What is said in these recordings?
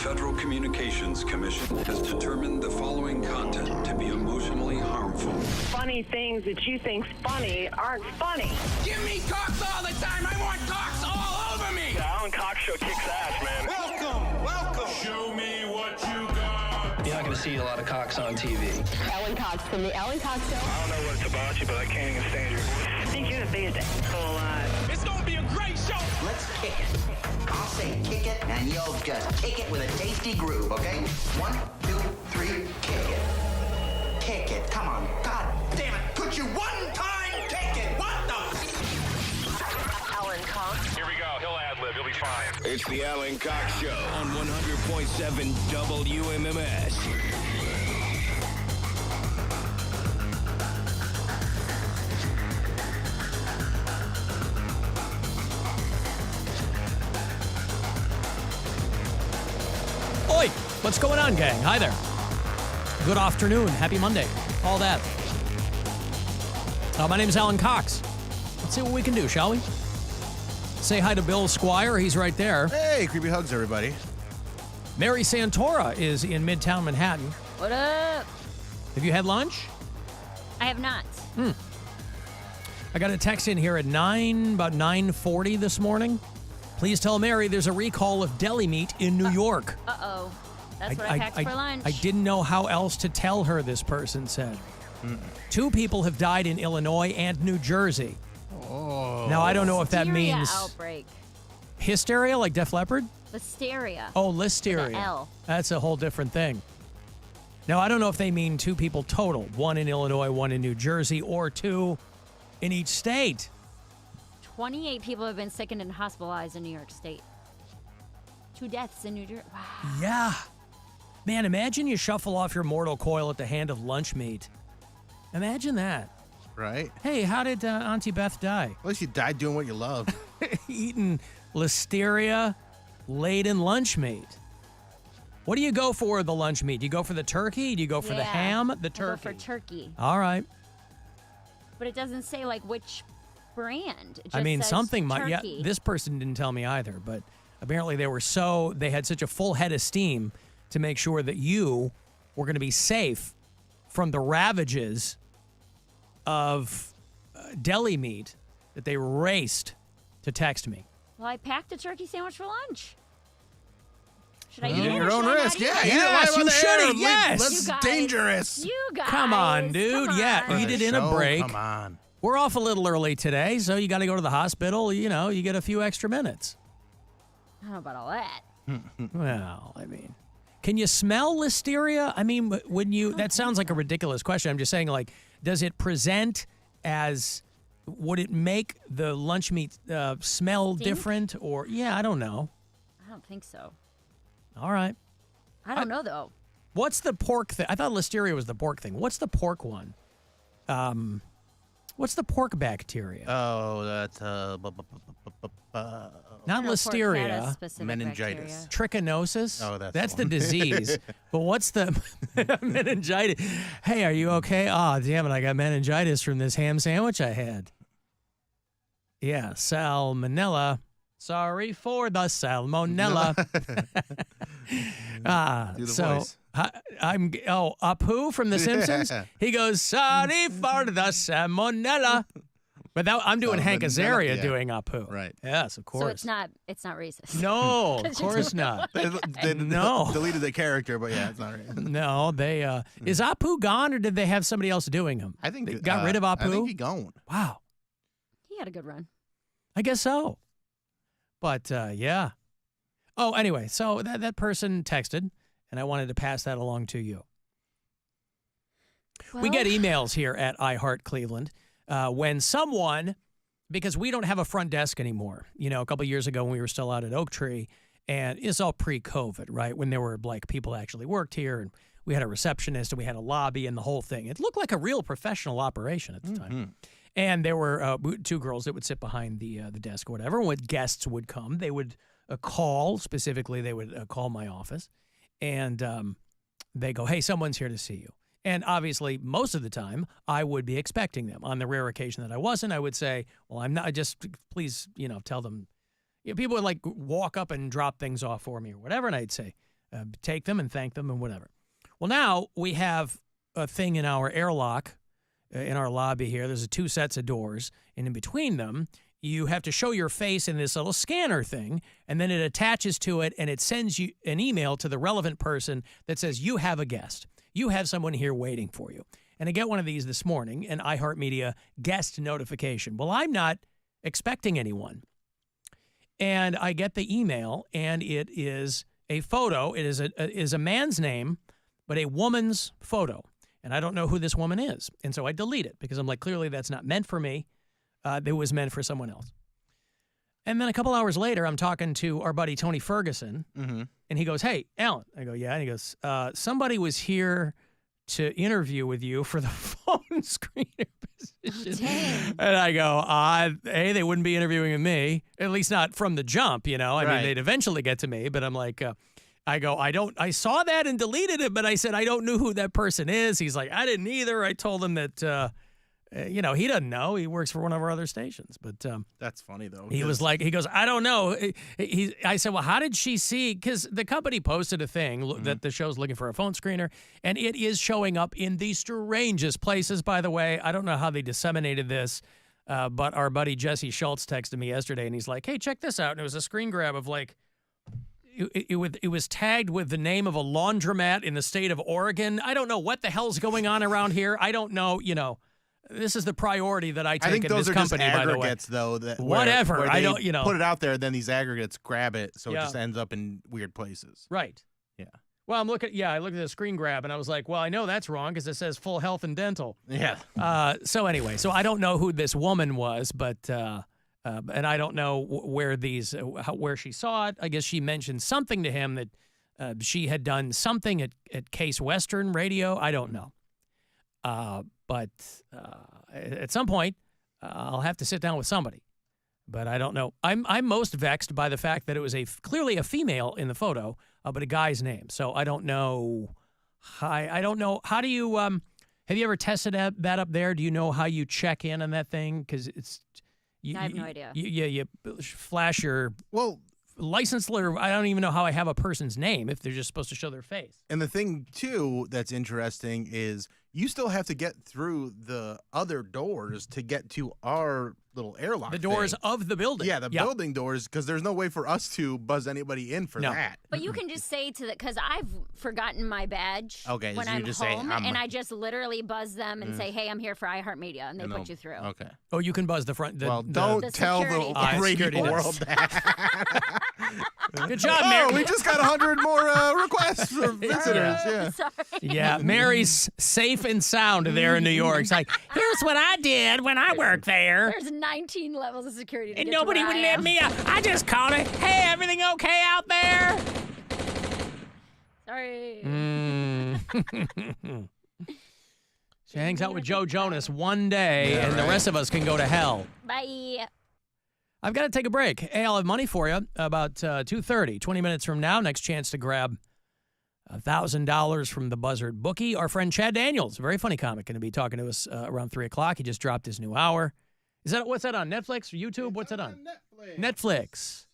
Federal Communications Commission has determined the following content to be emotionally harmful. Funny things that you think's funny aren't funny. Give me cocks all the time. I want cocks all over me. The Alan Cox Show kicks ass, man. Welcome. Show me what you got. You're not going to see a lot of cocks on TV. Alan Cox from the Alan Cox Show. I don't know what it's about you, but I can't even stand your voice. I think you're the biggest asshole alive. It's going to be a great show. Let's kick it. I'll say kick it, and you'll just kick it with a tasty groove, okay? 1, 2, 3, kick it. Kick it. Come on. God damn it. Could you one time kick it? What the? Alan Cox. Here we go. He'll ad-lib. He'll be fine. It's the Alan Cox Show on 100.7 WMMS. Oi! What's going on, gang? Hi there. Good afternoon. Happy Monday. All that. My name is Alan Cox. Let's see what we can do, shall we? Say hi to Bill Squire. He's right there. Hey, creepy hugs, everybody. Mary Santora is in Midtown Manhattan. What up? Have you had lunch? I have not. I got a text in here at about 9:40 this morning. Please tell Mary there's a recall of deli meat in New York. Uh-oh. That's what I packed for lunch. I didn't know how else to tell her, this person said. 2 people have died in Illinois and New Jersey. Oh. Now, I don't know if that Listeria means outbreak. hysteria, like Def Leppard? Listeria. Oh, listeria. With a L. That's a whole different thing. Now, I don't know if they mean 2 people total, 1 in Illinois, 1 in New Jersey, or 2 in each state. 28 people have been sickened and hospitalized in New York State. 2 deaths in New Jersey. Wow. Yeah. Man, imagine you shuffle off your mortal coil at the hand of lunch meat. Imagine that. Right? Hey, how did Auntie Beth die? At least you died doing what you love. Eating listeria-laden lunch meat. What do you go for the lunch meat? Do you go for the turkey? Do you go for the ham? The turkey. I go for turkey. All right. But it doesn't say, like, which brand. It just I mean, says something might. Yeah, turkey. this person didn't tell me either, but apparently they had such a full head of steam to make sure that you were going to be safe from the ravages of deli meat that they raced to text me. Well, I packed a turkey sandwich for lunch. Should I At eat it? your or own should I not risk. eat Yeah, it? eat it Yes, live on you the should air. eat, yes. That's You guys. dangerous. You guys. Come on, dude. Come Yeah, on. eat it in a Show, break. Come on. We're off a little early today, so you got to go to the hospital. You know, you get a few extra minutes. I don't know about all that. Well, I mean, can you smell listeria? I mean, when you, that sounds like a ridiculous question. I'm just saying, like, does it present as, would it make the lunch meat smell Stink? different? Or, yeah, I don't know. I don't think so. All right. I don't know, though. What's the pork thing? I thought listeria was the pork thing. What's the pork one? What's the pork bacteria? Oh, that's Not I don't know if pork had a listeria. specific Meningitis. bacteria. Trichinosis? Oh, that's the the one. disease. But what's the meningitis? Hey, are you okay? Oh, damn it, I got meningitis from this ham sandwich I had. Yeah, salmonella. Sorry for the salmonella. Do the so voice. I'm Apu from The Simpsons. He goes, sorry for the salmonella. But I'm doing Hank Salmonella, Azaria yeah. doing Apu. Right. Yes, of course. So it's not racist. No, of course not. They No. deleted the character, but yeah, it's not right. No, they is Apu gone, or did they have somebody else doing him? I think they got rid of Apu. I think he gone. Wow, He had a good run. I guess so. But yeah. Oh, anyway, so that person texted, and I wanted to pass that along to you. We get emails here at iHeart Cleveland when someone, because we don't have a front desk anymore. You know, a couple of years ago when we were still out at Oak Tree, and it's all pre-COVID, right? When there were like people actually worked here, and we had a receptionist, and we had a lobby, and the whole thing. It looked like a real professional operation at the time. And there were 2 girls that would sit behind the desk or whatever. When guests would come, they would call. Specifically, they would call my office, and they go, "Hey, someone's here to see you." And obviously, most of the time, I would be expecting them. On the rare occasion that I wasn't, I would say, "Well, I'm not. Just please, tell them." People would like walk up and drop things off for me or whatever, and I'd say, take them and thank them and whatever. Well, now we have a thing in our airlock, in our lobby here. There's 2 sets of doors, and in between them, you have to show your face in this little scanner thing, and then it attaches to it, and it sends you an email to the relevant person that says, you have a guest. You have someone here waiting for you. And I get one of these this morning, an iHeartMedia guest notification. Well, I'm not expecting anyone. And I get the email, and it is a photo. It is a man's name, but a woman's photo. And I don't know who this woman is. And so I delete it because I'm like, clearly that's not meant for me. It was meant for someone else. And then a couple hours later, I'm talking to our buddy Tony Ferguson, and he goes, hey, Alan. I go, yeah. And he goes, somebody was here to interview with you for the phone screener position. And I go, they wouldn't be interviewing with me, at least not from the jump, I mean, they'd eventually get to me, but I'm like, I saw that and deleted it, but I said, I don't know who that person is. He's like, I didn't either. I told him that, he doesn't know. He works for one of our other stations, but that's funny though. He was like, he goes, I don't know. I said, well, how did she see? Because the company posted a thing that the show's looking for a phone screener, and it is showing up in the strangest places. By the way, I don't know how they disseminated this, but our buddy Jesse Schultz texted me yesterday, and he's like, hey, check this out. And it was a screen grab of like. It was tagged with the name of a laundromat in the state of Oregon. I don't know what the hell's going on around here. I don't know, This is the priority that I take think in those this are company, just by the way. aggregates, though. Whatever. Where I they don't, put it out there, then these aggregates grab it, so it Yeah. just ends up in weird places. Right. Yeah. Well, I looked at the screen grab, and I was like, well, I know that's wrong because it says full health and dental. Yeah. So anyway, I don't know who this woman was, but and I don't know where where she saw it. I guess she mentioned something to him that she had done something at Case Western Radio. I don't know. But at some point, I'll have to sit down with somebody. But I don't know. I'm most vexed by the fact that it was clearly a female in the photo, but a guy's name. So I don't know. I don't know. How do you have you ever tested that up there? Do you know how you check in on that thing? Because I have no idea. You flash your license letter. I don't even know how I have a person's name if they're just supposed to show their face. And the thing, too, that's interesting is you still have to get through the other doors to get to our little airlock. The doors of the building. Yeah, the building doors, because there's no way for us to buzz anybody in for that. But you can just say to because I've forgotten my badge Okay, when so you I'm just say, home, I'm- and I just literally buzz them and say, hey, I'm here for iHeartMedia, and they put you through. Okay. Oh, you can buzz the front. Don't tell security the desk. radio Security world desk. that. Good job, Mary. We just got 100 more requests for visitors. Yeah. Sorry. Yeah, Mary's safe and sound there in New York. It's like, here's what I did when I worked there. There's 19 levels of security. To And get to nobody where would I let am. me out. I just called it. Hey, everything okay out there? Sorry. She hangs out with Joe Jonas one day, and the rest of us can go to hell. Bye. I've got to take a break. Hey, I'll have money for you about 2:30, 20 minutes from now. Next chance to grab $1,000 from the Buzzard bookie. Our friend Chad Daniels, a very funny comic, going to be talking to us around 3 o'clock. He just dropped his new hour. What's that on, Netflix or YouTube? What's it on? Netflix.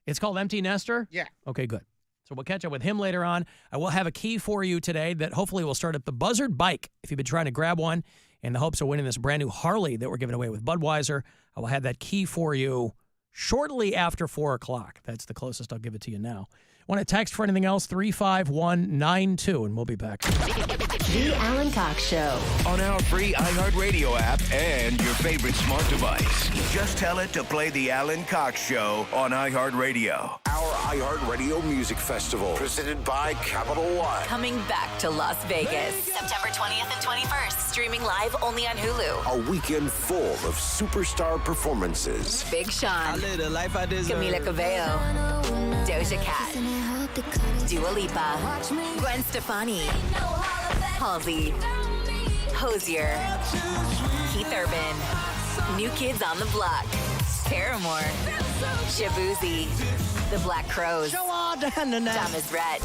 It's called Empty Nester? Yeah. Okay, good. So we'll catch up with him later on. I will have a key for you today that hopefully will start at the Buzzard bike. If you've been trying to grab one in the hopes of winning this brand new Harley that we're giving away with Budweiser, I will have that key for you shortly after 4 o'clock. That's the closest I'll give it to you now. Want to text for anything else? 35192, and we'll be back. The Alan Cox Show. On our free iHeartRadio app and your favorite smart device. Just tell it to play the Alan Cox Show on iHeartRadio. Our iHeartRadio Music Festival, presented by Capital One. Coming back to Las Vegas. September 20th and 21st. Streaming live only on Hulu. A weekend full of superstar performances. Big Sean. Camila Cabello. Doja Cat. Dua Lipa. Gwen Stefani. Halsey. Hosier. Keith Urban. New Kids on the Block. Paramore. Shabuzi. The Black Crows. Thomas Rhett.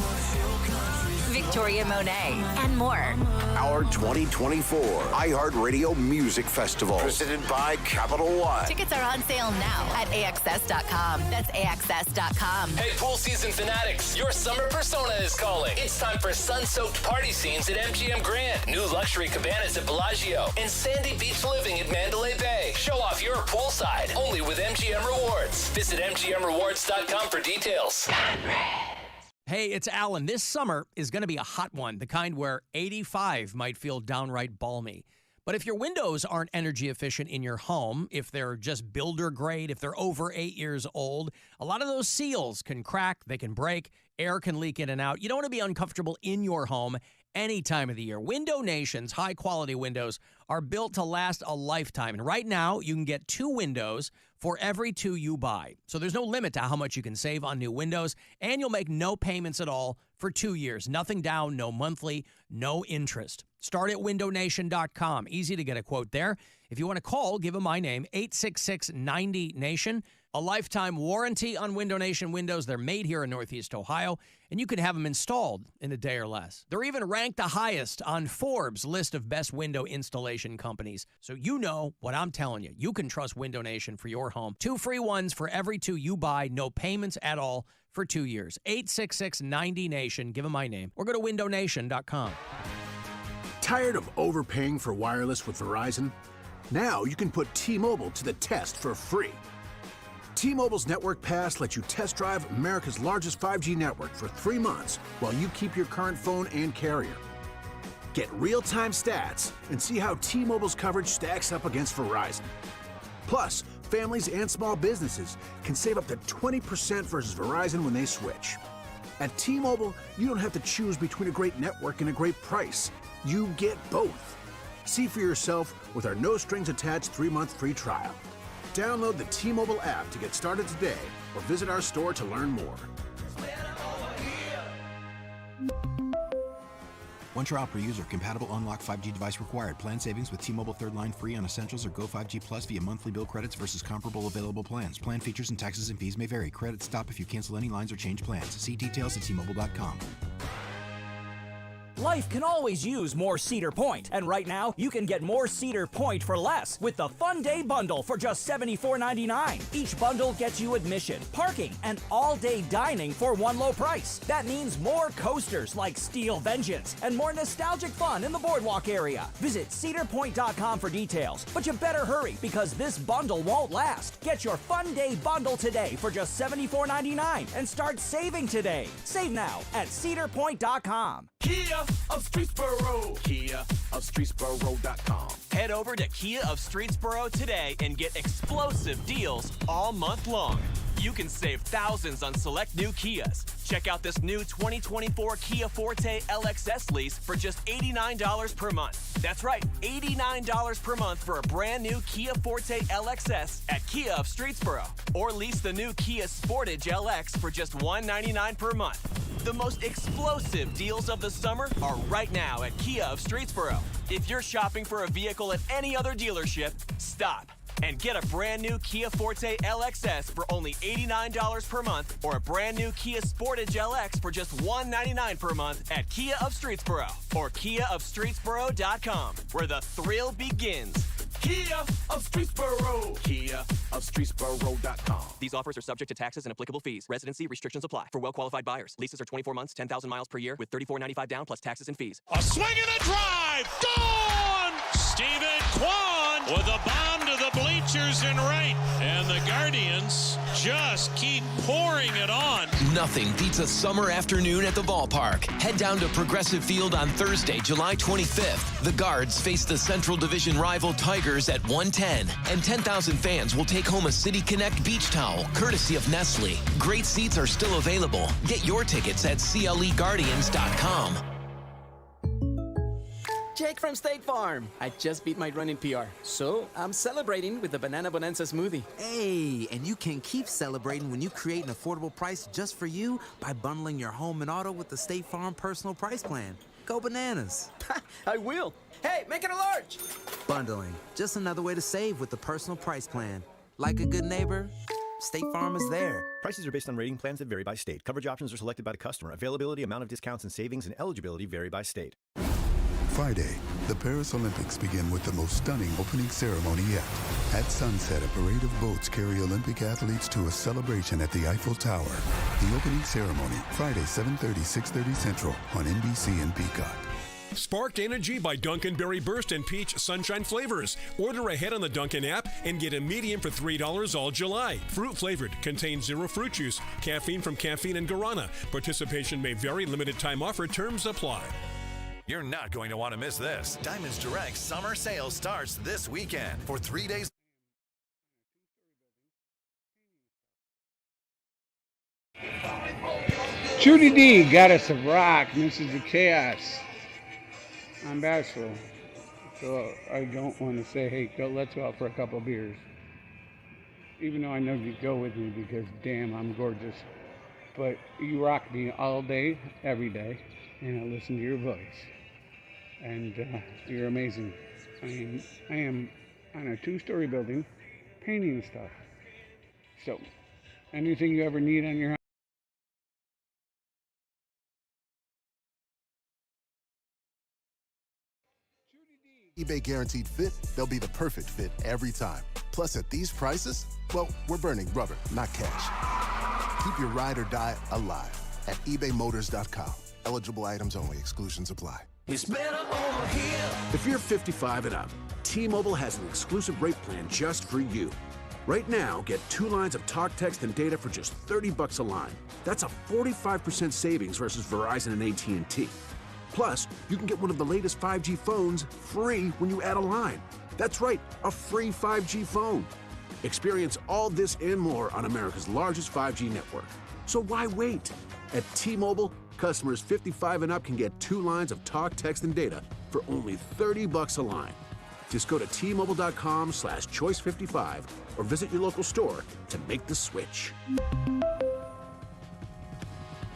Victoria Monet, and more. Our 2024 iHeartRadio Music Festival, presented by Capital One. Tickets are on sale now at AXS.com. That's AXS.com. Hey, pool season fanatics, your summer persona is calling. It's time for sun-soaked party scenes at MGM Grand, new luxury cabanas at Bellagio, and sandy beach living at Mandalay Bay. Show off your poolside, only with MGM Rewards. Visit MGMRewards.com for details. Hey, it's Alan. This summer is going to be a hot one, the kind where 85 might feel downright balmy. But if your windows aren't energy efficient in your home, if they're just builder grade, if they're over 8 years old, a lot of those seals can crack, they can break, air can leak in and out. You don't want to be uncomfortable in your home any time of the year. Window Nation's high-quality windows are built to last a lifetime. And right now, you can get 2 windows for every 2 you buy. So there's no limit to how much you can save on new windows, and you'll make no payments at all for 2 years. Nothing down, no monthly, no interest. Start at windownation.com. Easy to get a quote there. If you want to call, give them my name, 866-90-NATION. A lifetime warranty on Window Nation windows. They're made here in Northeast Ohio, and you can have them installed in a day or less. They're even ranked the highest on Forbes' list of best window installation companies. So you know what I'm telling you. You can trust Window Nation for your home. 2 free ones for every 2 you buy. No payments at all for 2 years. 866-90-NATION. Give them my name. Or go to windownation.com. Tired of overpaying for wireless with Verizon? Now you can put T-Mobile to the test for free. T-Mobile's Network Pass lets you test drive America's largest 5G network for 3 months while you keep your current phone and carrier. Get real-time stats and see how T-Mobile's coverage stacks up against Verizon. Plus, families and small businesses can save up to 20% versus Verizon when they switch. At T-Mobile, you don't have to choose between a great network and a great price. You get both. See for yourself with our no-strings-attached 3-month free trial. Download the T-Mobile app to get started today or visit our store to learn more. One trial per user. Compatible unlocked 5G device required. Plan savings with T-Mobile third line free on Essentials or Go 5G Plus via monthly bill credits versus comparable available plans. Plan features and taxes and fees may vary. Credits stop if you cancel any lines or change plans. See details at T-Mobile.com. Life can always use more Cedar Point, and right now you can get more Cedar Point for less with the Fun Day Bundle for just $74.99. Each bundle gets you admission, parking, and all-day dining for one low price. That means more coasters like Steel Vengeance and more nostalgic fun in the boardwalk area. Visit cedarpoint.com for details, but you better hurry because this bundle won't last. Get your Fun Day Bundle today for just $74.99 and start saving today. Save now at cedarpoint.com. Kia of Streetsboro. Kia of Streetsboro.com. Head over to Kia of Streetsboro today and get explosive deals all month long. You can save thousands on select new Kias. Check out this new 2024 Kia Forte LXS lease for just $89 per month. That's right, $89 per month for a brand new Kia Forte LXS at Kia of Streetsboro. Or lease the new Kia Sportage LX for just $199 per month. The most explosive deals of the summer are right now at Kia of Streetsboro. If you're shopping for a vehicle at any other dealership, stop and get a brand new Kia Forte LXS for only $89 per month or a brand new Kia Sportage LX for just $199 per month at Kia of Streetsboro or KiaofStreetsboro.com, where the thrill begins. Kia of Streetsboro. Kia of Streetsboro.com. These offers are subject to taxes and applicable fees. Residency restrictions apply. For well-qualified buyers, leases are 24 months, 10,000 miles per year with $34.95 down plus taxes and fees. A swing and a drive. Gone! Stephen Kwan with a bomb to the bleachers and right. And the Guardians just keep pouring it on. Nothing beats a summer afternoon at the ballpark. Head down to Progressive Field on Thursday, July 25th. The Guards face the Central Division rival Tigers at 1:10. And 10,000 fans will take home a City Connect beach towel, courtesy of Nestle. Great seats are still available. Get your tickets at CLEGuardians.com. Jake from State Farm. I just beat my running PR, so I'm celebrating with the Banana Bonanza smoothie. Hey, and you can keep celebrating when you create an affordable price just for you by bundling your home and auto with the State Farm Personal Price Plan. Go bananas. I will. Hey, make it a large. Bundling, just another way to save with the Personal Price Plan. Like a good neighbor, State Farm is there. Prices are based on rating plans that vary by state. Coverage options are selected by the customer. Availability, amount of discounts and savings, and eligibility vary by state. Friday, the Paris Olympics begin with the most stunning opening ceremony yet. At sunset, a parade of boats carry Olympic athletes to a celebration at the Eiffel Tower. The opening ceremony, Friday, 7:30, 6:30 Central on NBC and Peacock. Sparked Energy by Dunkin' Berry Burst and Peach Sunshine flavors. Order ahead on the Dunkin' app and get a medium for $3 all July. Fruit flavored, contains zero fruit juice, caffeine from caffeine and guarana. Participation may vary, limited time offer, terms apply. You're not going to want to miss this. Diamonds Direct summer sale starts this weekend for 3 days. Judy D, Goddess of Rock, Mrs. of Chaos. I'm bashful, so I don't want to say, hey, let's go out for a couple beers. Even though I know you'd go with me because, damn, I'm gorgeous. But you rock me all day, every day, and I listen to your voice. And you're amazing. I am on a 2-story building painting stuff. So, anything you ever need on your house. eBay Guaranteed Fit, they'll be the perfect fit every time. Plus, at these prices, well, we're burning rubber, not cash. Keep your ride or die alive at ebaymotors.com. Eligible items only. Exclusions apply. It's better over here. If you're 55 and up, T-Mobile has an exclusive rate plan just for you. Right now, get 2 lines of talk, text, and data for just $30 a line. That's a 45% savings versus Verizon and AT&T. Plus, you can get one of the latest 5G phones free when you add a line. That's right, a free 5G phone. Experience all this and more on America's largest 5G network. So why wait? At T-Mobile, customers 55 and up can get 2 lines of talk, text, and data for only $30 a line. Just go to T-Mobile.com/choice55 or visit your local store to make the switch.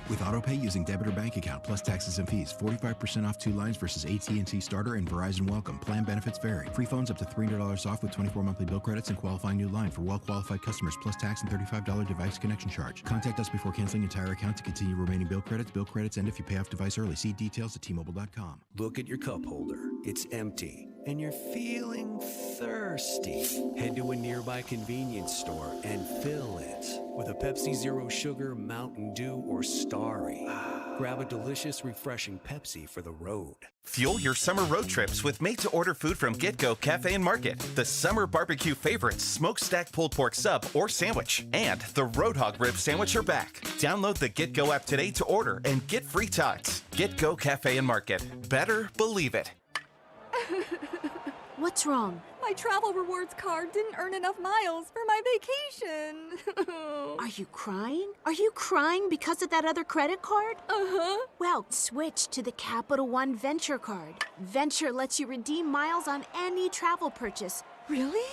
With AutoPay using debit or bank account plus taxes and fees, 45% off 2 lines versus AT&T Starter and Verizon Welcome. Plan benefits vary. Free phones up to $300 off with 24 monthly bill credits and qualifying new line for well-qualified customers plus tax and $35 device connection charge. Contact us before canceling entire account to continue remaining bill credits. Bill credits end if you pay off device early. See details at T-Mobile.com. Look at your cup holder. It's empty. And you're feeling thirsty. Head to a nearby convenience store and fill it with a Pepsi Zero Sugar, Mountain Dew, or Starry. Grab a delicious, refreshing Pepsi for the road. Fuel your summer road trips with made-to-order food from Get Go Cafe and Market. The summer barbecue favorites, smokestack pulled pork sub or sandwich, and the Road Hog rib sandwich are back. Download the Get Go app today to order and get free tots. Get Go Cafe and Market. Better believe it. What's wrong? My travel rewards card didn't earn enough miles for my vacation. Are you crying? Are you crying because of that other credit card? Uh-huh. Well, switch to the Capital One Venture card. Venture lets you redeem miles on any travel purchase. Really?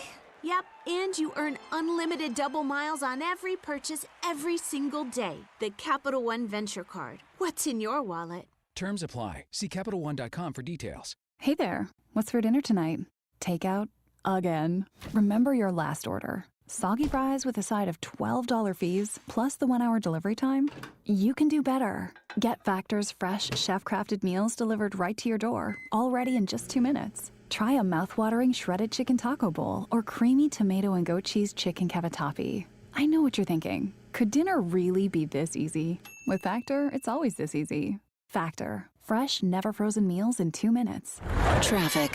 Yep, and you earn unlimited double miles on every purchase every single day. The Capital One Venture card. What's in your wallet? Terms apply. See CapitalOne.com for details. Hey there. What's for dinner tonight? Takeout? Again. Remember your last order. Soggy fries with a side of $12 fees, plus the 1-hour delivery time? You can do better. Get Factor's fresh, chef-crafted meals delivered right to your door, all ready in just 2 minutes. Try a mouth-watering shredded chicken taco bowl or creamy tomato and goat cheese chicken cavatappi. I know what you're thinking. Could dinner really be this easy? With Factor, it's always this easy. Factor. Fresh, never frozen meals in 2 minutes. Traffic.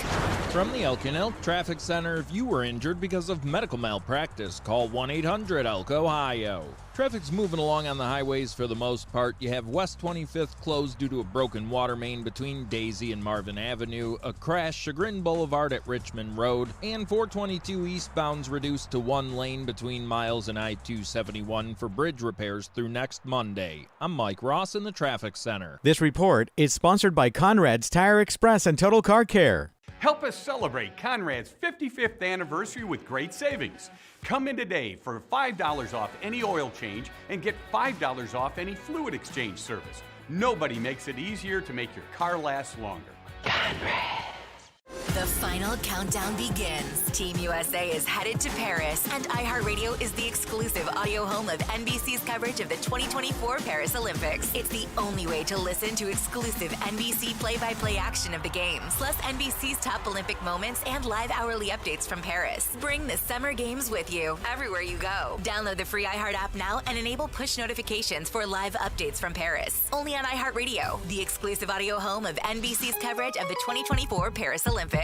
From the Elkin Elk Traffic Center, if you were injured because of medical malpractice, call 1-800-ELK-OHIO. Traffic's moving along on the highways for the most part. You have West 25th closed due to a broken water main between Daisy and Marvin Avenue, a crash Chagrin Boulevard at Richmond Road, and 422 eastbound's reduced to 1 lane between Miles and I-271 for bridge repairs through next Monday. I'm Mike Ross in the Traffic Center. This report is sponsored by Conrad's Tire Express and Total Car Care. Help us celebrate Conrad's 55th anniversary with great savings. Come in today for $5 off any oil change and get $5 off any fluid exchange service. Nobody makes it easier to make your car last longer. Conrad's. The final countdown begins. Team USA is headed to Paris, and iHeartRadio is the exclusive audio home of NBC's coverage of the 2024 Paris Olympics. It's the only way to listen to exclusive NBC play-by-play action of the games, plus NBC's top Olympic moments and live hourly updates from Paris. Bring the Summer Games with you everywhere you go. Download the free iHeart app now and enable push notifications for live updates from Paris. Only on iHeartRadio, the exclusive audio home of NBC's coverage of the 2024 Paris Olympics.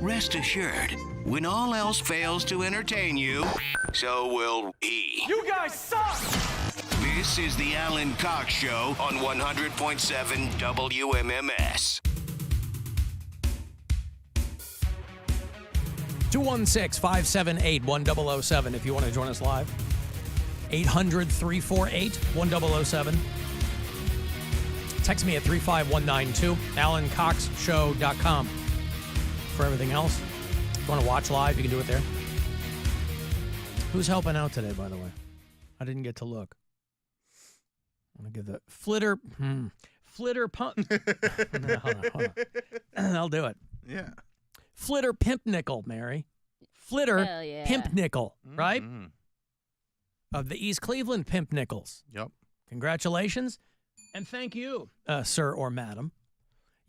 Rest assured, when all else fails to entertain you, so will he. You guys suck! This is the Alan Cox Show on 100.7 WMMS. 216-578-1007 if you want to join us live. 800-348-1007. Text me at 35192. AlanCoxShow.com. For everything else, if you want to watch live, you can do it there. Who's helping out today, by the way? I didn't get to look. I'm going to give the Flitter Pump. No, hold on. I'll do it. Yeah. Flitter Pimpnickel, Mary. Flitter Pimpnickel, right? Of the East Cleveland Pimpnickels. Yep. Congratulations. And thank you, sir or madam.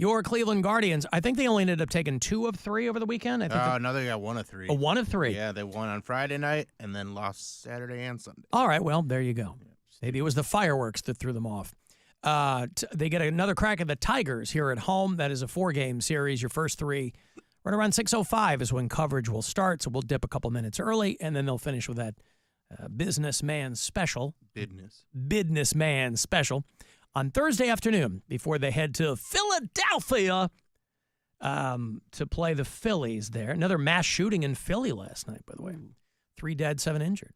Your Cleveland Guardians, I think they only ended up taking 2 of 3 over the weekend. I think no, they got 1 of 3. Oh, 1 of 3. Yeah, they won on Friday night and then lost Saturday and Sunday. All right, well, there you go. Maybe it was the fireworks that threw them off. They get another crack at the Tigers here at home. That is a 4-game series. Your first 3, right around 6:05 is when coverage will start, so we'll dip a couple minutes early, and then they'll finish with that businessman special. Businessman special. On Thursday afternoon, before they head to Philadelphia to play the Phillies there. Another mass shooting in Philly last night, by the way. 3 dead, 7 injured.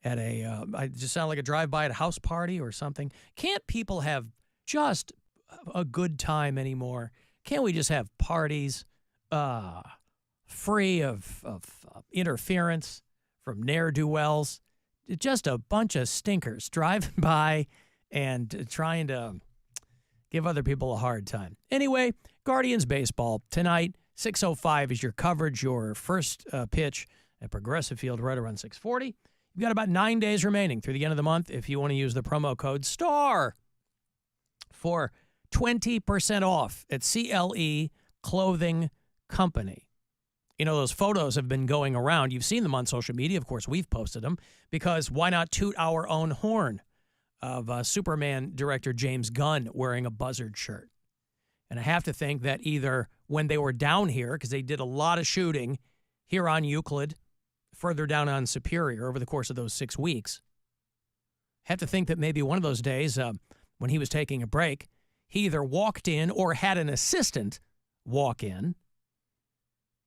At I just sound like a drive-by at a house party or something. Can't people have just a good time anymore? Can't we just have parties free of interference from ne'er-do-wells? Just a bunch of stinkers driving by and trying to give other people a hard time. Anyway, Guardians baseball tonight, 6:05 is your coverage, your first pitch at Progressive Field right around 6:40. You've got about 9 days remaining through the end of the month if you want to use the promo code STAR for 20% off at CLE Clothing Company. You know, those photos have been going around. You've seen them on social media. Of course, we've posted them because why not toot our own horn of Superman director James Gunn wearing a Buzzard shirt. And I have to think that either when they were down here, because they did a lot of shooting here on Euclid, further down on Superior over the course of those 6 weeks, I have to think that maybe one of those days when he was taking a break, he either walked in or had an assistant walk in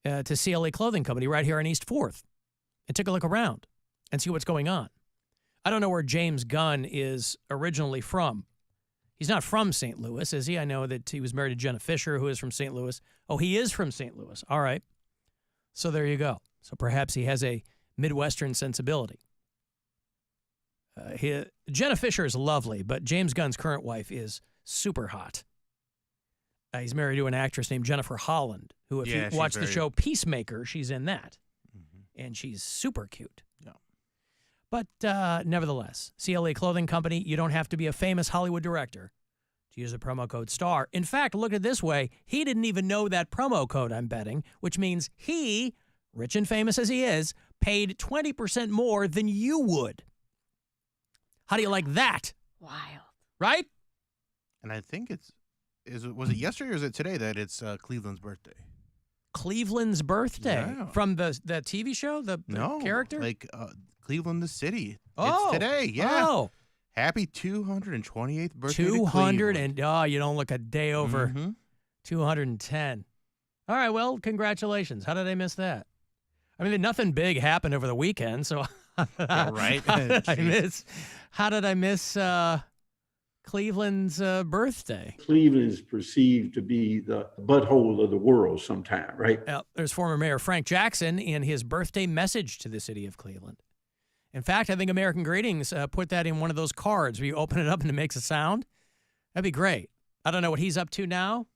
to CLE Clothing Company right here on East 4th and took a look around and see what's going on. I don't know where James Gunn is originally from. He's not from St. Louis, is he? I know that he was married to Jenna Fisher, who is from St. Louis. Oh, he is from St. Louis. All right. So there you go. So perhaps he has a Midwestern sensibility. Jenna Fisher is lovely, but James Gunn's current wife is super hot. He's married to an actress named Jennifer Holland, who, if you watch the show Peacemaker, she's in that. Mm-hmm. And she's super cute. Yeah. But nevertheless, CLE Clothing Company, you don't have to be a famous Hollywood director to use the promo code STAR. In fact, look at it this way. He didn't even know that promo code, I'm betting, which means he, rich and famous as he is, paid 20% more than you would. How do you like that? Wild. Right? And I think was it yesterday or is it today that it's Cleveland's birthday? Cleveland's birthday? Yeah. From the TV show? The character? Like Cleveland the city. It's today, yeah. Oh. Happy 228th birthday 200 and, you don't look a day over 210. All right, well, congratulations. How did I miss that? I mean, nothing big happened over the weekend, so right. How did I miss Cleveland's birthday? Cleveland is perceived to be the butthole of the world sometime, right? There's former Mayor Frank Jackson in his birthday message to the city of Cleveland. In fact, I think American Greetings put that in one of those cards where you open it up and it makes a sound. That'd be great. I don't know what he's up to now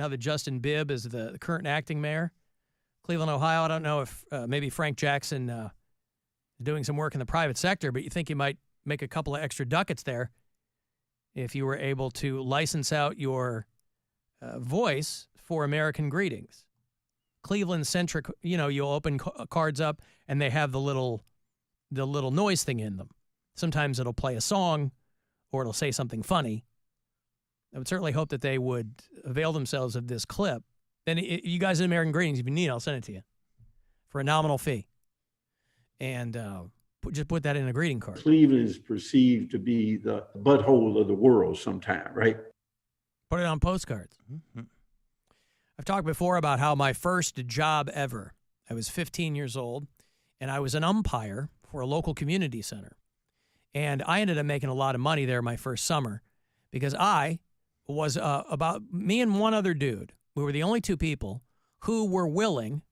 now that Justin Bibb is the current acting mayor, Cleveland, Ohio. I don't know if maybe Frank Jackson is doing some work in the private sector, but you think you might make a couple of extra ducats there if you were able to license out your voice for American greetings. Cleveland-centric, you'll open cards up, and they have the little noise thing in them. Sometimes it'll play a song, or it'll say something funny. I would certainly hope that they would avail themselves of this clip. And you guys in American Greetings, if you need, I'll send it to you for a nominal fee. And just put that in a greeting card. Cleveland is perceived to be the butthole of the world sometime, right? Put it on postcards. Mm-hmm. I've talked before about how my first job ever, I was 15 years old, and I was an umpire for a local community center. And I ended up making a lot of money there my first summer because I was about me and one other dude. We were the only two people who were willing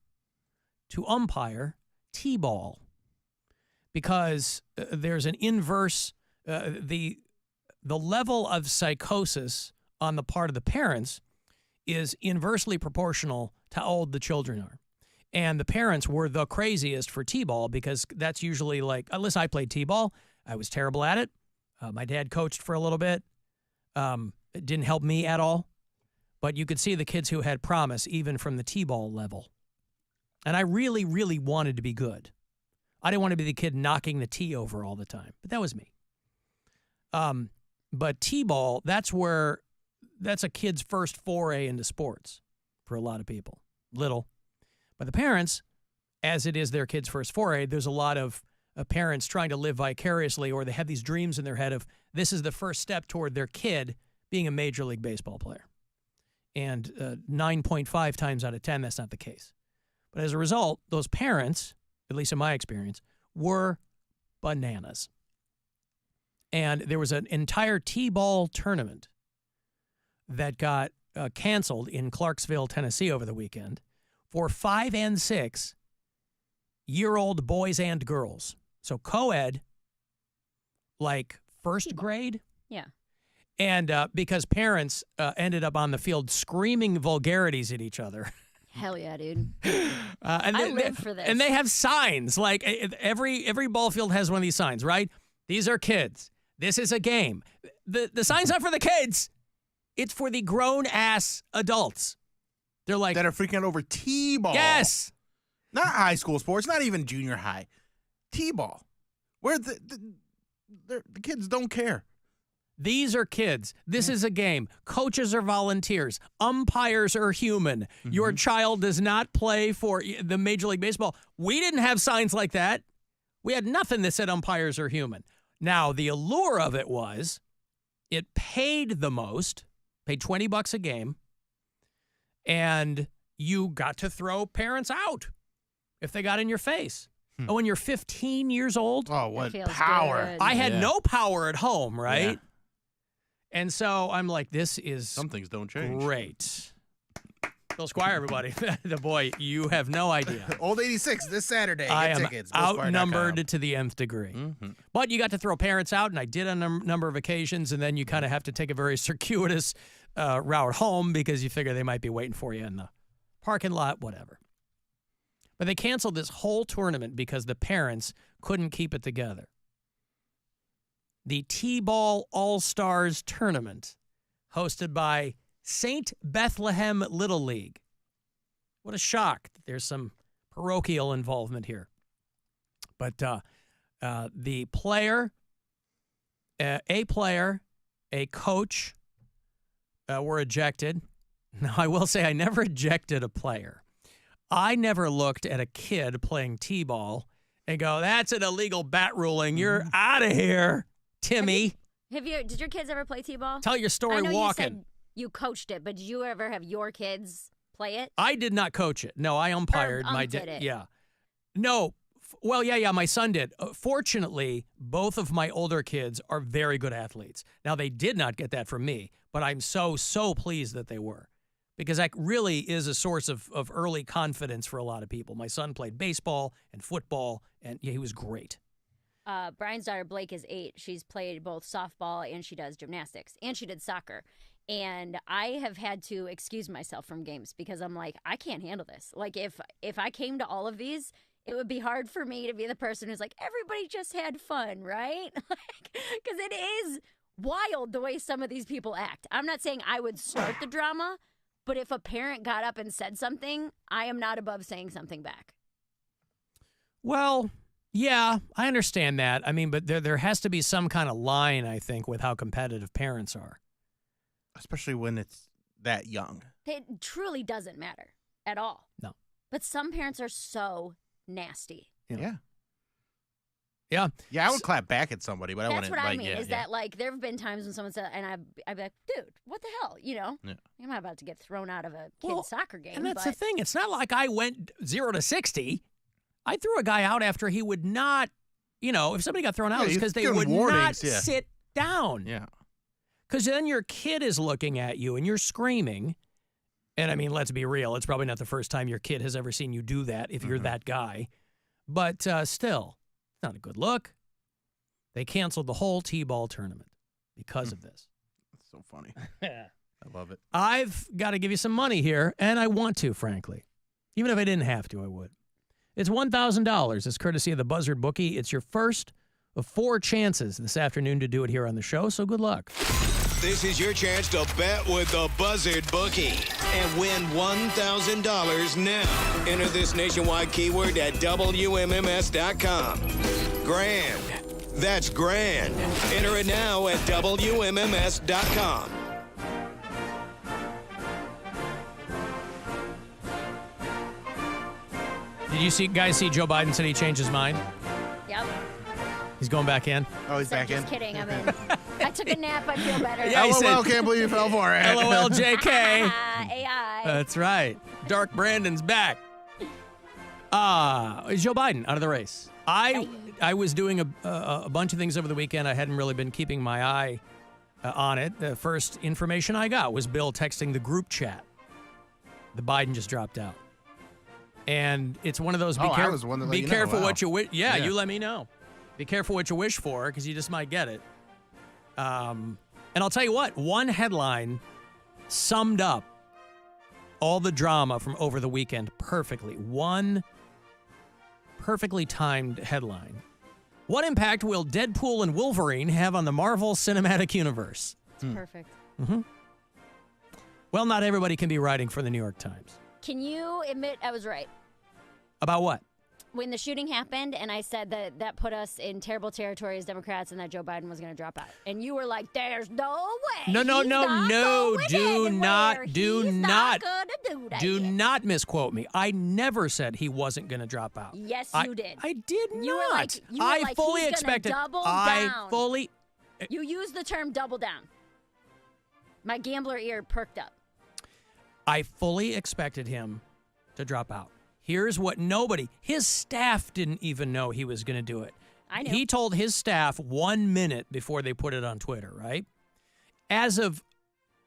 to umpire T-ball because there's an inverse, the level of psychosis on the part of the parents is inversely proportional to how old the children are. And the parents were the craziest for T-ball because that's usually like, listen, I played T-ball. I was terrible at it. My dad coached for a little bit. It didn't help me at all. But you could see the kids who had promise even from the T-ball level. And I really, really wanted to be good. I didn't want to be the kid knocking the tee over all the time. But that was me. But T-ball, that's a kid's first foray into sports for a lot of people. Little. But the parents, as it is their kid's first foray, there's a lot of parents trying to live vicariously, or they have these dreams in their head of this is the first step toward their kid being a Major League Baseball player. And 9.5 times out of 10, that's not the case. But as a result, those parents, at least in my experience, were bananas. And there was an entire T-ball tournament that got canceled in Clarksville, Tennessee over the weekend for 5 and 6-year-old boys and girls. So co-ed, like first grade. Yeah. And because parents ended up on the field screaming vulgarities at each other. Hell yeah, dude. I live for this. And they have signs. Like every ball field has one of these signs, right? These are kids. This is a game. The sign's not for the kids. It's for the grown-ass adults. They're like... that are freaking out over T-ball. Yes. Not high school sports, not even junior high. T-ball. Where the kids don't care. These are kids. This is a game. Coaches are volunteers. Umpires are human. Mm-hmm. Your child does not play for the Major League Baseball. We didn't have signs like that. We had nothing that said umpires are human. Now, the allure of it was it paid the most, paid $20 a game, and you got to throw parents out if they got in your face. And when you're 15 years old, oh, what power. Good. I had no power at home, right? Yeah. And so I'm like, this is some things don't change. Great. Bill Squire, everybody. The boy, you have no idea. Old 86 this Saturday. I Get am tickets, outnumbered to the nth degree. Mm-hmm. But you got to throw parents out, and I did on a number of occasions, and then you kind of have to take a very circuitous route home because you figure they might be waiting for you in the parking lot, whatever. But they canceled this whole tournament because the parents couldn't keep it together. The T-Ball All-Stars Tournament, hosted by St. Bethlehem Little League. What a shock that there's some parochial involvement here. But the player, a coach were ejected. Now, I will say I never ejected a player. I never looked at a kid playing T-ball and go, that's an illegal bat ruling. You're out of here, Timmy. Did your kids ever play T-ball? Tell your story I know walking. You said you coached it, but did you ever have your kids play it? I did not coach it. No, I umpired. My dad. Yeah. No. Well, yeah, my son did. Fortunately, both of my older kids are very good athletes. Now, they did not get that from me, but I'm so pleased that they were. Because that really is a source of early confidence for a lot of people. My son played baseball and football, and yeah, he was great. Brian's daughter, Blake, is 8. She's played both softball and she does gymnastics. And she did soccer. And I have had to excuse myself from games because I'm like, I can't handle this. Like, if I came to all of these, it would be hard for me to be the person who's like, everybody just had fun, right? Because it is wild the way some of these people act. I'm not saying I would start the drama, but if a parent got up and said something, I am not above saying something back. Well, yeah, I understand that. I mean, but there has to be some kind of line, I think, with how competitive parents are. Especially when it's that young. It truly doesn't matter at all. No. But some parents are so nasty. Yeah. Yeah. Yeah, I would clap back at somebody, but I wouldn't. That's what I mean, that, like, there have been times when someone said, and I'd be like, dude, what the hell, you know? Yeah. I'm not about to get thrown out of a kid's soccer game. And that's the thing. It's not like I went 0 to 60. I threw a guy out after he would not, if somebody got thrown out, it's because they would not sit down. Yeah. Because then your kid is looking at you and you're screaming. And I mean, let's be real. It's probably not the first time your kid has ever seen you do that if you're that guy. But still, it's not a good look. They canceled the whole T-ball tournament because of this. That's so funny. I love it. I've got to give you some money here, and I want to, frankly. Even if I didn't have to, I would. It's $1,000. It's courtesy of the Buzzard Bookie. It's your first of 4 chances this afternoon to do it here on the show, so good luck. This is your chance to bet with the Buzzard Bookie and win $1,000 now. Enter this nationwide keyword at WMMS.com. Grand. That's grand. Enter it now at WMMS.com. Did you guys see Joe Biden said he changed his mind? Yep. He's going back in? Oh, he's back in? Just kidding, I'm in. I took a nap, I feel better. Yeah, LOL, can't believe you fell for it. LOL, JK. AI. That's right. Dark Brandon's back. Joe Biden out of the race. I was doing a bunch of things over the weekend. I hadn't really been keeping my eye on it. The first information I got was Bill texting the group chat. The Biden just dropped out. And it's one of those, be careful what you wish. Yeah, you let me know. Be careful what you wish for, because you just might get it. And I'll tell you what, one headline summed up all the drama from over the weekend perfectly. One perfectly timed headline. What impact will Deadpool and Wolverine have on the Marvel Cinematic Universe? It's perfect. Mm-hmm. Well, not everybody can be writing for the New York Times. Can you admit I was right? About what? When the shooting happened and I said that put us in terrible territory as Democrats and that Joe Biden was going to drop out. And you were like, there's no way. No. Do not misquote me. I never said he wasn't going to drop out. Yes, you did. I did you not. Were like, I fully he's expected. Double down. You used the term double down. My gambler ear perked up. I fully expected him to drop out. Here's what his staff didn't even know he was going to do it. I know. He told his staff 1 minute before they put it on Twitter, right? As of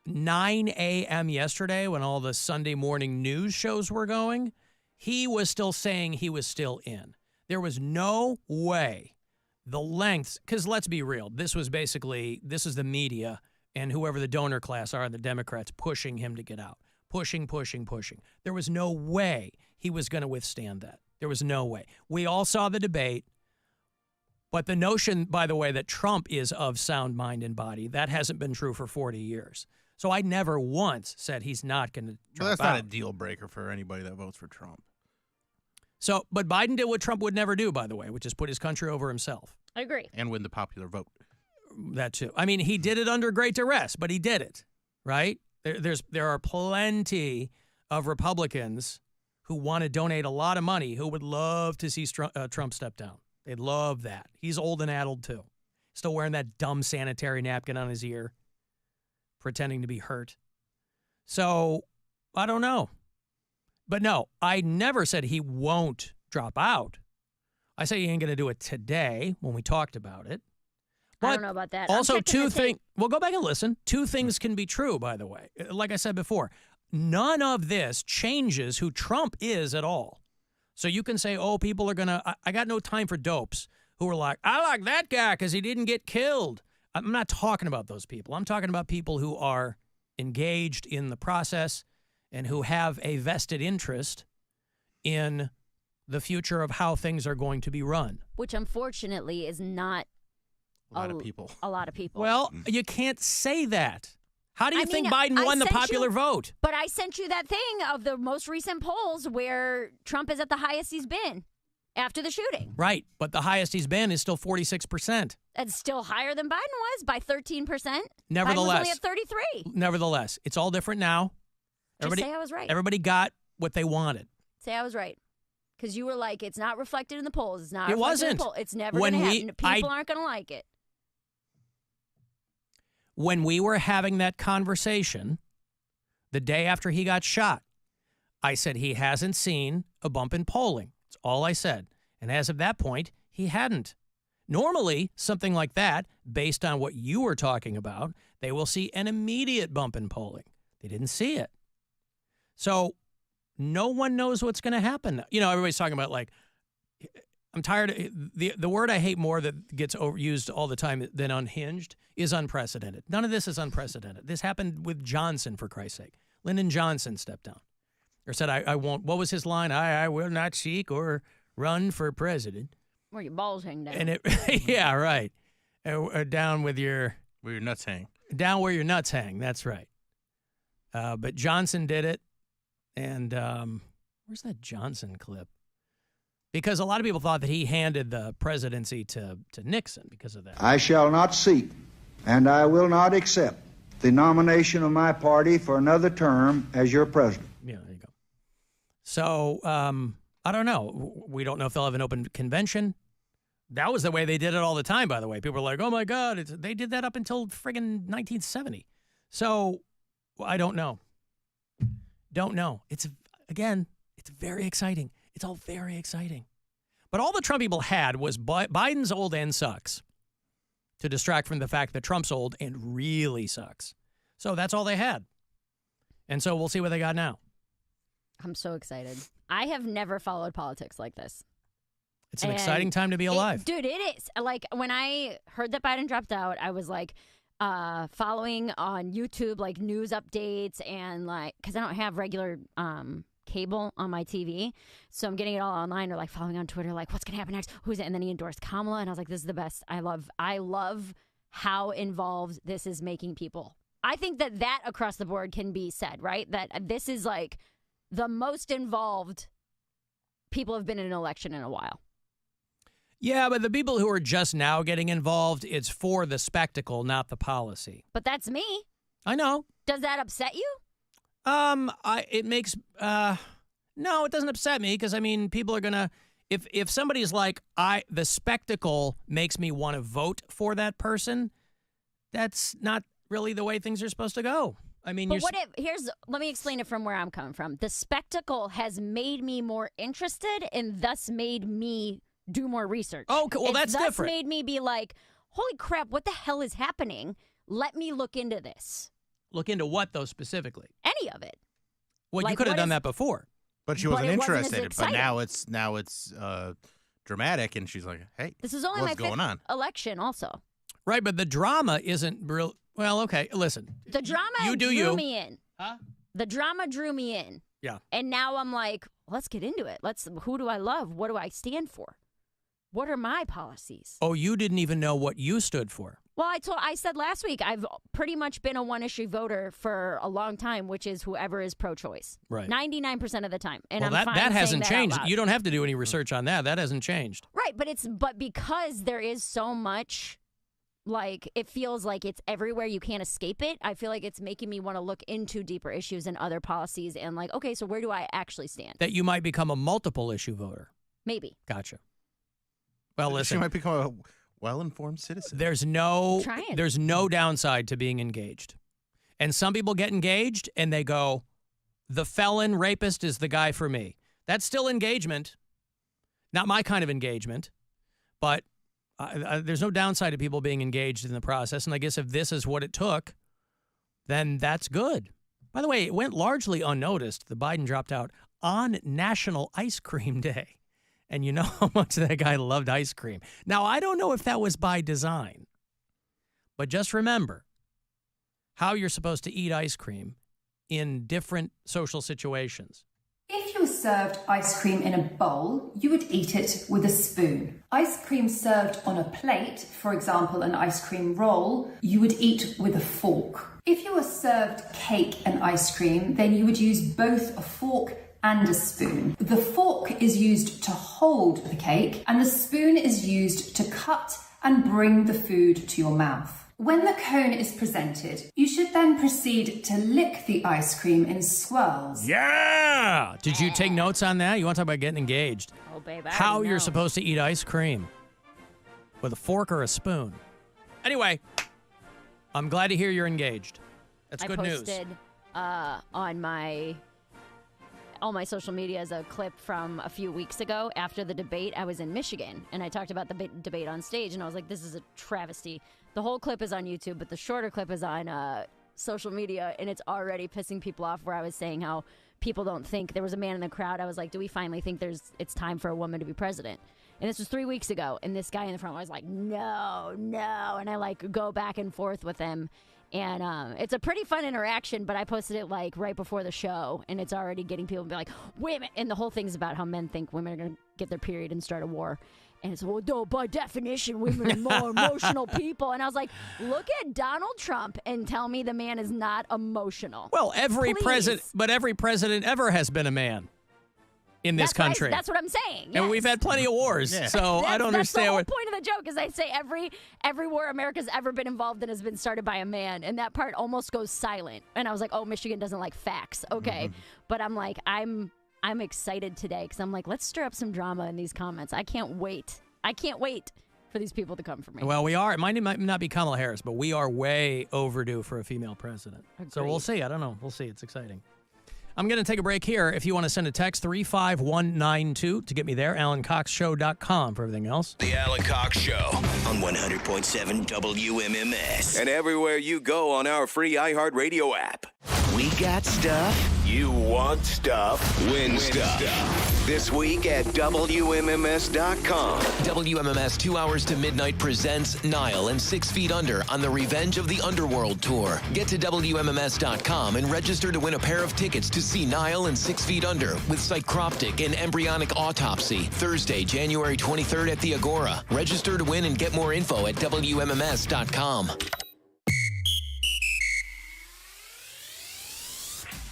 9 a.m. yesterday, when all the Sunday morning news shows were going, he was still saying he was still in. There was no way the lengths, because let's be real, this is the media and whoever the donor class are, the Democrats, pushing him to get out. Pushing. There was no way he was going to withstand that. There was no way. We all saw the debate, but the notion, by the way, that Trump is of sound mind and body, that hasn't been true for 40 years. So I never once said he's not going to drop out. That's not a deal breaker for anybody that votes for Trump. So, but Biden did what Trump would never do, by the way, which is put his country over himself. I agree. And win the popular vote. That too. I mean, he did it under great duress, but he did it, right? There are plenty of Republicans who want to donate a lot of money who would love to see Trump step down. They'd love that. He's old and addled too. Still wearing that dumb sanitary napkin on his ear, pretending to be hurt. So, I don't know. But no, I never said he won't drop out. I say he ain't going to do it today when we talked about it. But I don't know about that. Also, two things. Well, go back and listen. Two things can be true, by the way. Like I said before, none of this changes who Trump is at all. So you can say, oh, people are going to, I got no time for dopes who are like, I like that guy because he didn't get killed. I'm not talking about those people. I'm talking about people who are engaged in the process and who have a vested interest in the future of how things are going to be run. Which unfortunately is not a lot of people. A lot of people. Well, you can't say that. How do you think mean, Biden won the popular vote? But I sent you that thing of the most recent polls where Trump is at the highest he's been after the shooting. Right, but the highest he's been is still 46%. That's still higher than Biden was by 13%. Nevertheless. Biden was only at 33. Nevertheless, it's all different now. Just say I was right. Everybody got what they wanted. Say I was right. Because you were like, it's not reflected in the polls. It's not It reflected wasn't. in the polls. It's never going to happen. People aren't going to like it. When we were having that conversation the day after he got shot, I said he hasn't seen a bump in polling. That's all I said. And as of that point, he hadn't. Normally, something like that, based on what you were talking about, they will see an immediate bump in polling. They didn't see it. So no one knows what's going to happen. You know, everybody's talking about, like, I'm tired of the word I hate more that gets overused all the time than unhinged is unprecedented. None of this is unprecedented. This happened with Johnson, for Christ's sake. Lyndon Johnson stepped down or said, I won't. What was his line? I will not seek or run for president. Where your balls hang down. And it, yeah, right. Down with your... Where your nuts hang. Down where your nuts hang. That's right. But Johnson did it. And where's that Johnson clip? Because a lot of people thought that he handed the presidency to Nixon because of that. I shall not seek, and I will not accept the nomination of my party for another term as your president. Yeah, there you go. So, I don't know. We don't know if they'll have an open convention. That was the way they did it all the time, by the way. People were like, oh, my God. They did that up until friggin' 1970. So, I don't know. Don't know. It's very exciting. It's all very exciting. But all the Trump people had was Biden's old and sucks to distract from the fact that Trump's old and really sucks. So that's all they had. And so we'll see what they got now. I'm so excited. I have never followed politics like this. It's an exciting time to be alive. Dude, it is. Like, when I heard that Biden dropped out, I was like, following on YouTube, like, news updates and, like, because I don't have regular cable on my TV, so I'm getting it all online, or like following on Twitter, like, what's gonna happen next, who's it? And then he endorsed Kamala, and I was like, this is the best. I love how involved this is making people. I think that across the board can be said, right? That this is like the most involved people have been in an election in a while. Yeah, but the people who are just now getting involved, it's for the spectacle, not the policy. But that's me. I know. Does that upset you? It makes, no, it doesn't upset me, because, I mean, people are gonna, if somebody's like, the spectacle makes me want to vote for that person, that's not really the way things are supposed to go. I mean, but let me explain it from where I'm coming from. The spectacle has made me more interested and thus made me do more research. Oh, well, that's different. Thus made me be like, holy crap, what the hell is happening? Let me look into this. Look into what, though, specifically? Any of it. Well, like, you could have done that before. But she wasn't interested. But now it's dramatic, and she's like, hey, this is only what's my going on? Election also. Right, but the drama isn't real. Well, okay, listen. The drama drew me in. Huh? The drama drew me in. Yeah. And now I'm like, let's get into it. Who do I love? What do I stand for? What are my policies? Oh, you didn't even know what you stood for. Well, I said last week, I've pretty much been a one-issue voter for a long time, which is whoever is pro-choice. Right. 99% of the time. And well, I'm fine that hasn't saying changed. that out loud. You don't have to do any research on that. That hasn't changed. Right, but because there is so much, like, it feels like it's everywhere, you can't escape it. I feel like it's making me want to look into deeper issues and other policies and, like, okay, so where do I actually stand? That you might become a multiple issue voter. Maybe. Gotcha. Well, listen. She might become a well-informed citizen. There's no downside to being engaged. And some people get engaged and they go, the felon rapist is the guy for me. That's still engagement. Not my kind of engagement. But there's no downside to people being engaged in the process. And I guess if this is what it took, then that's good. By the way, it went largely unnoticed. The Biden dropped out on National Ice Cream Day. And you know how much that guy loved ice cream. Now, I don't know if that was by design. But just remember, how you're supposed to eat ice cream in different social situations. If you were served ice cream in a bowl, you would eat it with a spoon. Ice cream served on a plate, for example, an ice cream roll, you would eat with a fork. If you were served cake and ice cream, then you would use both a fork and a spoon. The fork is used to hold the cake, and the spoon is used to cut and bring the food to your mouth. When the cone is presented, you should then proceed to lick the ice cream in swirls. Yeah! Did you take notes on that? You want to talk about getting engaged? Oh, babe, How you're supposed to eat ice cream. With a fork or a spoon. Anyway, I'm glad to hear you're engaged. That's good news. I posted on all my social media as a clip from a few weeks ago after the debate. I was in Michigan, and I talked about the debate on stage, and I was like, this is a travesty. The whole clip is on YouTube, but the shorter clip is on social media, and it's already pissing people off, where I was saying how people don't think. There was a man in the crowd. I was like, do we finally think it's time for a woman to be president? And this was 3 weeks ago, and this guy in the front was like, no, and I like go back and forth with him. And it's a pretty fun interaction, but I posted it like right before the show, and it's already getting people to be like, women. And the whole thing's about how men think women are going to get their period and start a war. And it's, well, no, by definition, women are more emotional people. And I was like, look at Donald Trump and tell me the man is not emotional. Well, every president ever has been a man in this country. That's what I'm saying. Yes. And we've had plenty of wars, so I don't understand. That's the whole point of the joke, is I say every war America's ever been involved in has been started by a man, and that part almost goes silent. And I was like, oh, Michigan doesn't like facts. Okay. But I'm like, I'm excited today, because I'm like, let's stir up some drama in these comments. I can't wait for these people to come for me. Well, we are. It might not be Kamala Harris, but we are way overdue for a female president. Agreed. So we'll see. I don't know. We'll see. It's exciting. I'm going to take a break here. If you want to send a text, 35192 to get me there. AlanCoxShow.com for everything else. The Alan Cox Show on 100.7 WMMS. And everywhere you go on our free iHeartRadio app. We got stuff. You want stuff. Win stuff. This week at WMMS.com. WMMS 2 Hours to Midnight presents Nile and 6 Feet Under on the Revenge of the Underworld Tour. Get to WMMS.com and register to win a pair of tickets to see Nile and 6 Feet Under with psychroptic and embryonic autopsy. Thursday, January 23rd at the Agora. Register to win and get more info at WMMS.com.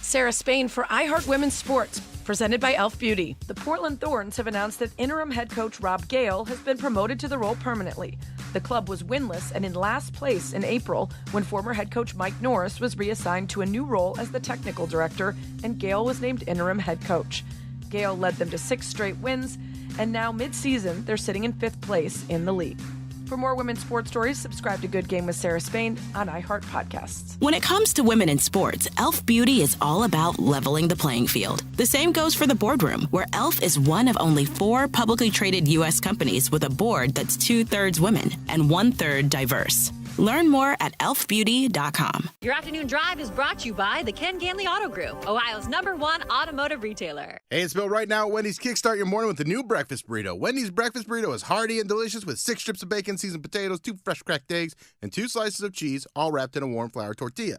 Sarah Spain for iHeart Women's Sports, presented by Elf Beauty. The Portland Thorns have announced that interim head coach Rob Gale has been promoted to the role permanently. The club was winless and in last place in April when former head coach Mike Norris was reassigned to a new role as the technical director, and Gale was named interim head coach. Gale led them to 6 straight wins, and now mid-season they're sitting in 5th place in the league. For more women's sports stories, subscribe to Good Game with Sarah Spain on iHeart Podcasts. When it comes to women in sports, Elf Beauty is all about leveling the playing field. The same goes for the boardroom, where Elf is one of only 4 publicly traded U.S. companies with a board that's 2/3 women and 1/3 diverse. Learn more at elfbeauty.com. Your afternoon drive is brought to you by the Ken Ganley Auto Group, Ohio's #1 automotive retailer. Hey, it's Bill. Right now at Wendy's, kickstart your morning with the new breakfast burrito. Wendy's breakfast burrito is hearty and delicious with 6 strips of bacon, seasoned potatoes, 2 fresh cracked eggs, and 2 slices of cheese, all wrapped in a warm flour tortilla.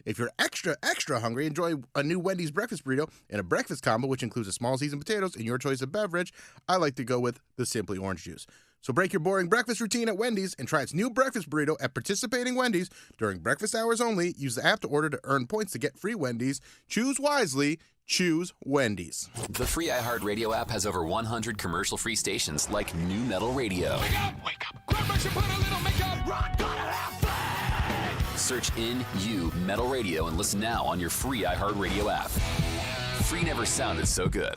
If you're extra hungry, enjoy a new Wendy's breakfast burrito and a breakfast combo, which includes a small seasoned potatoes and your choice of beverage. I like to go with the Simply Orange Juice. So break your boring breakfast routine at Wendy's and try its new breakfast burrito at participating Wendy's during breakfast hours only. Use the app to order to earn points to get free Wendy's. Choose wisely. Choose Wendy's. The free iHeartRadio app has over 100 commercial-free stations like New Metal Radio. Wake up. Grandma should put a little makeup. Rock, gonna have fun. Search NU Metal Radio and listen now on your free iHeartRadio app. Free never sounded so good.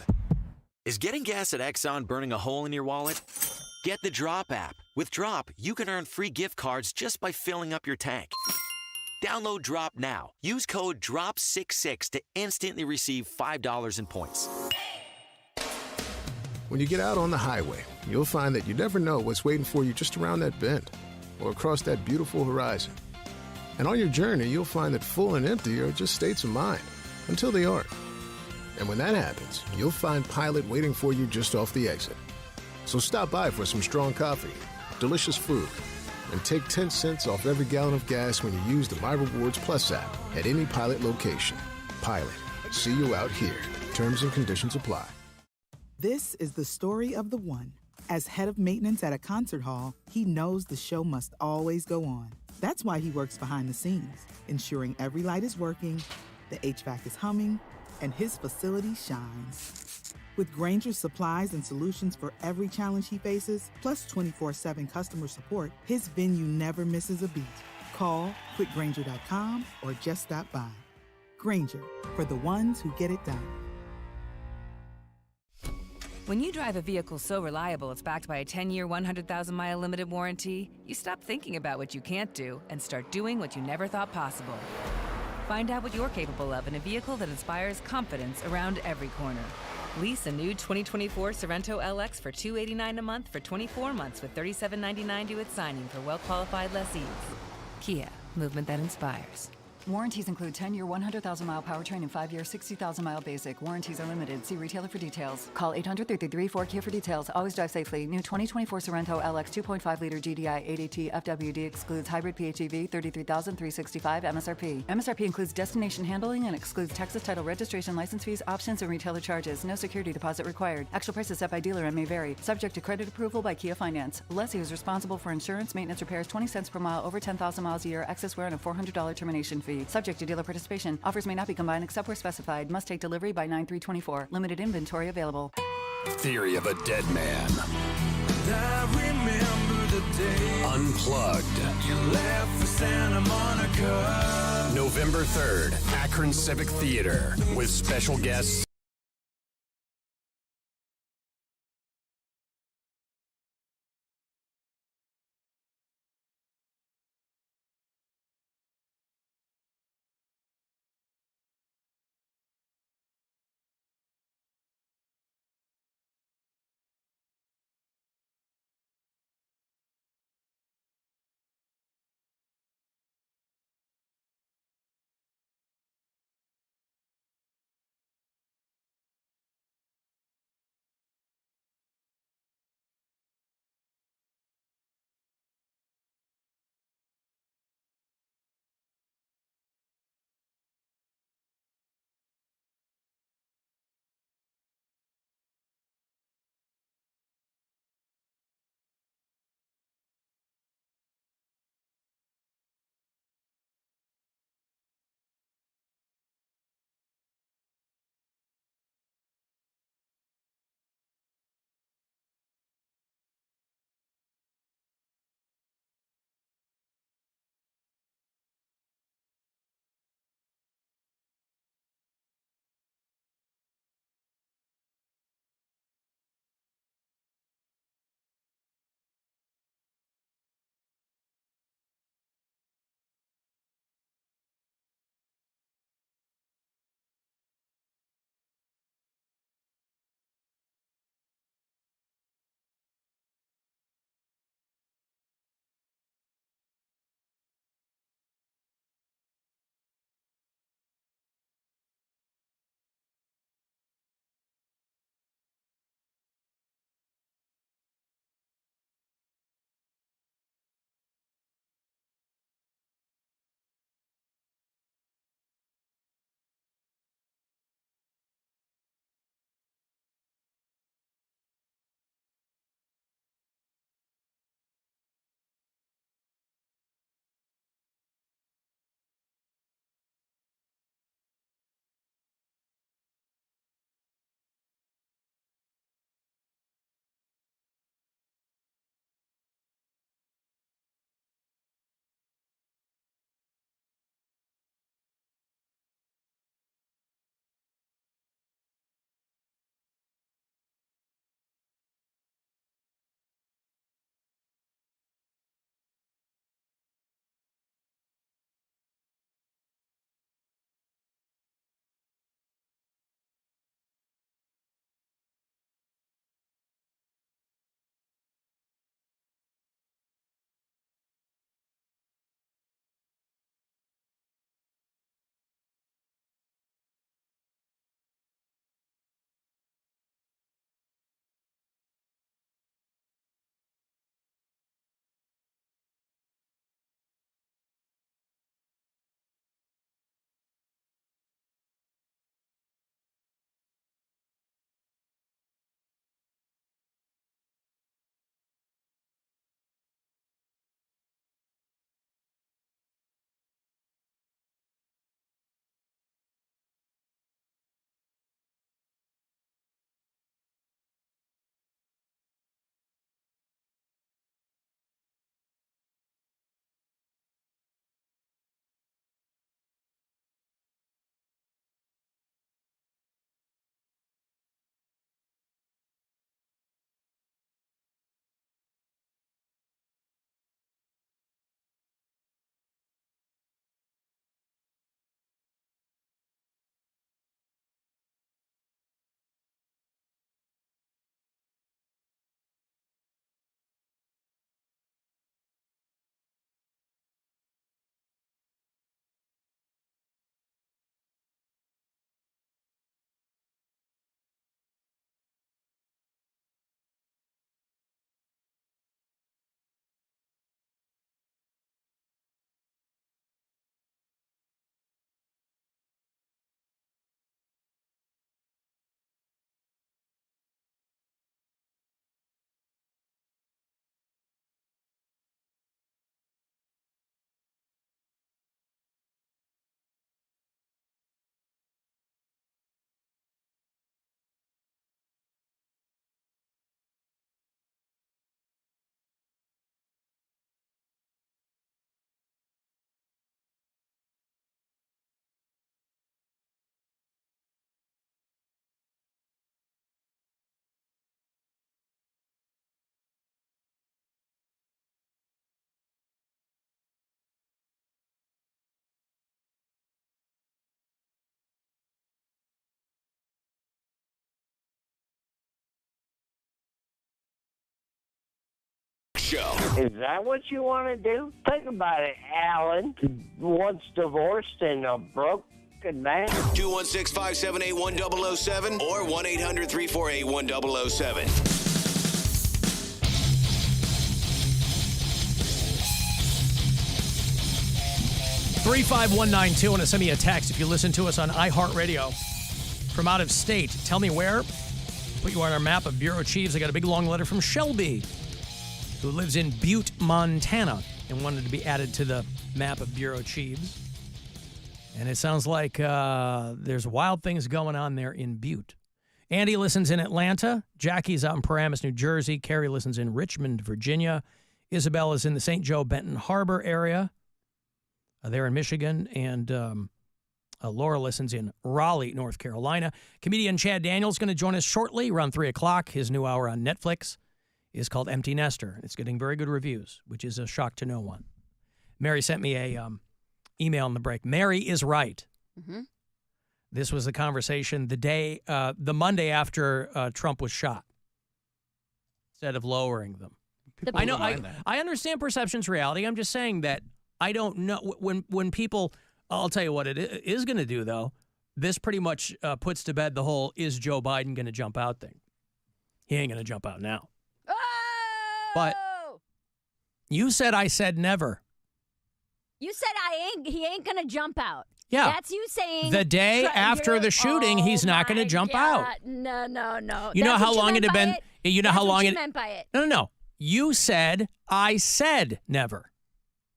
Is getting gas at Exxon burning a hole in your wallet? Get the Drop app. With Drop, you can earn free gift cards just by filling up your tank. Download Drop now. Use code DROP66 to instantly receive $5 in points. When you get out on the highway, you'll find that you never know what's waiting for you just around that bend or across that beautiful horizon. And on your journey, you'll find that full and empty are just states of mind until they aren't. And when that happens, you'll find Pilot waiting for you just off the exit. So stop by for some strong coffee, delicious food, and take 10 cents off every gallon of gas when you use the My Rewards Plus app at any Pilot location. Pilot. See you out here. Terms and conditions apply. This is the story of the one. As head of maintenance at a concert hall, he knows the show must always go on. That's why he works behind the scenes, ensuring every light is working, the HVAC is humming, and his facility shines. With Grainger's supplies and solutions for every challenge he faces, plus 24/7 customer support, his venue never misses a beat. Call quickgrainger.com or just stop by. Grainger, for the ones who get it done. When you drive a vehicle so reliable it's backed by a 10-year, 100,000-mile limited warranty, you stop thinking about what you can't do and start doing what you never thought possible. Find out what you're capable of in a vehicle that inspires confidence around every corner. Lease a new 2024 Sorento LX for $289 a month for 24 months with $37.99 due at signing for well-qualified lessees. Kia, movement that inspires. Warranties include 10-year, 100,000-mile powertrain and 5-year, 60,000-mile basic. Warranties are limited. See retailer for details. Call 800-333-4KIA for details. Always drive safely. New 2024 Sorento LX 2.5-liter GDI 8AT FWD excludes hybrid PHEV, $33,365 MSRP. MSRP includes destination handling and excludes Texas title registration, license fees, options, and retailer charges. No security deposit required. Actual prices set by dealer and may vary. Subject to credit approval by Kia Finance. Lessee is responsible for insurance, maintenance, repairs, 20 cents per mile over 10,000 miles a year, excess wear, and a $400 termination fee. Subject to dealer participation. Offers may not be combined except where specified. Must take delivery by 9/3/24. Limited inventory available. Theory of a Dead Man. I remember the day Unplugged. you left for Santa Monica. November 3rd, Akron Civic Theater with special guests Show. Is that what you want to do? Think about it, Alan. Once divorced and a broken man. 216-578-1007 or 1-800-348-1007. 35192. Want to send me a text if you listen to us on iHeartRadio from out of state. Tell me where. Put you on our map of bureau chiefs. I got a big long letter from Shelby, who lives in Butte, Montana, and wanted to be added to the map of bureau chiefs. And it sounds like there's wild things going on there in Butte. Andy listens in Atlanta. Jackie's out in Paramus, New Jersey. Carrie listens in Richmond, Virginia. Isabel is in the St. Joe, Benton Harbor area. They're in Michigan, and Laura listens in Raleigh, North Carolina. Comedian Chad Daniels is going to join us shortly, around 3 o'clock. His new hour on Netflix is called Empty Nester. It's getting very good reviews, which is a shock to no one. Mary sent me a email in the break. Mary is right. Mm-hmm. This was the conversation the Monday after Trump was shot, instead of lowering them. I know. I understand perception's reality. I'm just saying that I don't know when people. I'll tell you what it is going to do, though. This pretty much puts to bed the whole "is Joe Biden going to jump out" thing. He ain't going to jump out now. Oh! But you said I said never. You said he ain't going to jump out. Yeah. That's you saying. The day after the shooting, he's not going to jump out. No. You know how long it had been? You know how long it meant by it. No. You said I said never.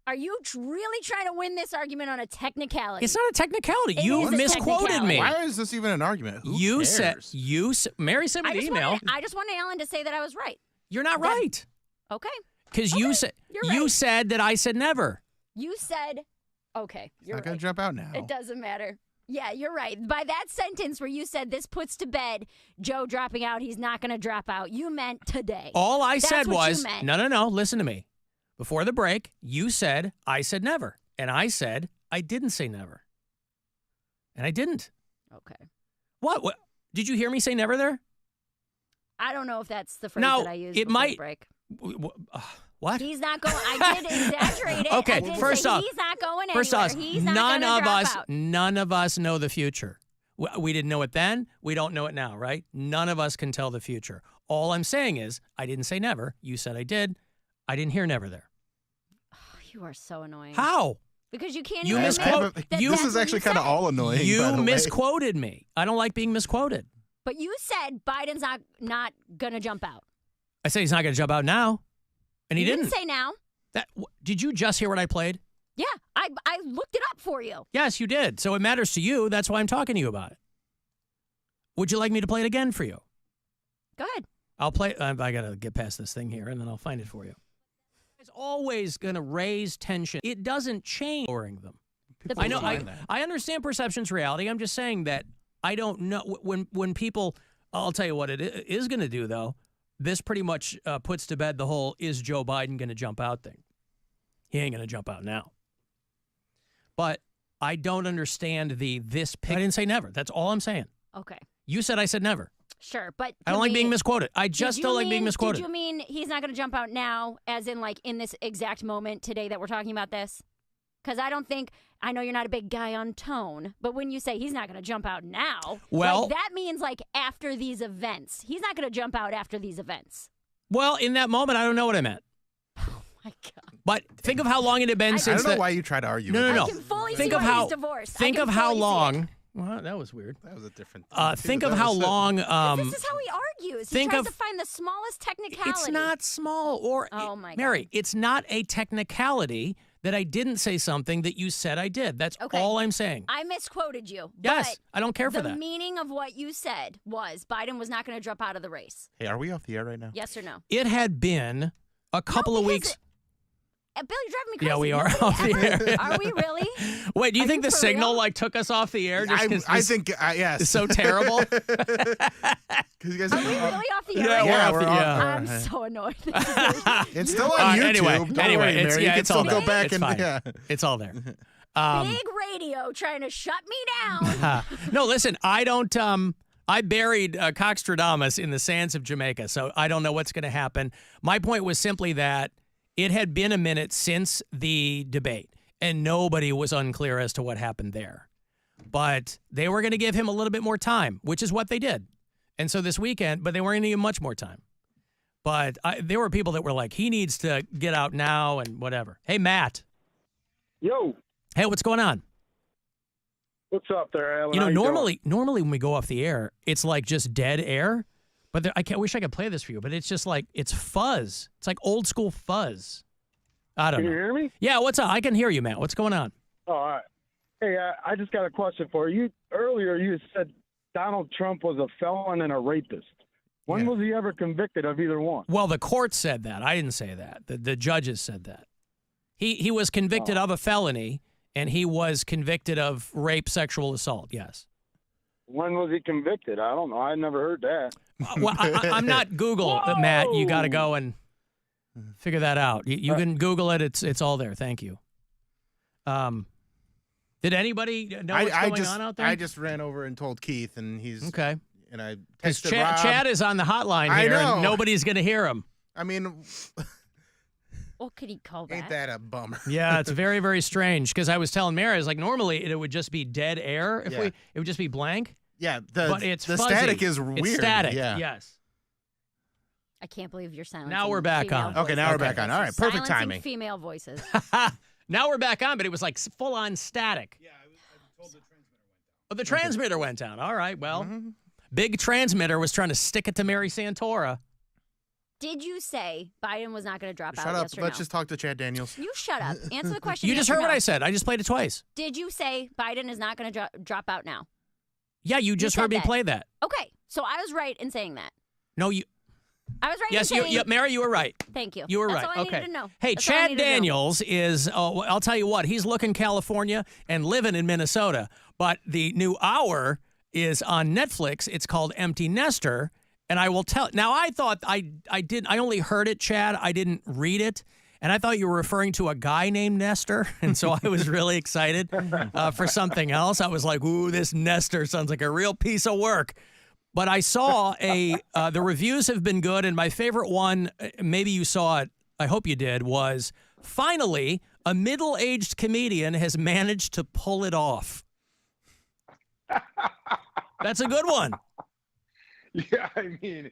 Are you really trying to win this argument on a technicality? It's not a technicality. You misquoted me. Why is this even an argument? Who you cares? said Mary sent me the email. I just wanted Alan to say that I was right. You're not right. Okay. Because you said that I said never. You said, okay, you're not going to jump out now. It doesn't matter. Yeah, you're right. By that sentence where you said this puts to bed Joe dropping out, he's not going to drop out, you meant today. All I That's said what was, you meant. no, listen to me. Before the break, you said, I said never. And I said, I didn't say never. And I didn't. Okay. What? Did you hear me say never there? I don't know if that's the phrase that I used before the break. What? He's not going. I did exaggerate it. Okay, I did first say off, he's not going anywhere. First off, he's not none of us know the future. We didn't know it then. We don't know it now, right? None of us can tell the future. All I'm saying is, I didn't say never. You said I did. I didn't hear never there. Oh, you are so annoying. How? Because you can't. You misquoted. This is actually kind of all annoying. You misquoted me. I don't like being misquoted. But you said Biden's not gonna jump out. I say he's not gonna jump out now, and he didn't say now. Did you just hear what I played? Yeah, I looked it up for you. Yes, you did. So it matters to you. That's why I'm talking to you about it. Would you like me to play it again for you? Go ahead. I'll play. I got to get past this thing here, and then I'll find it for you. It's always going to raise tension. It doesn't change lowering them. I know. I understand perception's reality. I'm just saying that I don't know when people. I'll tell you what it is going to do, though. This pretty much puts to bed the whole "is Joe Biden going to jump out" thing. He ain't going to jump out now. But I don't understand this pick. I didn't say never. That's all I'm saying. Okay. You said I said never. Sure, but I don't like being misquoted. I just don't like being misquoted. Did you mean he's not going to jump out now, as in like in this exact moment today that we're talking about this? Because I know you're not a big guy on tone, but when you say he's not going to jump out now, well, that means like after these events. He's not going to jump out after these events. Well, in that moment, I don't know what I meant. Oh my God. But think of how long it had been since. I don't know why you try to argue. No. I can fully see why he's divorced. Think of how long. Well, that was weird. That was a different. Think of how long. This is how he argues. He tries to find the smallest technicality. It's not small, or oh my God. Mary. It's not a technicality that I didn't say something that you said I did. That's all I'm saying. I misquoted you. Yes, I don't care for that. The meaning of what you said was Biden was not going to drop out of the race. Hey, are we off the air right now? Yes or no? It had been a couple of weeks. Bill, you're driving me crazy. Yeah, we are off the air. Are we really? Wait, do you think the signal took us off the air? I think yes. It's so terrible. Are we really off the air? Yeah, we're off the air. I'm so annoyed. It's still on YouTube. Anyway, you can still go back and it's all there. Big radio trying to shut me down. No, listen, I don't. I buried Coxtradamus in the sands of Jamaica, so I don't know what's going to happen. My point was simply that it had been a minute since the debate, and nobody was unclear as to what happened there. But they were going to give him a little bit more time, which is what they did. And so this weekend, but they weren't going to give him much more time. But there were people that were like, he needs to get out now and whatever. Hey, Matt. Yo. Hey, what's going on? What's up there, Alan? You know, How normally when we go off the air, it's like just dead air. But I wish I could play this for you, but it's just like, it's fuzz. It's like old school fuzz. I don't know. Can you hear me? Yeah, what's up? I can hear you, Matt. What's going on? Oh, all right. Hey, I just got a question for you. Earlier, you said Donald Trump was a felon and a rapist. When was he ever convicted of either one? Well, the court said that. I didn't say that. The judges said that. He was convicted of a felony, and he was convicted of rape, sexual assault, yes. When was he convicted? I don't know. I never heard that. Well, I'm not Google, Matt. You got to go and figure that out. You can Google it. It's all there. Thank you. Did anybody know what's going on out there? I just ran over and told Keith, and he's okay. And I Because texted Rob. Chad is on the hotline I here, know. and nobody's going to hear him. I mean, What could he call that? ain't that a bummer? Yeah, it's very, very strange. Because I was telling Mary, I was like, normally it would just be dead air. It would just be blank. Yeah, but it's the fuzzy. static is weird. It's static. Yeah. Yes. I can't believe you're silencing Now we're back female on. Okay, now we're back on. All right, perfect Silencing timing. female voices. Now we're back on, but it was like full on static. Yeah, I told the transmitter went down. Oh, the transmitter went down. All right, well, big transmitter was trying to stick it to Mary Santora. Did you say Biden was not going to drop Shut out? up. Yes or Let's no? just talk to Chad Daniels. You shut up. Answer the question. You yes just or heard what no. I said. I just played it twice. Did you say Biden is not going to drop out now? Yeah, you just said heard me that. play that. Okay, so I was right in saying that. No, you. I was right Yes, in saying. Mary, you were right. Thank you. You were That's right. all I Okay. needed to know. Hey, That's all I Chad needed to know. Daniels is, I'll tell you what, he's looking California and living in Minnesota. But the new hour is on Netflix. It's called Empty Nester. And I will tell. Now, I thought I only heard it, Chad. I didn't read it. And I thought you were referring to a guy named Nestor. And so I was really excited for something else. I was like, ooh, this Nestor sounds like a real piece of work. But I saw the reviews have been good. And my favorite one, maybe you saw it, I hope you did, was finally a middle-aged comedian has managed to pull it off. That's a good one. Yeah, I mean,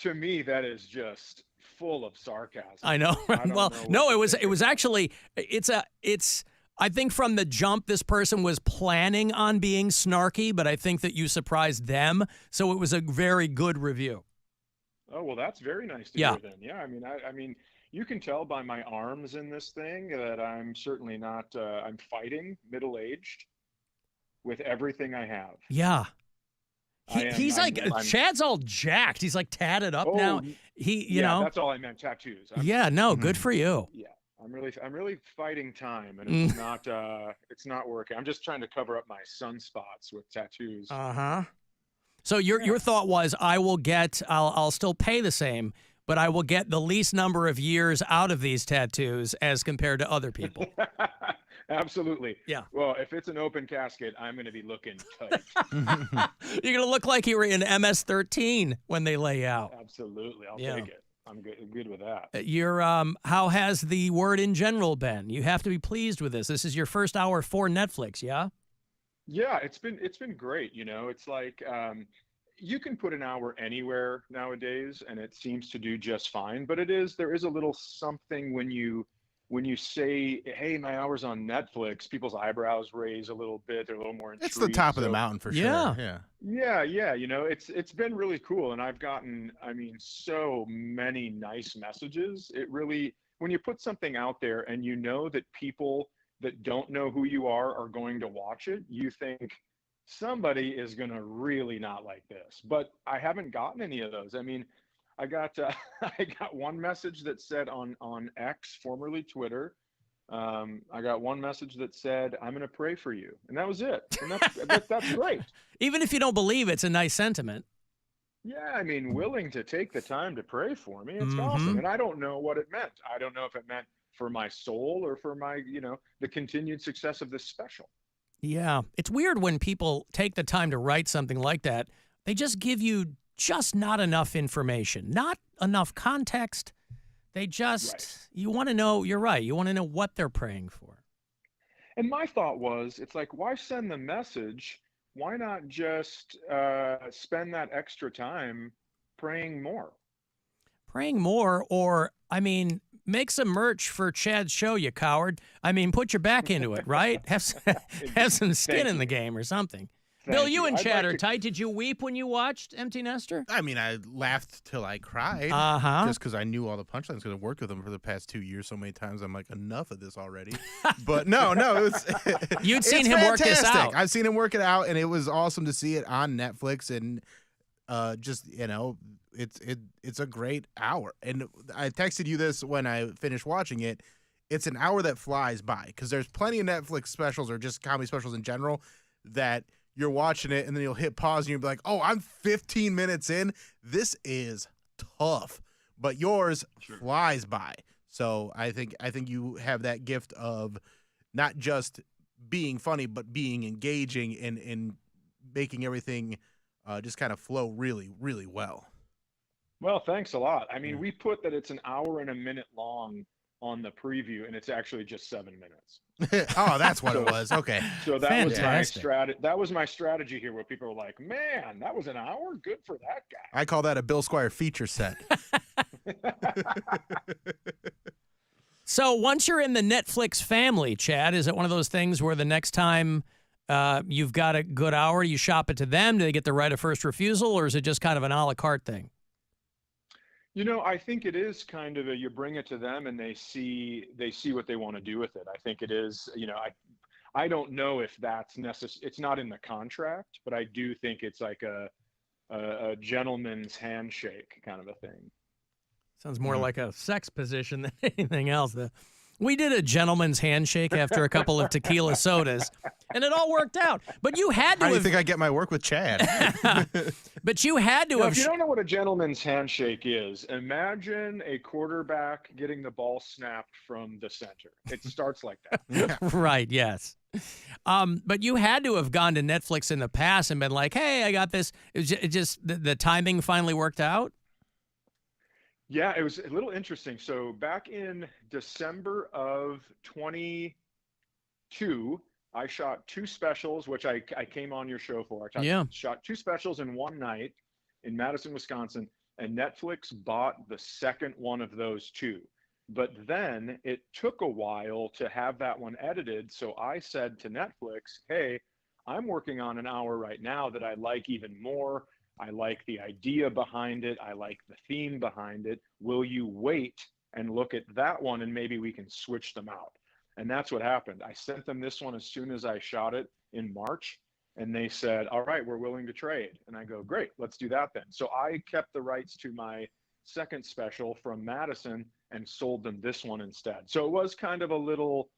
to me, that is just full of sarcasm. I know. Well, no, it was actually, I think from the jump, this person was planning on being snarky, but I think that you surprised them. So it was a very good review. Oh, well, that's very nice to Yeah. hear then. Yeah, I mean, you can tell by my arms in this thing that I'm certainly not, I'm fighting middle-aged with everything I have. Yeah. He's I'm- Chad's all jacked. He's like tatted up now. You know. That's all I meant, tattoos. Yeah, no, good for you. Yeah, I'm really fighting time, and Mm. it's not working. I'm just trying to cover up my sunspots with tattoos. Uh-huh. So your thought was, I'll still pay the same, but I will get the least number of years out of these tattoos as compared to other people. Absolutely. Yeah. Well, if it's an open casket, I'm going to be looking tight. You're going to look like you were in MS-13 when they lay out. Absolutely. I'll Yeah. take it. I'm good with that. How has the word in general been? You have to be pleased with this. This is your first hour for Netflix, yeah? Yeah, it's been great. You know, it's like you can put an hour anywhere nowadays, and it seems to do just fine. But there is a little something when you say, "Hey, my hour's on Netflix," people's eyebrows raise a little bit. They're a little more intrigued. It's the top of the So- mountain for sure. Yeah. Yeah. You know, it's been really cool, and I've gotten, so many nice messages. It really, when you put something out there and you know that people that don't know who you are going to watch it, you think somebody is going to really not like this. But I haven't gotten any of those. I mean, I got one message that said on X, formerly Twitter. I got one message that said, "I'm going to pray for you," and that was it. And that's great. Even if you don't believe it's a nice sentiment. Yeah, I mean, willing to take the time to pray for me. It's Mhm. awesome. And I don't know what it meant. I don't know if it meant for my soul or for my, the continued success of this special. Yeah. It's weird when people take the time to write something like that. They just give you just not enough information, not enough context, They just, you want to know, you're right, you want to know what they're praying for. And my thought was, it's like, why send the message? Why not just spend that extra time praying more? Praying more, or, I mean, make some merch for Chad's show, you coward. I mean, put your back into it, right? Have some skin in the game or something. Bill, you and Chad are tight. Did you weep when you watched Empty Nester? I mean, I laughed till I cried. Uh-huh. Just because I knew all the punchlines, because I've worked with them for the past 2 years so many times. I'm like, enough of this already. But no, it was. You'd seen him work this out. I've seen him work it out, and it was awesome to see it on Netflix. And just, it's a great hour. And I texted you this when I finished watching it. It's an hour that flies by, because there's plenty of Netflix specials or just comedy specials in general that you're watching it and then you'll hit pause and you'll be like, oh, I'm 15 minutes in. This is tough. But yours flies by. So I think you have that gift of not just being funny, but being engaging and making everything just kind of flow really, really well. Well, thanks a lot. I mean, we put that it's an hour and a minute long on the preview, and it's actually just 7 minutes. Oh, that's what it was. Okay. So that Fantastic. was my strategy. That was my strategy here, where people were like, "Man, that was an hour. Good for that guy." I call that a Bill Squire feature set. So once you're in the Netflix family, Chad, is it one of those things where the next time you've got a good hour, you shop it to them? Do they get the right of first refusal, or is it just kind of an a la carte thing? I think it is kind of you bring it to them and they see what they want to do with it. I think it is, I don't know if that's necessary. It's not in the contract, but I do think it's like a gentleman's handshake kind of a thing. Sounds more like a sex position than anything else. We did a gentleman's handshake after a couple of tequila sodas, and it all worked out. But you had to How do you think I get my work with Chad? But you had to have. If you don't know what a gentleman's handshake is, imagine a quarterback getting the ball snapped from the center. It starts like that. Right, yes. But you had to have gone to Netflix in the past and been like, hey, I got this. It just the timing finally worked out. Yeah, it was a little interesting. So back in December of 22, I shot 2 specials, which I came on your show for. I shot 2 specials in one night in Madison, Wisconsin, and Netflix bought the second one of those 2. But then it took a while to have that one edited. So I said to Netflix, hey, I'm working on an hour right now that I like even more. I like the idea behind it. I like the theme behind it. Will you wait and look at that one, and maybe we can switch them out? And that's what happened. I sent them this one as soon as I shot it in March, and they said, all right, we're willing to trade. And I go, great, let's do that then. So I kept the rights to my second special from Madison and sold them this one instead. So it was kind of a little,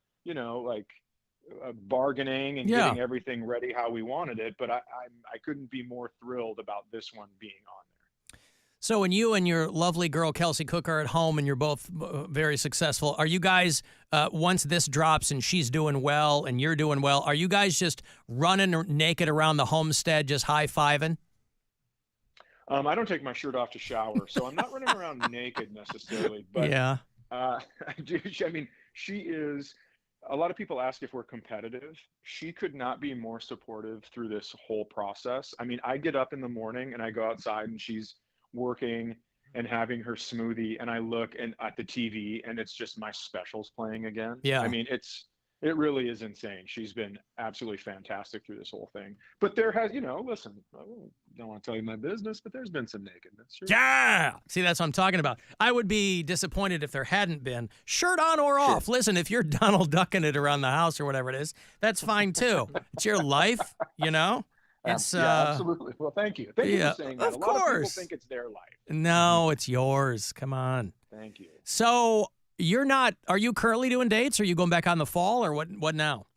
bargaining and getting everything ready how we wanted it, but I couldn't be more thrilled about this one being on there. So when you and your lovely girl Kelsey Cook are at home and you're both very successful, are you guys, once this drops and she's doing well and you're doing well, are you guys just running naked around the homestead just high-fiving? I don't take my shirt off to shower, so I'm not running around naked necessarily, but I do. I mean, she is. A lot of people ask if we're competitive. She could not be more supportive through this whole process. I mean, I get up in the morning and I go outside and she's working and having her smoothie, and I look at the TV and it's just my specials playing again. Yeah. I mean, it really is insane. She's been absolutely fantastic through this whole thing. But there has, listen, I don't want to tell you my business, but there's been some nakedness. Sure. Yeah. See, that's what I'm talking about. I would be disappointed if there hadn't been. Shirt on or off. Listen, if you're Donald Ducking it around the house or whatever it is, that's fine too. It's your life, It's absolutely. Well, thank you. Thank you for saying that. Of a lot of course. people think it's their life. No, it's yours. Come on. Thank you. So are you currently doing dates, or are you going back on the fall, or what now?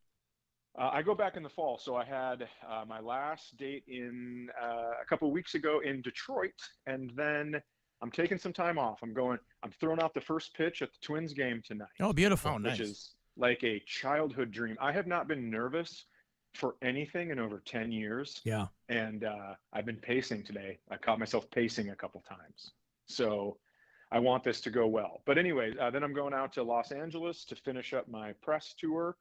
I go back in the fall. So I had my last date in a couple of weeks ago in Detroit, and then I'm taking some time off. I'm throwing out the first pitch at the Twins game tonight. Oh, beautiful. Oh, nice. Which is like a childhood dream. I have not been nervous for anything in over 10 years. Yeah. And I've been pacing today. I caught myself pacing a couple times. So I want this to go well. But anyway, then I'm going out to Los Angeles to finish up my press tour.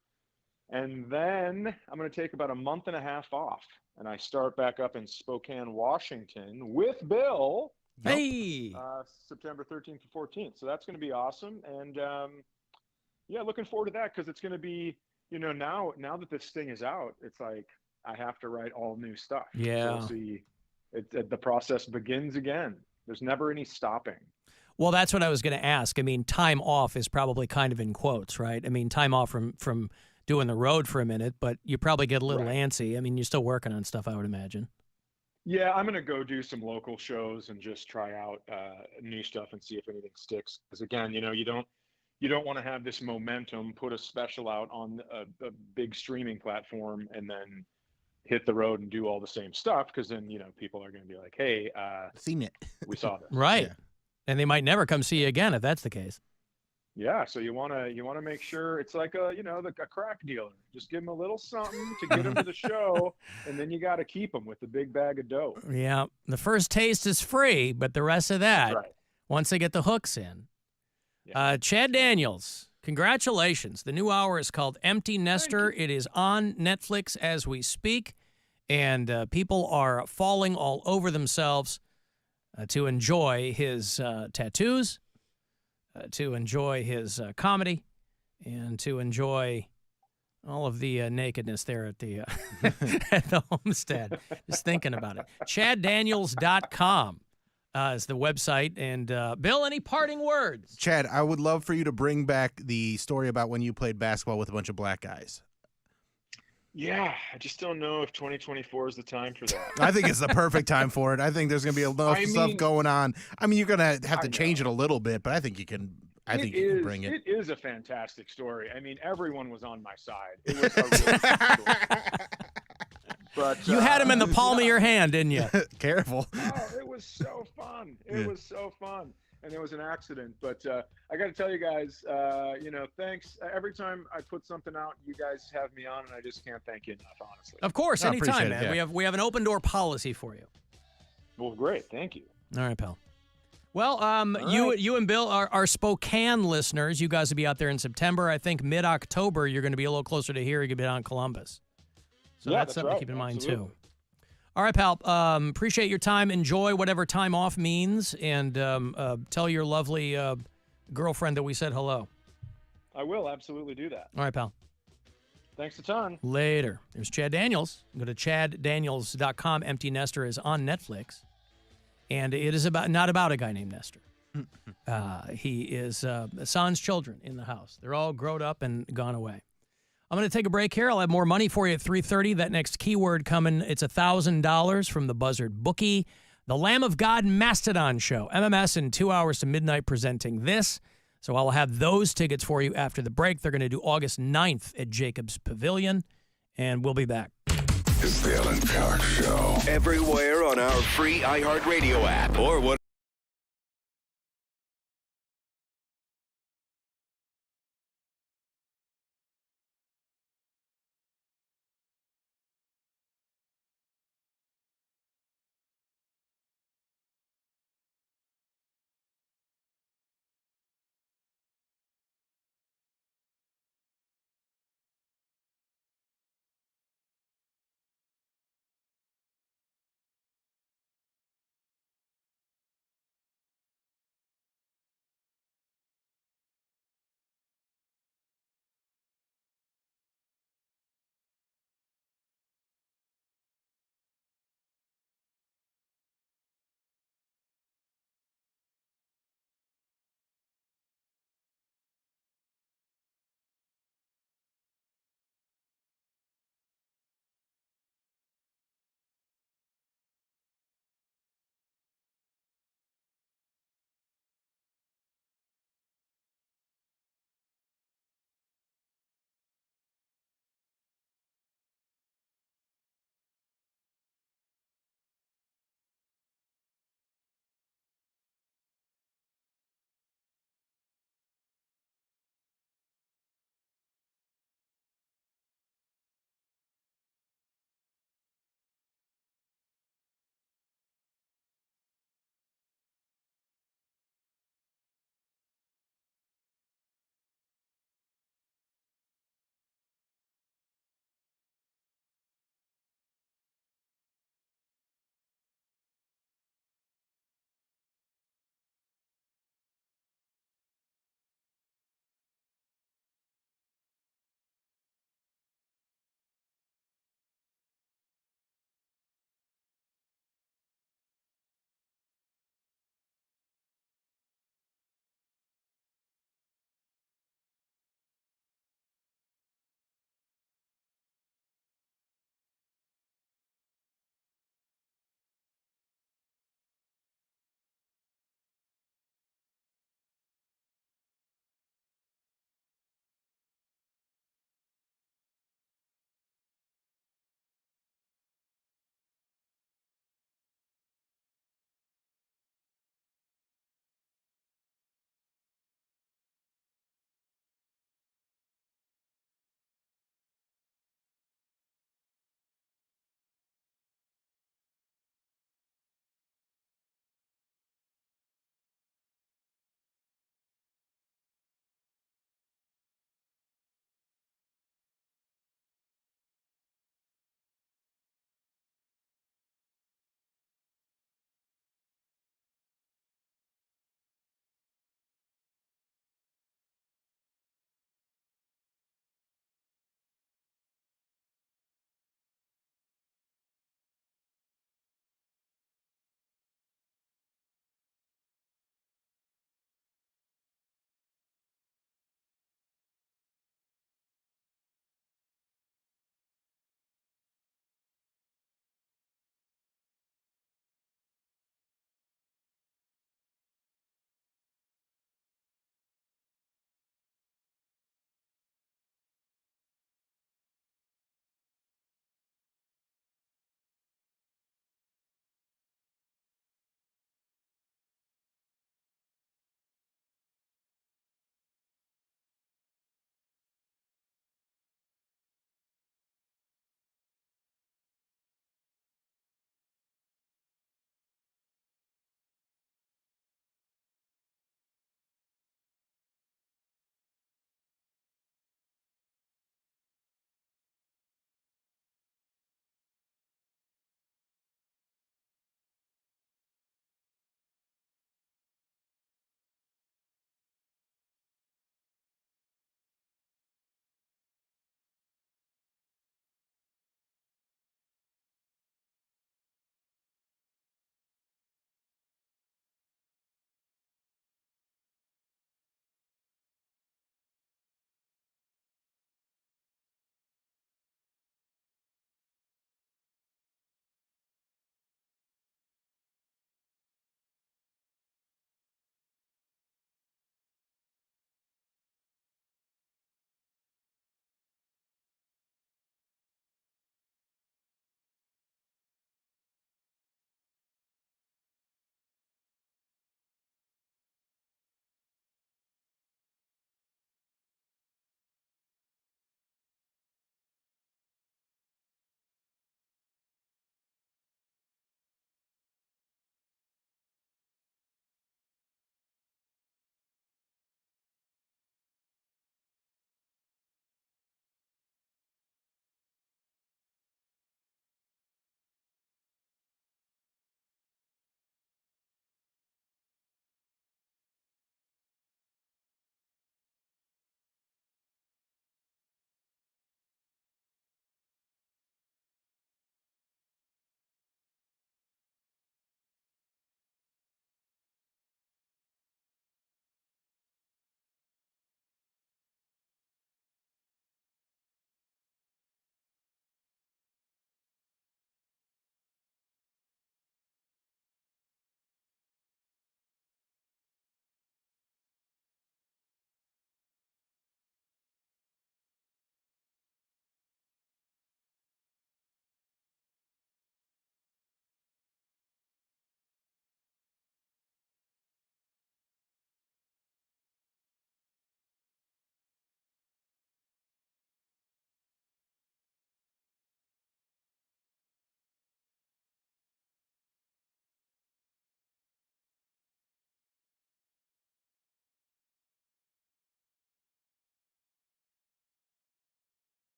And then I'm going to take about a month and a half off. And I start back up in Spokane, Washington with Bill. Hey! September 13th to 14th. So that's going to be awesome. And yeah, looking forward to that because it's going to be, now that this thing is out, it's like I have to write all new stuff. Yeah. So see, the process begins again. There's never any stopping. Well, that's what I was going to ask. I mean, time off is probably kind of in quotes, right? I mean, time off from doing the road for a minute, but you probably get a little antsy. I mean, you're still working on stuff, I would imagine. Yeah, I'm going to go do some local shows and just try out new stuff and see if anything sticks. Because again, you don't want to have this momentum, put a special out on a big streaming platform and then hit the road and do all the same stuff. Because then, people are going to be like, hey, seen it. We saw this. Right. Yeah. And they might never come see you again if that's the case. Yeah, so you want to make sure it's like a crack dealer. Just give them a little something to get them to the show, and then you got to keep them with the big bag of dough. Yeah, the first taste is free, but the rest of that, once they get the hooks in. Yeah. Chad Daniels, congratulations. The new hour is called Empty Nester. It is on Netflix as we speak, and people are falling all over themselves to enjoy his tattoos, to enjoy his comedy, and to enjoy all of the nakedness there at the at the homestead. Just thinking about it. ChadDaniels.com is the website. And Bill, any parting words? Chad, I would love for you to bring back the story about when you played basketball with a bunch of black guys. Yeah, I just don't know if 2024 is the time for that. I think it's the perfect time for it. I think there's going to be enough stuff going on. I mean, you're going to have to change it a little bit, but I think you can. I think you can bring it. It is a fantastic story. I mean, everyone was on my side. It was a really good story. But you had him in the palm of your hand, didn't you? Careful. Oh, it was so fun. It was so fun. And it was an accident. But I got to tell you guys, thanks. Every time I put something out, you guys have me on, and I just can't thank you enough, honestly. Of course, anytime, man. Yeah. We have an open door policy for you. Well, great. Thank you. All right, pal. Well, you and Bill are Spokane listeners. You guys will be out there in September. I think mid-October, you're going to be a little closer to here. You're going to be down in Columbus. So that's something to keep in mind, too. All right, pal. Appreciate your time. Enjoy whatever time off means, and tell your lovely girlfriend that we said hello. I will absolutely do that. All right, pal. Thanks a ton. Later. There's Chad Daniels. Go to ChadDaniels.com. Empty Nester is on Netflix, and it is not about a guy named Nestor. He is sans children in the house. They're all grown up and gone away. I'm going to take a break here. I'll have more money for you at 3:30. That next keyword coming, it's $1,000 from the Buzzard Bookie. The Lamb of God Mastodon Show. MMS in 2 hours to midnight presenting this. So I'll have those tickets for you after the break. They're going to do August 9th at Jacobs Pavilion, and we'll be back. It's the Alan Cox Show. Everywhere on our free iHeartRadio app or what.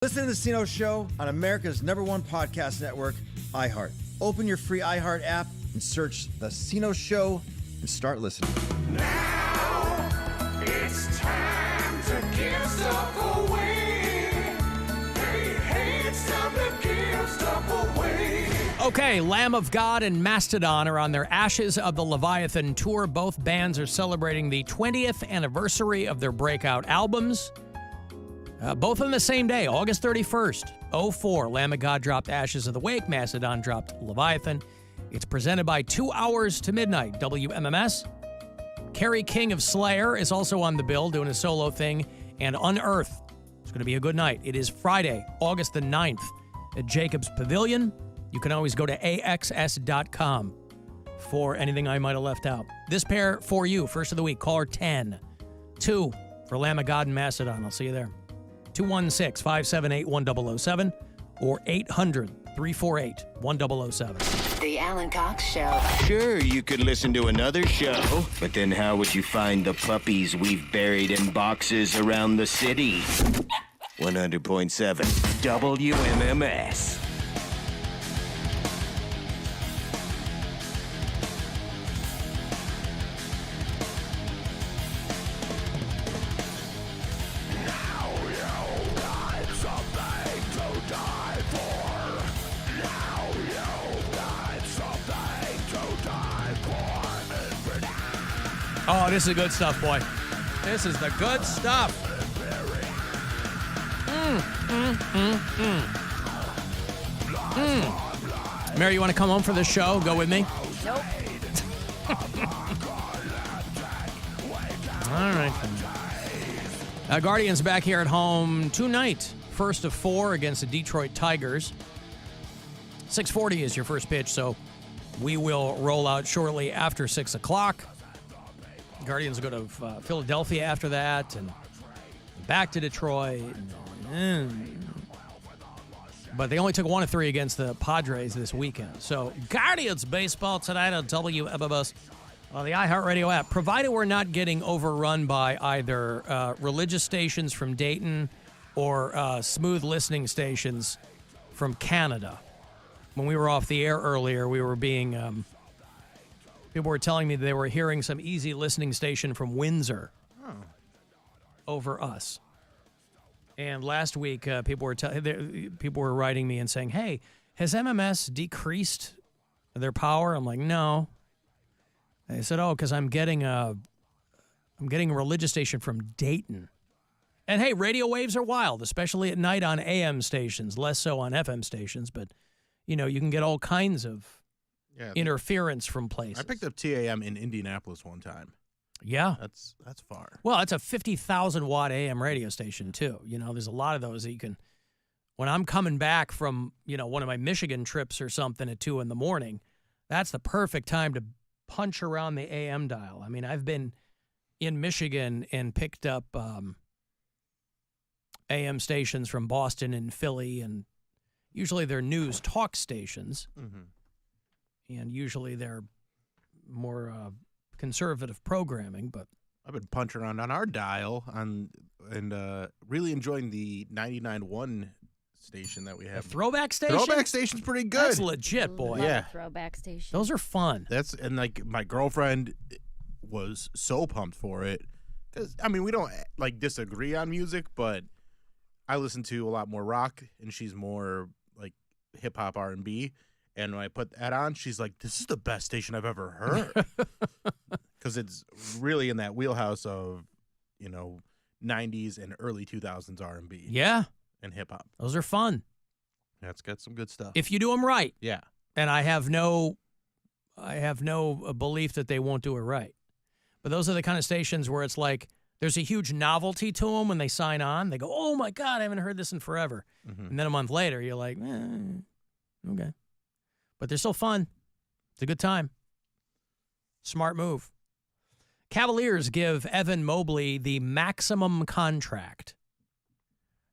Listen to The Cino Show on America's #1 podcast network, iHeart. Open your free iHeart app and search The Cino Show and start listening. Now it's time to give stuff away. Hey, it's time to give stuff away. Okay, Lamb of God and Mastodon are on their Ashes of the Leviathan tour. Both bands are celebrating the 20th anniversary of their breakout albums. Both on the same day, August 31st, 04. Lamb of God dropped Ashes of the Wake. Mastodon dropped Leviathan. It's presented by 2 Hours to Midnight, WMMS. Kerry King of Slayer is also on the bill, doing a solo thing. And Unearth. It's going to be a good night. It is Friday, August the 9th at Jacobs Pavilion. You can always go to axs.com for anything I might have left out. This pair for you, first of the week, caller 10. 2 for Lamb of God and Mastodon. I'll see you there. 216-578-1007 or 800-348-1007. The Alan Cox Show. Sure, you could listen to another show, but then how would you find the puppies we've buried in boxes around the city? 100.7 WMMS. Oh, this is the good stuff, boy. This is the good stuff. Mary, you want to come home for the show? Go with me? Nope. All right. Guardians back here at home tonight. First of 4 against the Detroit Tigers. 6:40 is your first pitch, so we will roll out shortly after 6 o'clock. Guardians will go to Philadelphia after that, and back to Detroit. But they only took 1 of 3 against the Padres this weekend. So Guardians baseball tonight on WMMS on the iHeartRadio app. Provided we're not getting overrun by either religious stations from Dayton or smooth listening stations from Canada. When we were off the air earlier, we were being... people were telling me they were hearing some easy listening station from Windsor over us. And last week, people were writing me and saying, "Hey, has MMS decreased their power?" I'm like, "No." They said, "Oh, because I'm getting a religious station from Dayton." And hey, radio waves are wild, especially at night on AM stations, less so on FM stations. But you can get all kinds of interference from places. I picked up TAM in Indianapolis one time. Yeah. That's far. Well, it's a 50,000 watt AM radio station too. There's a lot of those that you can, when I'm coming back from, one of my Michigan trips or something at 2 a.m, that's the perfect time to punch around the AM dial. I mean, I've been in Michigan and picked up AM stations from Boston and Philly, and usually they're news talk stations. Mm-hmm. And usually they're more conservative programming, but I've been punching around on our dial and really enjoying the 99.1 station that we have. The throwback station? Throwback station's pretty good. That's legit, boy. Love a throwback station. Those are fun. My girlfriend was so pumped for it. Because, we don't disagree on music, but I listen to a lot more rock, and she's more hip hop, R&B. And when I put that on, she's like, "This is the best station I've ever heard." Because it's really in that wheelhouse of, 90s and early 2000s R&B. Yeah. And hip-hop. Those are fun. Yeah, it's got some good stuff. If you do them right. Yeah. And I have no belief that they won't do it right. But those are the kind of stations where it's like there's a huge novelty to them when they sign on. They go, "Oh, my God, I haven't heard this in forever." Mm-hmm. And then a month later, you're like, okay. But they're still fun. It's a good time. Smart move. Cavaliers give Evan Mobley the maximum contract.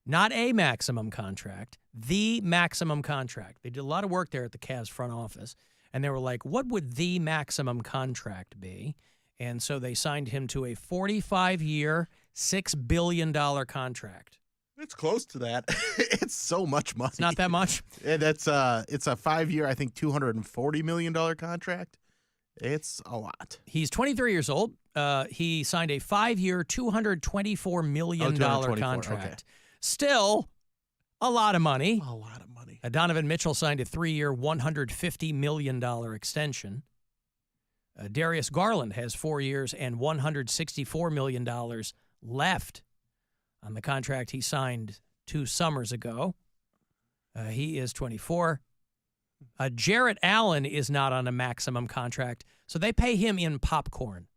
Not a maximum contract, the maximum contract. They did a lot of work there at the Cavs front office, and they were like, what would the maximum contract be? And so they signed him to a 45-year, $6 billion contract. It's close to that. It's so much money. It's not that much. It's a 5-year, I think, $240 million contract. It's a lot. He's 23 years old. He signed a 5-year, $224 million contract. Okay. Still a lot of money. A lot of money. Donovan Mitchell signed a 3-year, $150 million extension. Darius Garland has 4 years and $164 million left on the contract he signed 2 summers ago. He is 24. Jarrett Allen is not on a maximum contract, so they pay him in popcorn.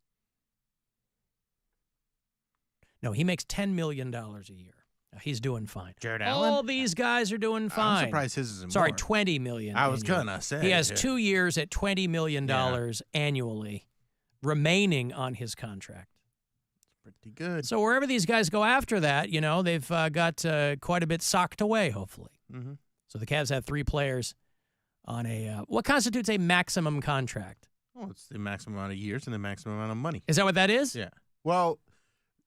No, he makes $10 million a year. He's doing fine. Jarrett Allen? All these guys are doing fine. I'm surprised his isn't Sorry, more. $20 million. I was going to say. He has 2 years at $20 million annually remaining on his contract. Pretty good. So wherever these guys go after that, they've got quite a bit socked away, hopefully. Mm-hmm. So the Cavs have 3 players on a what constitutes a maximum contract? Oh, it's the maximum amount of years and the maximum amount of money. Is that what that is? Yeah. Well,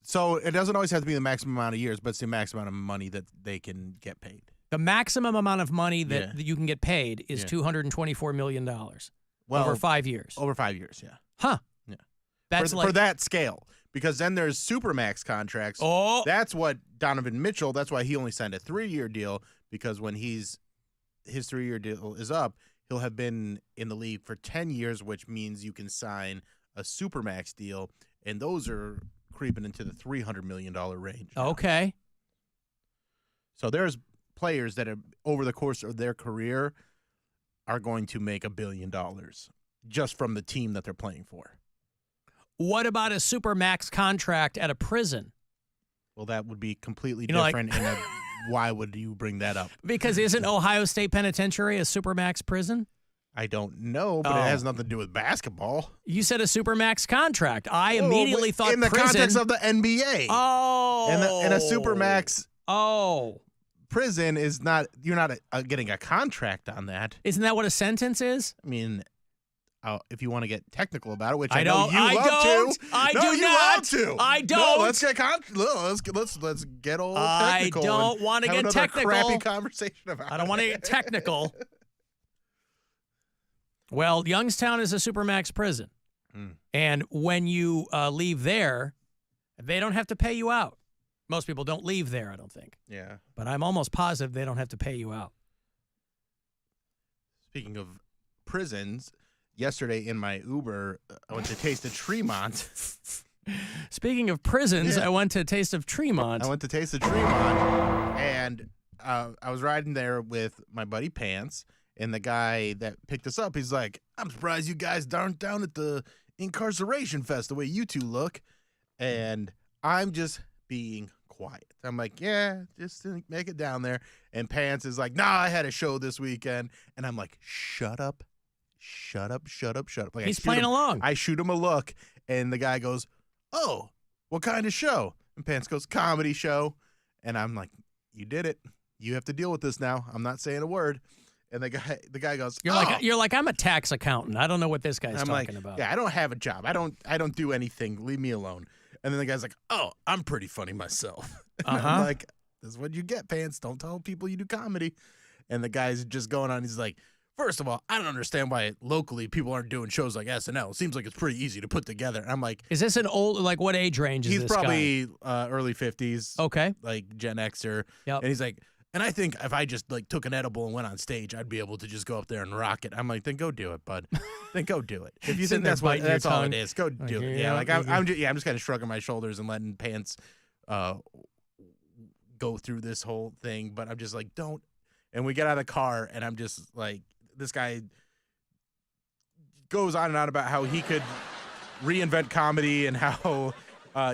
so it doesn't always have to be the maximum amount of years, but it's the maximum amount of money that they can get paid. The maximum amount of money that you can get paid is Yeah. $224 million Well, over 5 years. Over 5 years, yeah. Huh. Yeah. That's for that scale. Because then there's Supermax contracts. Oh. That's what Donovan Mitchell, that's why he only signed a 3-year deal, because when his 3-year deal is up, he'll have been in the league for 10 years, which means you can sign a Supermax deal, and those are creeping into the $300 million range. Okay. So there's players that have, over the course of their career are going to make $1 billion just from the team that they're playing for. What about a Supermax contract at a prison? Well, that would be completely like- different. And why would you bring that up? Because isn't Ohio State Penitentiary a Supermax prison? I don't know, but it has nothing to do with basketball. You said a Supermax contract. I immediately thought in the prison. context of the NBA. Oh. In a Supermax Oh. prison is not, you're not getting a contract on that. Isn't that what a sentence is? I mean, if you want to get technical about it, which I don't. know you love to. I No, do you not. love to. I don't. No, let's get let's get all technical. I don't want to have get another technical. Crappy conversation about. I don't want to get technical. Well, Youngstown is a Supermax prison. And when you leave there, they don't have to pay you out. Most people don't leave there, I don't think. Yeah. But I'm almost positive they don't have to pay you out. Speaking of prisons, yesterday in my Uber, I went to Taste of Tremont. Speaking of prisons, Yeah. I went to Taste of Tremont. I went to Taste of Tremont, and I was riding there with my buddy Pants, and the guy that picked us up, he's like, I'm surprised you guys aren't down at the Incarceration Fest the way you two look. And I'm just being quiet. I'm like, yeah, just make it down there. And Pants is like, nah, I had a show this weekend. And I'm like, shut up. Like, He's playing along. I shoot him a look, and the guy goes, oh, what kind of show? And Pants goes, comedy show. And I'm like, you did it. You have to deal with this now. I'm not saying a word. And the guy goes, You're like, I'm a tax accountant. I don't know what this guy's I'm talking like, about. yeah, I don't have a job. I don't do anything. Leave me alone. And then the guy's like, oh, I'm pretty funny myself. And I'm like, this is what you get, Pants. Don't tell people you do comedy. And the guy's just going on. He's like, first of all, I don't understand why locally people aren't doing shows like SNL. It seems like it's pretty easy to put together. And I'm like, is this an old, like what age range is he's this probably guy? Early 50s. Okay. Like Gen Xer. Yep. And he's like, and I think if I just like took an edible and went on stage, I'd be able to just go up there and rock it. I'm like, then go do it, bud. Then go do it. If you Sitting think there that's all biting it your is, go tongue. do it. Yeah, like I'm just kind of shrugging my shoulders and letting Pants go through this whole thing. But I'm just like, don't. And we get out of the car, and I'm just like, this guy goes on and on about how he could reinvent comedy and how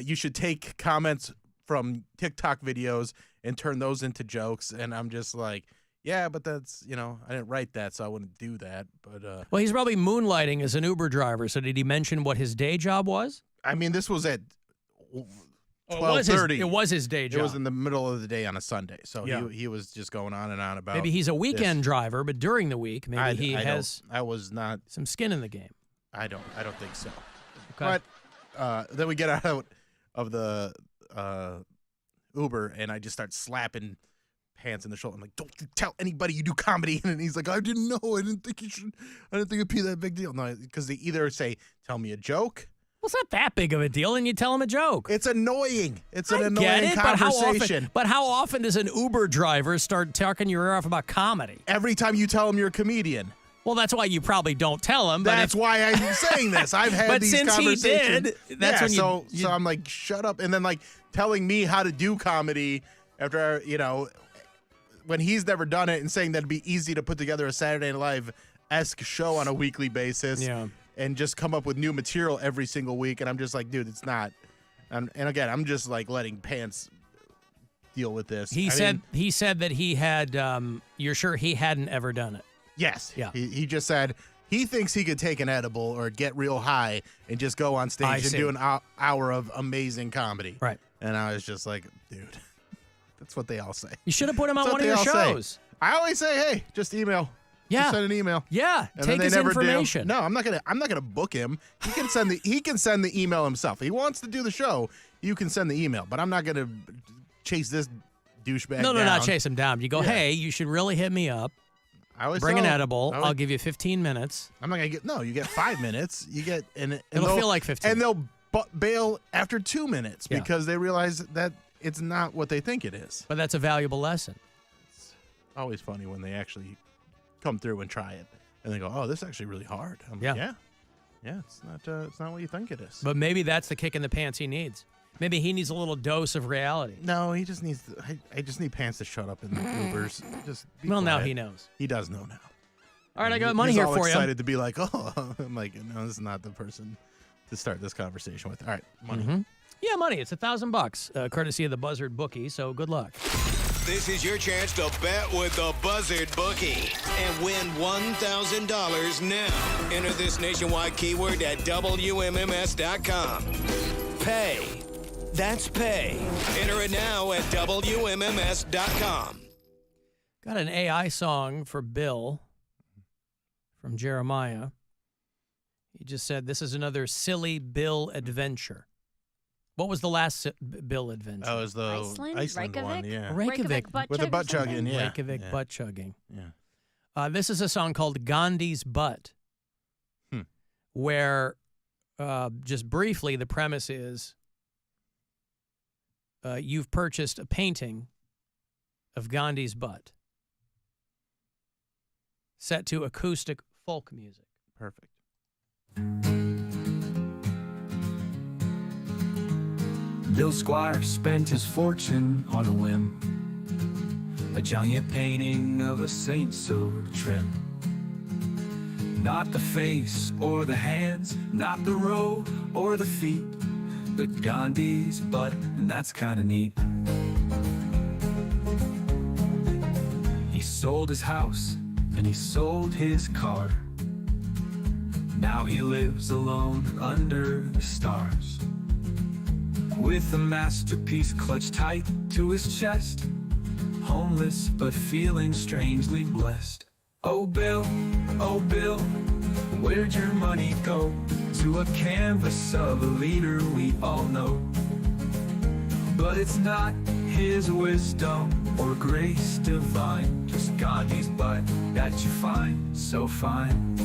you should take comments from TikTok videos and turn those into jokes. And I'm just like, yeah, but that's, I didn't write that, so I wouldn't do that. But Well, he's probably moonlighting as an Uber driver. So did he mention what his day job was? I mean, this was at 12:30. It was his day job. It was in the middle of the day on a Sunday. So Yeah. he was just going on and on about Maybe he's a weekend this. driver, but during the week, maybe he has I was not some skin in the game. I don't think so. Okay. But then we get out of the Uber, and I just start slapping Pants in the shoulder. I'm like, don't tell anybody you do comedy. And he's like, I didn't know. I didn't think it'd be that big deal. No, because they either say, tell me a joke. Well, it's not that big of a deal, and you tell him a joke. It's annoying. It's an I annoying get it, conversation. But how often does an Uber driver start talking your ear off about comedy? Every time you tell him you're a comedian. Well, that's why you probably don't tell him. That's why I'm saying this. I've had these conversations. But since he did, that's when so I'm like, shut up. And then like telling me how to do comedy after, when he's never done it and saying that it'd be easy to put together a Saturday Night Live-esque show on a weekly basis. Yeah. And just come up with new material every single week. And I'm just like, dude, it's not. And again, I'm just like letting Pants deal with this. He said that he had, you're sure he hadn't ever done it? Yes. Yeah. He just said he thinks he could take an edible or get real high and just go on stage and do an hour of amazing comedy. Right. And I was just like, dude, that's what they all say. You should have put him on That's one what of your they all shows. say. I always say, hey, just email. Yeah. Just send an email. Yeah. And take then his they never information. Do. No, I'm not gonna book him. He can send the email himself. He wants to do the show. You can send the email, but I'm not gonna chase this douchebag. No, down. not chase him down. You go, hey, you should really hit me up. I always bring tell an him, edible. I'll give you 15 minutes. I'm not gonna get. No, you get 5 minutes. You get and It'll feel like 15. And they'll bail after 2 minutes because they realize that it's not what they think it is. But that's a valuable lesson. It's always funny when they actually come through and try it, and they go, "Oh, this is actually really hard." I'm like, yeah. It's not what you think it is. But maybe that's the kick in the pants he needs. Maybe he needs a little dose of reality. No, he just needs. I just need Pants to shut up in the Ubers. Just be well, now quiet. he knows. He does know now. All right, I got He's money here all for you. excited to be like, oh, I'm like, no, this is not the person to start this conversation with. All right, money. Mm-hmm. Yeah, money. It's $1,000, courtesy of the Buzzard bookie. So good luck. This is your chance to bet with the Buzzard bookie and win $1,000 now. Enter this nationwide keyword at WMMS.com. Pay. That's pay. Enter it now at WMMS.com. Got an AI song for Bill from Jeremiah. He just said, this is another silly Bill adventure. What was the last Bill adventure? Oh, it was the Iceland one, yeah. Reykjavik. With the butt chugging, yeah. Reykjavik butt chugging. Yeah. This is a song called Gandhi's Butt, where, just briefly, the premise is you've purchased a painting of Gandhi's butt set to acoustic folk music. Perfect. Bill Squire spent his fortune on a whim, a giant painting of a saint so trim. Not the face or the hands, not the row or the feet, but Gandhi's butt, and that's kinda neat. He sold his house and he sold his car. Now he lives alone under the stars, with a masterpiece clutched tight to his chest, homeless but feeling strangely blessed. Oh Bill, where'd your money go? To a canvas of a leader we all know. But it's not his wisdom or grace divine, just Gandhi's butt that you find so fine.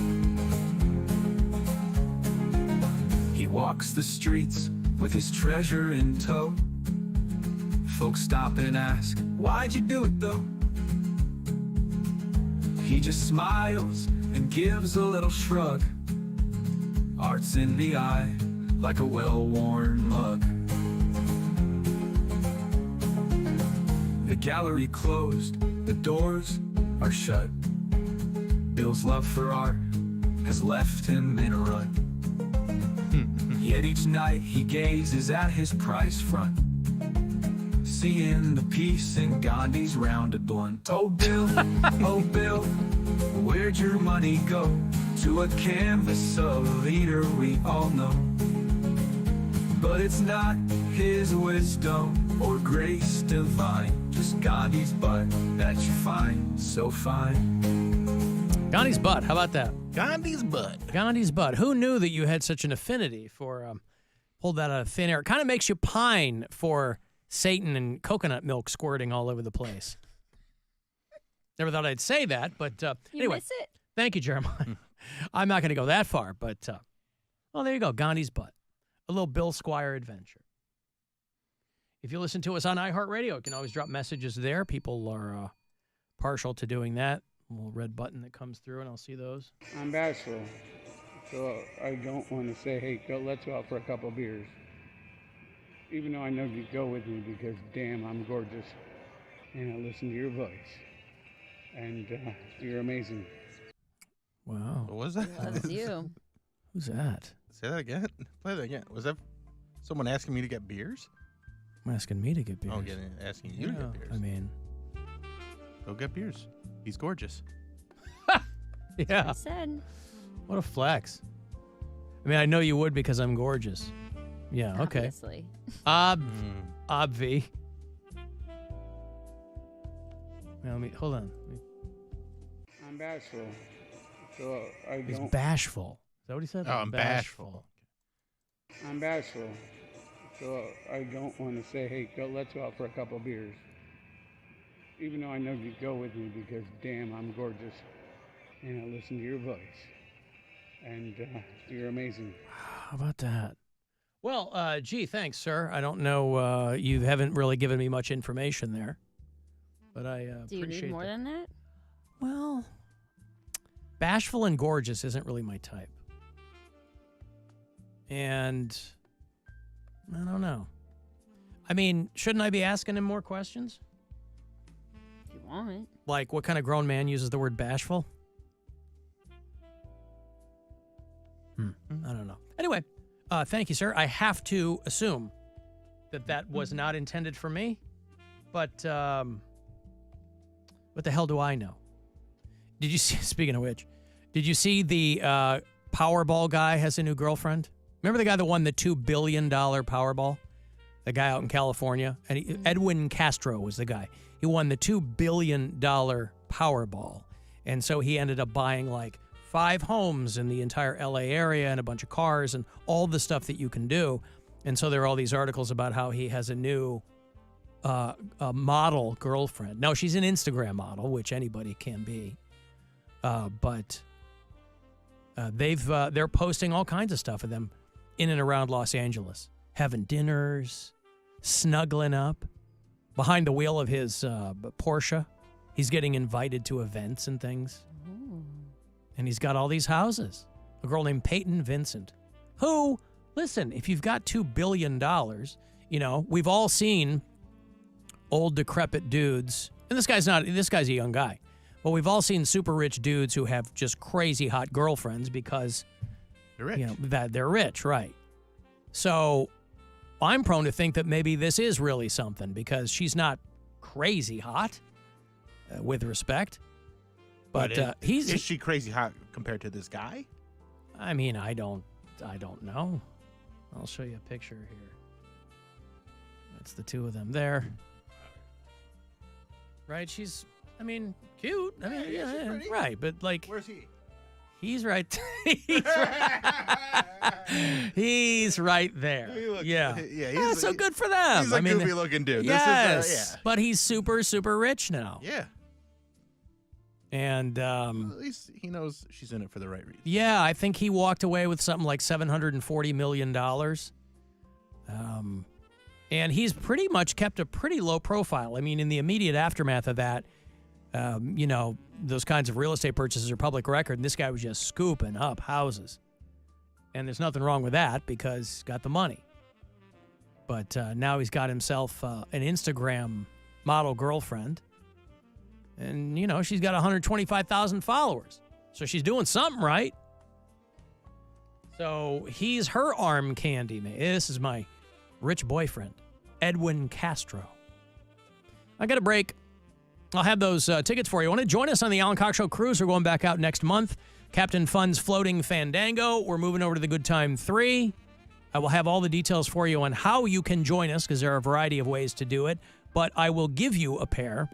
He walks the streets with his treasure in tow. Folks stop and ask, why'd you do it though? He just smiles and gives a little shrug. Art's in the eye, like a well-worn mug. The gallery closed, the doors are shut. Bill's love for art has left him in a rut. Yet each night he gazes at his prize front, seeing the peace in Gandhi's rounded blunt. Oh Bill, where'd your money go? To a canvas of a leader we all know. But it's not his wisdom or grace divine, just Gandhi's butt that you find so fine. Gandhi's butt. How about that? Gandhi's butt. Gandhi's butt. Who knew that you had such an affinity for, pulled that out of thin air? It kind of makes you pine for Satan and coconut milk squirting all over the place. Never thought I'd say that, but anyway. Miss it? Thank you, Jeremiah. I'm not going to go that far, but well, there you go. Gandhi's butt. A little Bill Squire adventure. If you listen to us on iHeartRadio, you can always drop messages there. People are partial to doing that. A little red button that comes through, and I'll see those. I'm bashful, so I don't want to say, hey, let's go out for a couple of beers. Even though I know you'd go with me because, damn, I'm gorgeous. And I listen to your voice. And you're amazing. Wow. What was that? Loves you. Who's that? Say that again. Play that again. Was that someone asking me to get beers? I'm asking me to get beers. Oh, asking you to get beers. I mean, go get beers. He's gorgeous. Yeah. I said. What a flex. I mean, I know you would because I'm gorgeous. Yeah, okay. Obviously. Obvi. Now, hold on. I'm bashful, so I He's don't... bashful. Is that what he said? Oh, I'm bashful. I'm bashful, so I don't want to say, hey, let's go out for a couple of beers. Even though I know you'd go with me because, damn, I'm gorgeous. And I listen to your voice. And you're amazing. How about that? Well, gee, thanks, sir. I don't know. You haven't really given me much information there. But I Do you appreciate need more than that? Well, bashful and gorgeous isn't really my type. And I don't know. I mean, shouldn't I be asking him more questions? If you want. Like, what kind of grown man uses the word bashful? I don't know. Anyway, thank you, sir. I have to assume that was not intended for me. But what the hell do I know? Did you see, speaking of which, did you see the Powerball guy has a new girlfriend? Remember the guy that won the $2 billion Powerball? The guy out in California? And Edwin Castro was the guy. He won the $2 billion Powerball. And so he ended up buying like 5 homes in the entire LA area and a bunch of cars and all the stuff that you can do. And so there are all these articles about how he has a new model girlfriend. Now, she's an Instagram model, which anybody can be. But they're posting all kinds of stuff of them in and around Los Angeles, having dinners, snuggling up behind the wheel of his Porsche. He's getting invited to events and things. Ooh. And he's got all these houses. A girl named Peyton Vincent, who, listen, if you've got $2 billion, you know, we've all seen old decrepit dudes, and this guy's a young guy, but we've all seen super rich dudes who have just crazy hot girlfriends because they're rich. You know, that they're rich, right? So I'm prone to think that maybe this is really something because she's not crazy hot, with respect. But is she crazy hot compared to this guy? I mean, I don't know. I'll show you a picture here. That's the two of them there. Right? She's, I mean, cute. I mean, yeah, right. But like, where's he? He's right. He's right there. Yeah. So good for them. He's a goofy looking dude. Yes. But he's super, super rich now. Yeah. And at least he knows she's in it for the right reason. Yeah, I think he walked away with something like $740 million. And he's pretty much kept a pretty low profile. I mean, in the immediate aftermath of that, you know, those kinds of real estate purchases are public record, and this guy was just scooping up houses. And there's nothing wrong with that because he's got the money. But now he's got himself an Instagram model girlfriend. And, you know, she's got 125,000 followers. So she's doing something right. So he's her arm candy man. This is my rich boyfriend, Edwin Castro. I got a break. I'll have those tickets for you. Want to join us on the Alan Cox Show cruise? We're going back out next month. Captain Fun's Floating Fandango. We're moving over to the Good Time 3. I will have all the details for you on how you can join us because there are a variety of ways to do it. But I will give you a pair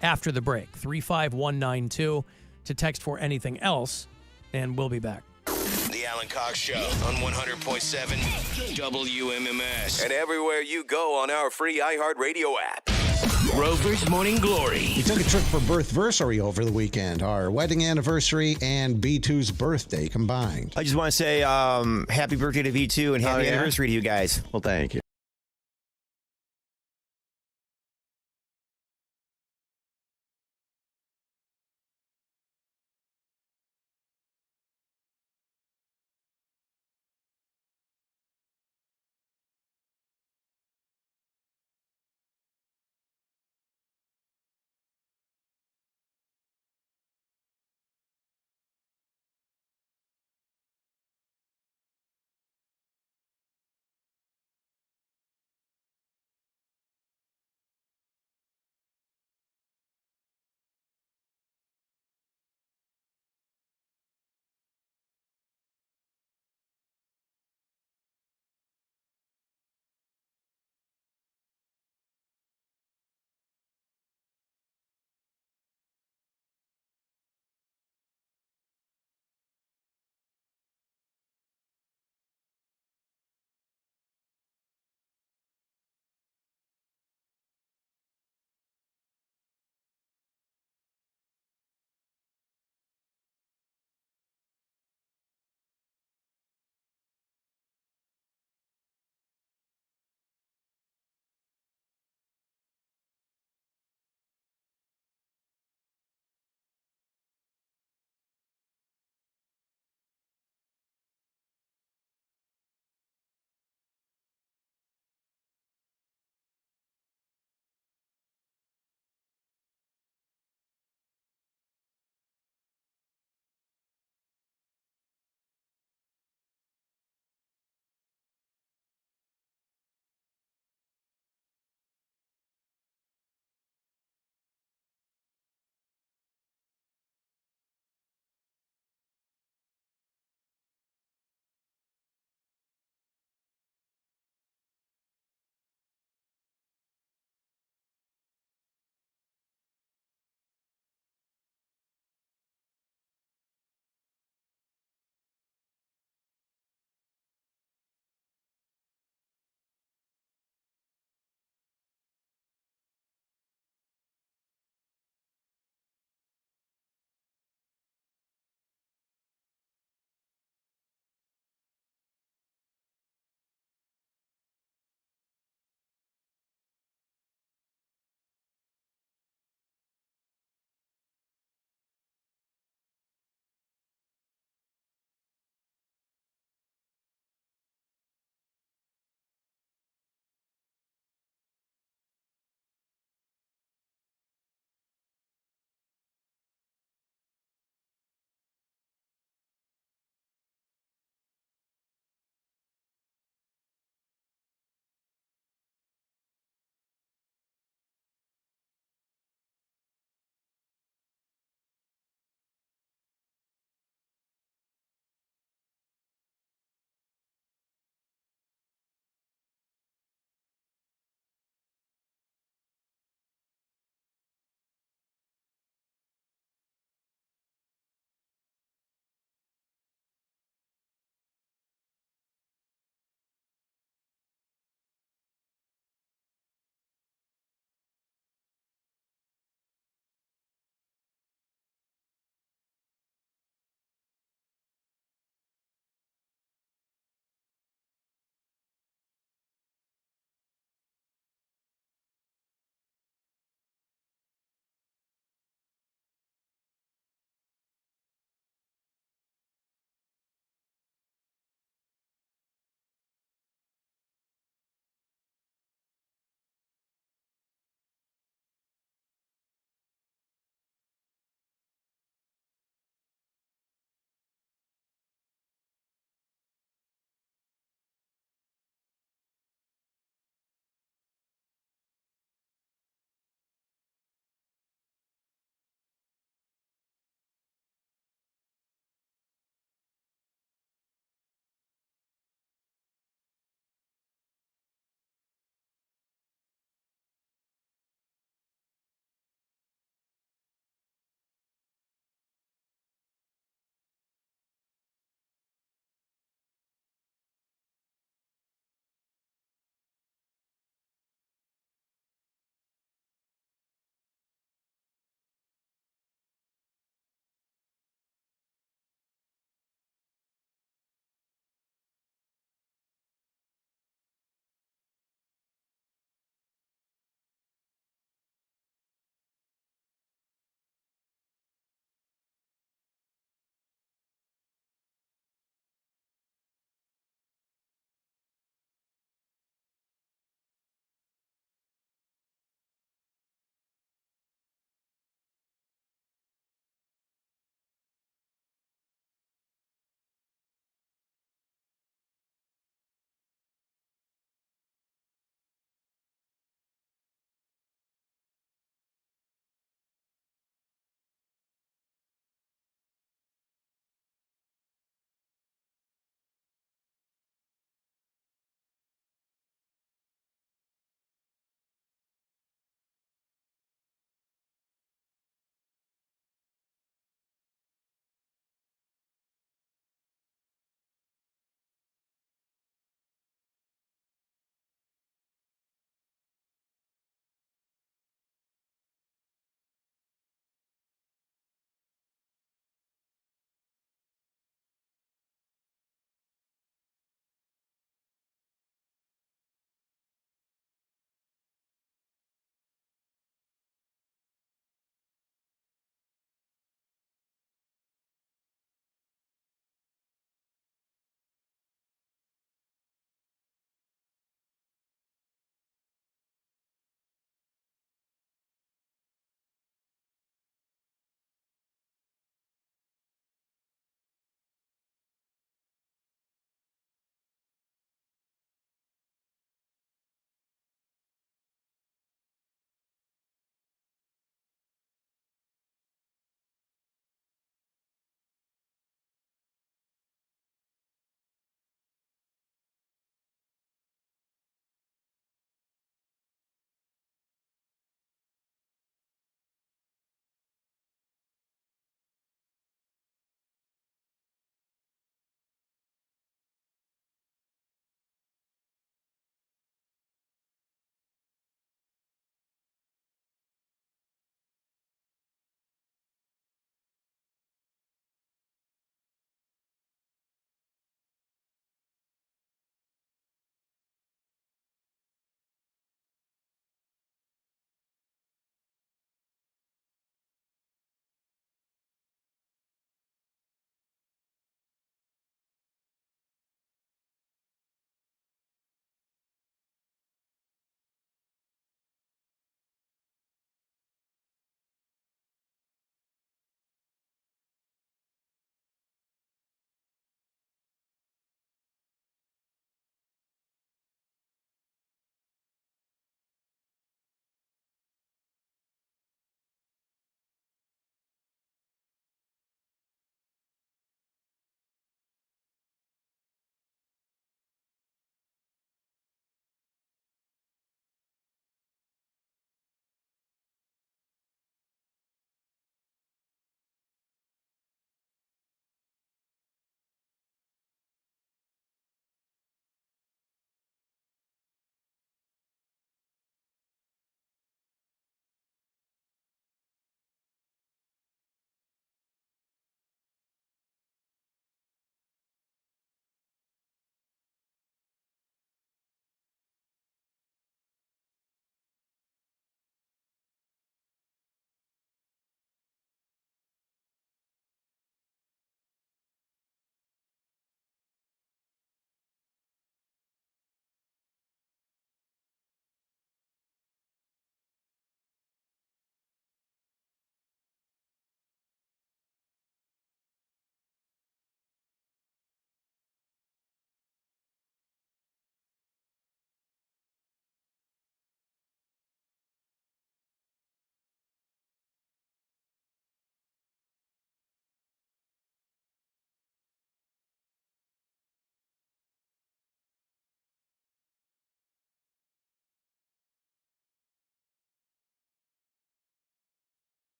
after the break, 35192, to text for anything else, and we'll be back. The Alan Cox Show on 100.7 WMMS. And everywhere you go on our free iHeartRadio app. Rover's Morning Glory. We took a trip for birthversary over the weekend. Our wedding anniversary and B2's birthday combined. I just want to say happy birthday to V2 and happy anniversary to you guys. Well, thank you.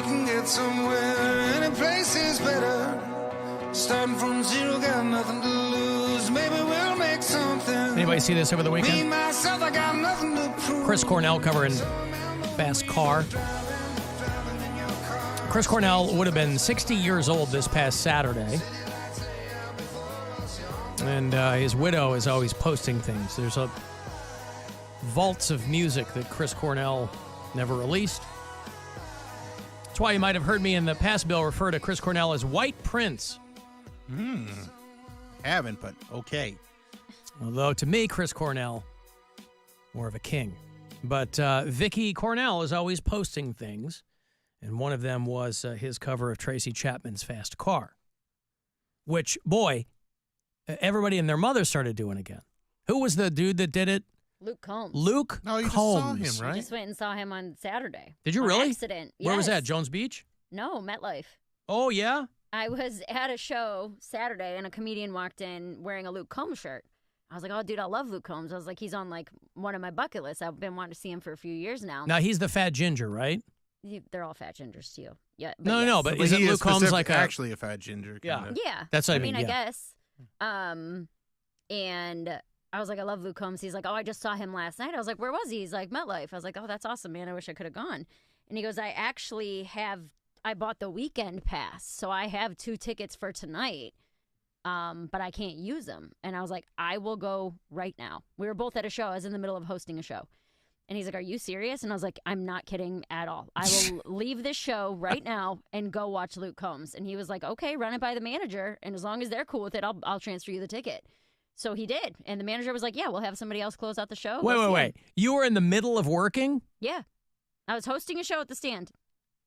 can get somewhere. Any place is better. Starting from zero, got nothing to lose. Maybe we'll make something. Anybody see this over the Me, weekend? myself, I got nothing to prove. Chris Cornell covering Fast Car. Chris Cornell would have been 60 years old this past Saturday. And his widow is always posting things. There's a vaults of music that Chris Cornell never released. That's why you might have heard me in the past, Bill, refer to Chris Cornell as White Prince. Haven't, but okay. Although to me, Chris Cornell, more of a king. But Vicky Cornell is always posting things. And one of them was his cover of Tracy Chapman's Fast Car. Which, boy, everybody and their mother started doing again. Who was the dude that did it? Luke Combs. Luke No, you Combs. just saw him, I right? just went and saw him on Saturday. Did you on really? Accident. Where was Yes. that? Jones Beach? No, MetLife. Oh, yeah? I was at a show Saturday, and a comedian walked in wearing a Luke Combs shirt. I was like, oh, dude, I love Luke Combs. I was like, he's on, like, one of my bucket lists. I've been wanting to see him for a few years now. Now, he's the fat ginger, right? They're all fat gingers, too. Yeah. No, but But isn't he Luke is Combs like actually a fat ginger? Yeah. Kinda. Yeah. That's what I mean, mean, I yeah. guess. And I was like, I love Luke Combs. He's like, oh, I just saw him last night. I was like, where was he? He's like, MetLife. I was like, oh, that's awesome, man. I wish I could have gone. And he goes, I bought the weekend pass, so I have 2 tickets for tonight, but I can't use them. And I was like, I will go right now. We were both at a show. I was in the middle of hosting a show. And he's like, are you serious? And I was like, I'm not kidding at all. I will leave this show right now and go watch Luke Combs. And he was like, okay, run it by the manager. And as long as they're cool with it, I'll transfer you the ticket. So he did. And the manager was like, yeah, we'll have somebody else close out the show. Wait. You were in the middle of working? Yeah. I was hosting a show at the stand.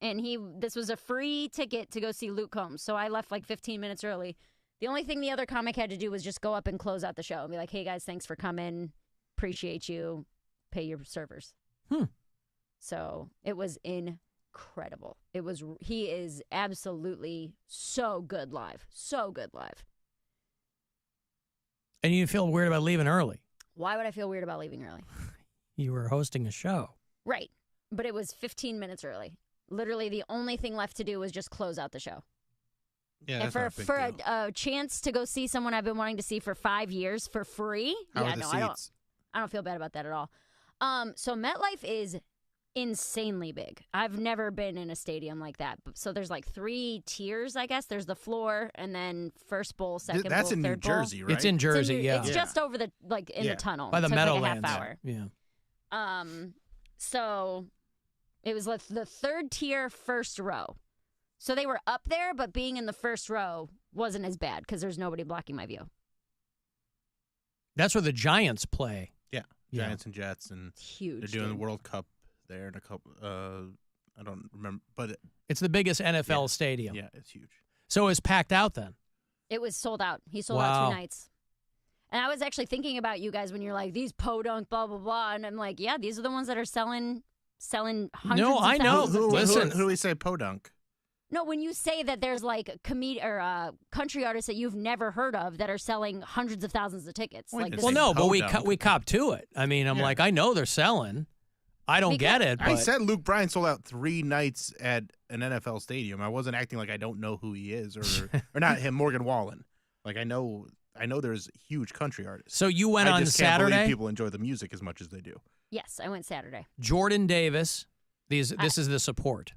And this was a free ticket to go see Luke Combs. So I left like 15 minutes early. The only thing the other comic had to do was just go up and close out the show and be like, hey, guys, thanks for coming. Appreciate you. Pay your servers. So it was incredible. He is absolutely so good live. So good live. And you feel weird about leaving early? Why would I feel weird about leaving early? You were hosting a show. Right. But it was 15 minutes early. Literally, the only thing left to do was just close out the show. Yeah, and that's for a chance to go see someone I've been wanting to see for 5 years for free. How yeah, are the no, seats? I don't feel bad about that at all. So MetLife is insanely big. I've never been in a stadium like that. So there's like 3 tiers, I guess. There's the floor, and then first bowl, second bowl, That's in New third bowl. Jersey, right? It's in Jersey, yeah. It's just over the in Yeah. the tunnel. By the It took like a Meadowlands. half hour. Yeah. So it was like the 3rd tier, first row. So they were up there, but being in the first row wasn't as bad because there's nobody blocking my view. That's where the Giants play. Yeah, Yeah. Giants and Jets, and huge. they're doing dude. the World Cup there in a couple. I don't remember, but It's the biggest NFL stadium. yeah, it's huge. So it was packed out then. It was sold out. He sold Wow. out 2 nights. And I was actually thinking about you guys when you're like, these podunk, blah, blah, blah. And I'm like, yeah, these are the ones that are selling hundreds No, of I know. thousands of Who, tickets. Listen. who do we say podunk? No, when you say that there's like country artists that you've never heard of that are selling hundreds of thousands of tickets. Well, Like it's this Well, is- no, but we podunk. cop to it. I mean, I'm Yeah. like, I know they're selling. I don't get it. But I said Luke Bryan sold out 3 nights at an NFL stadium. I wasn't acting like I don't know who he is, or not him, Morgan Wallen. Like I know there's huge country artists. So you went I on just can't believe Saturday? people enjoy the music as much as they do. Yes, I went Saturday. Jordan Davis. This is the support.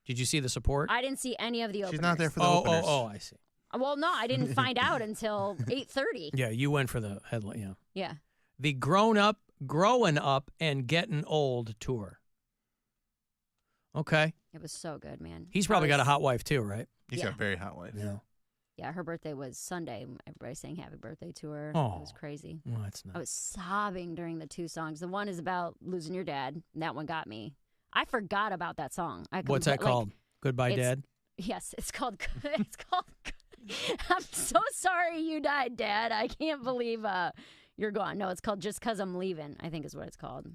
Did you see the support? I didn't see any of the openers. She's not there for the Oh, openers. I see. Well, no, I didn't find out until 8:30. Yeah, you went for the headline. Yeah. Yeah. The growing up and getting old tour. Okay. It was so good, man. He's probably got a hot wife too, right? He's Yeah. got a very hot wife. Yeah. Yeah, her birthday was Sunday. Everybody sang happy birthday to her. Oh. It was crazy. Oh, that's nice. I was sobbing during the 2 songs. The one is about losing your dad. And that one got me. I forgot about that song. What's that called? Goodbye, it's- Dad? Yes, it's called. I'm so sorry you died, Dad. I can't believe you're gone. No, it's called Just 'Cause I'm Leaving, I think is what it's called.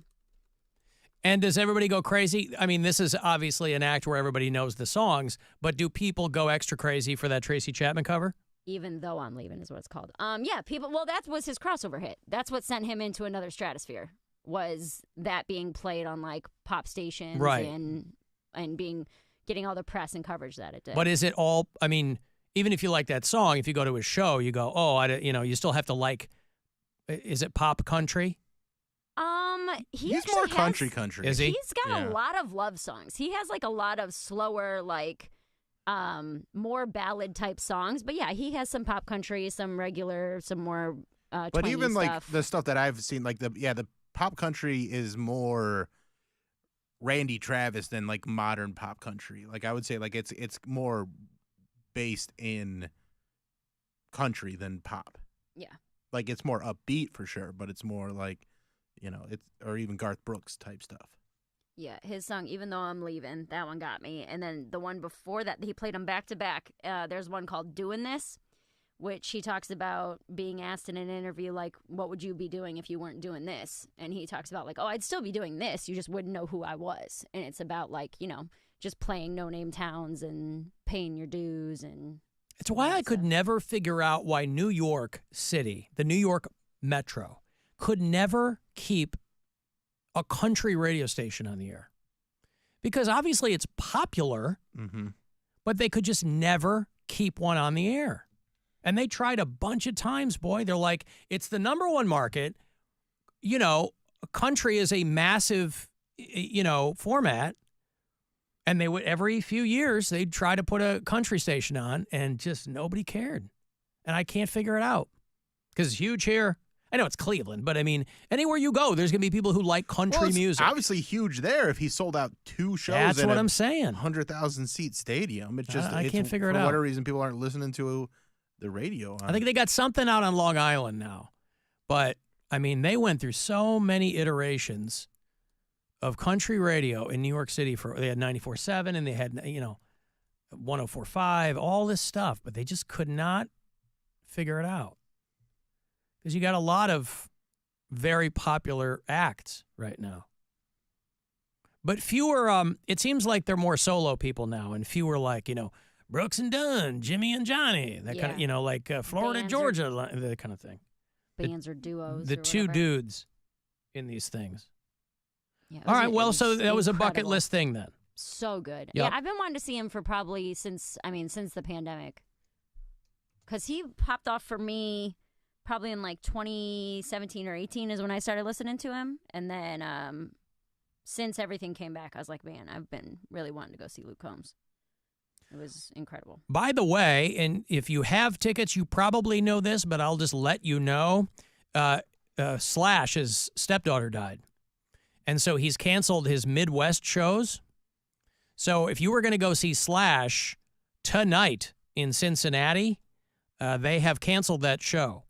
And does everybody go crazy? I mean, this is obviously an act where everybody knows the songs, but do people go extra crazy for that Tracy Chapman cover? Even Though I'm Leaving is what it's called. Yeah, people. Well, that was his crossover hit. That's what sent him into another stratosphere. Was that being played on like pop stations, Right. and being getting all the press and coverage that it did. But is it all? I mean, even if you like that song, if you go to his show, you go, oh, you still have to like. Is it pop country? He's more country. Is he? He's got a lot of love songs. He has like a lot of slower, like more ballad type songs. But yeah, he has some pop country, some regular, some more. But even stuff. like the stuff that I've seen, like the pop country is more Randy Travis than like modern pop country. Like I would say, like it's more based in country than pop. Yeah. Like it's more upbeat for sure, but it's more like, it's or even Garth Brooks type stuff. Yeah, his song "Even Though I'm Leaving," that one got me, and then the one before that, he played them back to back. There's one called "Doing This," which he talks about being asked in an interview, like, "What would you be doing if you weren't doing this?" And he talks about like, "Oh, I'd still be doing this. You just wouldn't know who I was." And it's about like, just playing no-name towns and paying your dues and. It's why I could never figure out why New York City, the New York Metro, could never keep a country radio station on the air. Because obviously it's popular, but they could just never keep one on the air. And they tried a bunch of times, boy. They're like, it's the number one market. Country is a massive, format. And they would, every few years, they'd try to put a country station on, and just nobody cared. And I can't figure it out because it's huge here. I know it's Cleveland, but I mean, anywhere you go, there's going to be people who like country music. Obviously huge there if he sold out 2 shows. That's in what a I'm saying. 100,000 seat stadium. It's just I can't figure it out. For whatever reason, people aren't listening to the radio. I think they got something out on Long Island now, but I mean, they went through so many iterations of country radio in New York City. They had 94.7 and they had 104.5, all this stuff, but they just could not figure it out because you got a lot of very popular acts right now, but fewer. It seems like they're more solo people now, and fewer like Brooks and Dunn, Jimmy and Johnny, that kind of like Florida, Bands Georgia, that kind of thing. Bands or duos. The or two whatever. dudes in these things. Yeah, all right, well, so that was a bucket incredible. list thing then. So good. Yep. Yeah, I've been wanting to see him for probably since the pandemic. Because he popped off for me probably in like 2017 or 18 is when I started listening to him. And then since everything came back, I was like, man, I've been really wanting to go see Luke Combs. It was incredible. By the way, and if you have tickets, you probably know this, but I'll just let you know, Slash, his stepdaughter died. And so he's canceled his Midwest shows. So if you were going to go see Slash tonight in Cincinnati, they have canceled that show.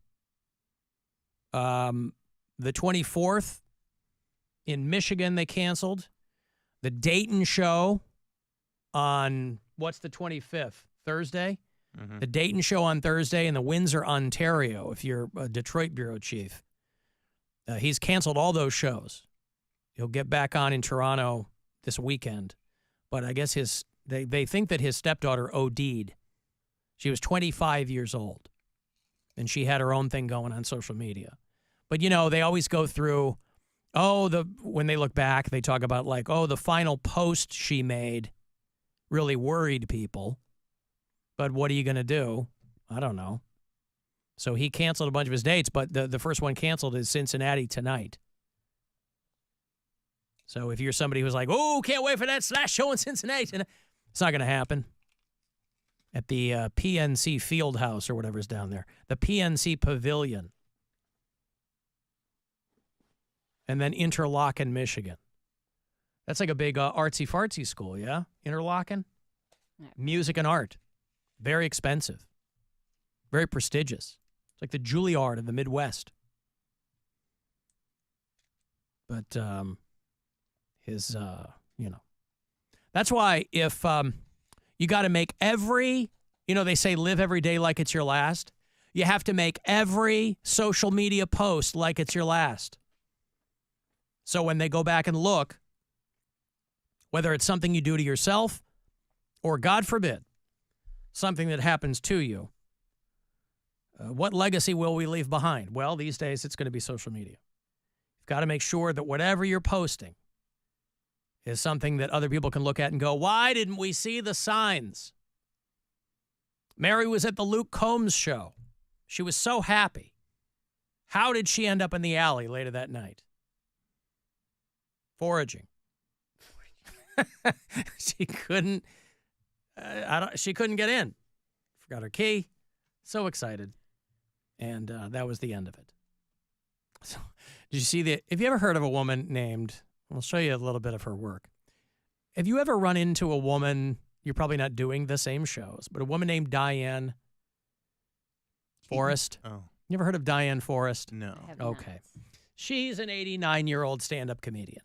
The 24th in Michigan, they canceled. The Dayton show on, what's the 25th? Thursday? Mm-hmm. The Dayton show on Thursday and the Windsor, Ontario, if you're a Detroit bureau chief. He's canceled all those shows. He'll get back on in Toronto this weekend. But I guess they think that his stepdaughter OD'd. She was 25 years old, and she had her own thing going on social media. But, they always go through, when they look back, they talk about like, the final post she made really worried people. But what are you going to do? I don't know. So he canceled a bunch of his dates, but the first one canceled is Cincinnati tonight. So if you're somebody who's like, can't wait for that Slash show in Cincinnati, it's not going to happen. At the PNC Fieldhouse or whatever's down there. The PNC Pavilion. And then Interlochen, Michigan. That's like a big artsy-fartsy school, yeah? Interlochen? Music and art. Very expensive. Very prestigious. It's like the Juilliard of the Midwest. But, that's why if you got to make every, they say live every day like it's your last. You have to make every social media post like it's your last. So when they go back and look, whether it's something you do to yourself or, God forbid, something that happens to you, what legacy will we leave behind? Well, these days it's going to be social media. You've got to make sure that whatever you're posting is something that other people can look at and go, why didn't we see the signs? Mary was at the Luke Combs show. She was so happy. How did she end up in the alley later that night? Foraging. She couldn't get in. Forgot her key. So excited. And that was the end of it. So, did you see have you ever heard of a woman named, I'll show you a little bit of her work. Have you ever run into a woman, you're probably not doing the same shows, but a woman named Diane Forrest? Oh. You ever heard of Diane Forrest? No. Okay. She's an 89-year-old stand-up comedian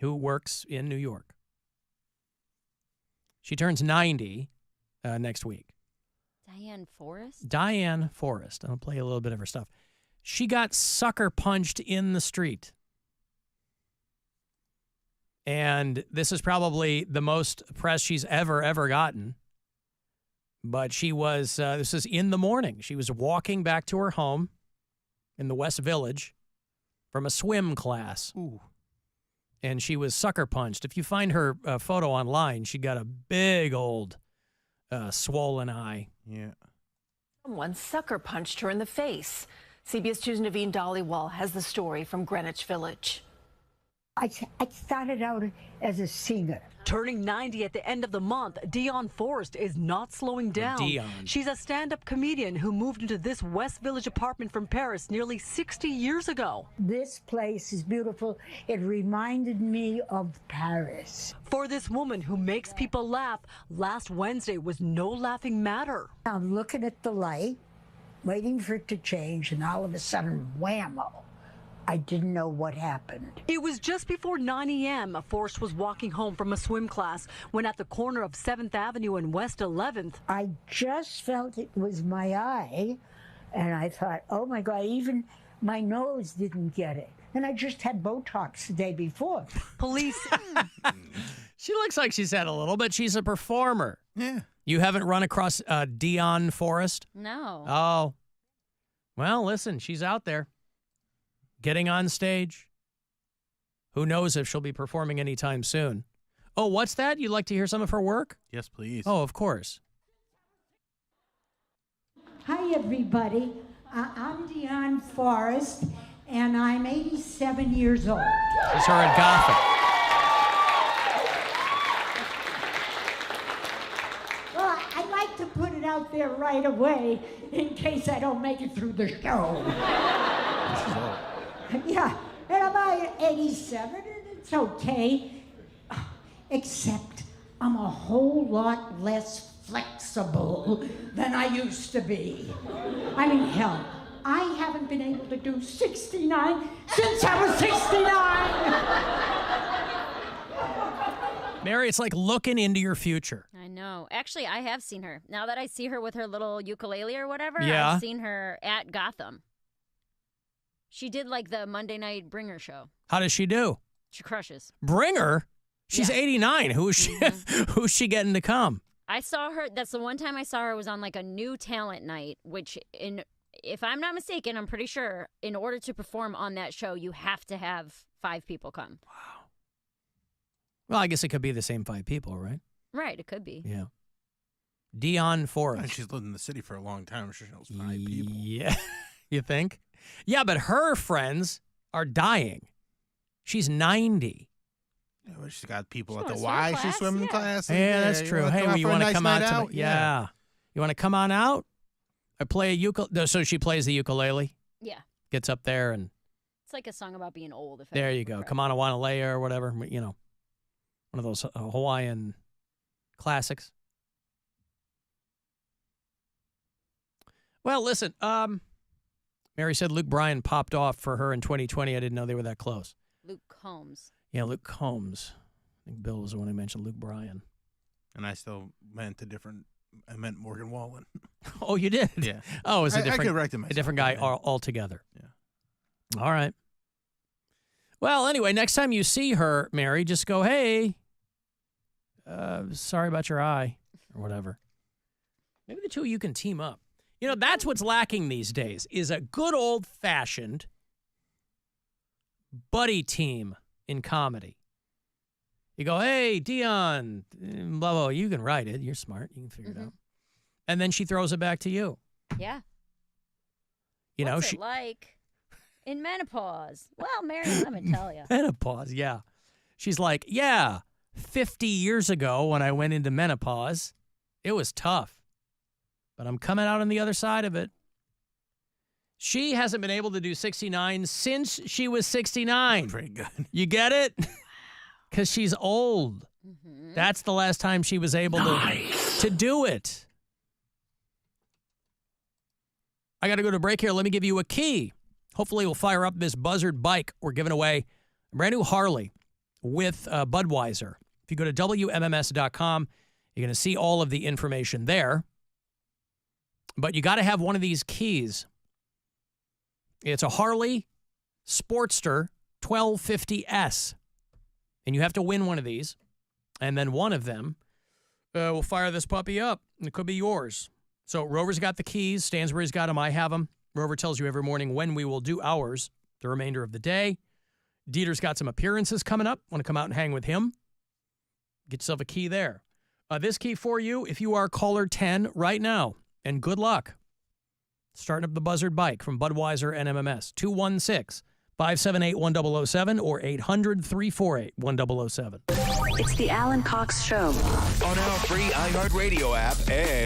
who works in New York. She turns 90 next week. Diane Forrest? Diane Forrest. I'll play a little bit of her stuff. She got sucker punched in the street. And this is probably the most press she's ever gotten. But she was, this is in the morning. She was walking back to her home in the West Village from a swim class. Ooh. And she was sucker punched. If you find her photo online, she got a big old swollen eye. Yeah. Someone sucker punched her in the face. CBS 2's Naveen Dhaliwal has the story from Greenwich Village. I started out as a singer. Turning 90 at the end of the month, Dion Forrest is not slowing down. Dion. She's a stand-up comedian who moved into this West Village apartment from Paris nearly 60 years ago. This place is beautiful. It reminded me of Paris. For this woman who makes people laugh, last Wednesday was no laughing matter. I'm looking at the light, waiting for it to change, and all of a sudden, whammo. I didn't know what happened. It was just before 9 a.m. Forrest was walking home from a swim class when at the corner of 7th Avenue and West 11th. I just felt it was my eye, and I thought, oh my God, even my nose didn't get it. And I just had Botox the day before. Police. She looks like she's had a little, but she's a performer. Yeah. You haven't run across Dion Forrest? No. Oh. Well, listen, she's out there. Getting on stage. Who knows if she'll be performing anytime soon. Oh, what's that? You'd like to hear some of her work? Yes, please. Oh, of course. Hi, everybody. I'm Dion Forrest, and I'm 87 years old. This is her at Gotham. Well, I'd like to put it out there right away in case I don't make it through the show. Yeah, and I'm 87, and it's okay. Except I'm a whole lot less flexible than I used to be. I mean, hell, I haven't been able to do 69 since I was 69. Mary, it's like looking into your future. I know. Actually, I have seen her. Now that I see her with her little ukulele or whatever, Yeah. I've seen her at Gotham. She did like the Monday night Bringer show. How does she do? She crushes. Bringer? She's 89. Who's she? Who's she getting to come? I saw her. That's the one time I saw her was on like a new talent night, which if I'm not mistaken, I'm pretty sure in order to perform on that show, you have to have 5 people come. Wow. Well, I guess it could be the same 5 people, right? Right. It could be. Yeah. Dion Forrest. And she's lived in the city for a long time. I'm sure she knows 5 people. Yeah. You think? Yeah, but her friends are dying. She's 90. Yeah, well, she's got people at She the wanna Y. swim She's swimming class. Yeah, that's true. Hey, you want to come out tonight? Yeah. You want to come on out? I play a ukulele. So she plays the ukulele? Yeah. Gets up there and It's like a song about being old. If there you go. Come on, Awanalea or whatever. You know, one of those Hawaiian classics. Well, listen, Mary said Luke Bryan popped off for her in 2020. I didn't know they were that close. Luke Combs. Yeah, Luke Combs. I think Bill was the one who mentioned Luke Bryan. And I still meant I meant Morgan Wallen. Oh, you did? Yeah. Oh, it was I corrected a myself. different guy altogether. Yeah. All right. Well, anyway, next time you see her, Mary, just go, hey, sorry about your eye or whatever. Maybe the two of you can team up. You know, that's what's lacking these days is a good old-fashioned buddy team in comedy. You go, hey, Dion, blah, blah. You can write it. You're smart. You can figure it out. And then she throws it back to you. Yeah. You know, What's it like in menopause? Well, Mary, let me tell you. Menopause, yeah. She's like, yeah, 50 years ago when I went into menopause, it was tough. But I'm coming out on the other side of it. She hasn't been able to do 69 since she was 69. Pretty good. You get it? Because she's old. That's the last time she was able to do it. I got to go to break here. Let me give you a key. Hopefully we'll fire up this Buzzard bike. We're giving away a brand new Harley with Budweiser. If you go to WMMS.com, you're going to see all of the information there. But you got to have one of these keys. It's a Harley Sportster 1250S. And you have to win one of these. And then one of them will fire this puppy up. And it could be yours. So Rover's got the keys. Stansbury's got them. I have them. Rover tells you every morning when we will do ours the remainder of the day. Dieter's got some appearances coming up. Want to come out and hang with him? Get yourself a key there. This key for you if you are caller 10 right now. And good luck. Starting up the Buzzard bike from Budweiser and MMS. 216-578-1007 or 800-348-1007. It's the Alan Cox Show. On our free iHeartRadio app and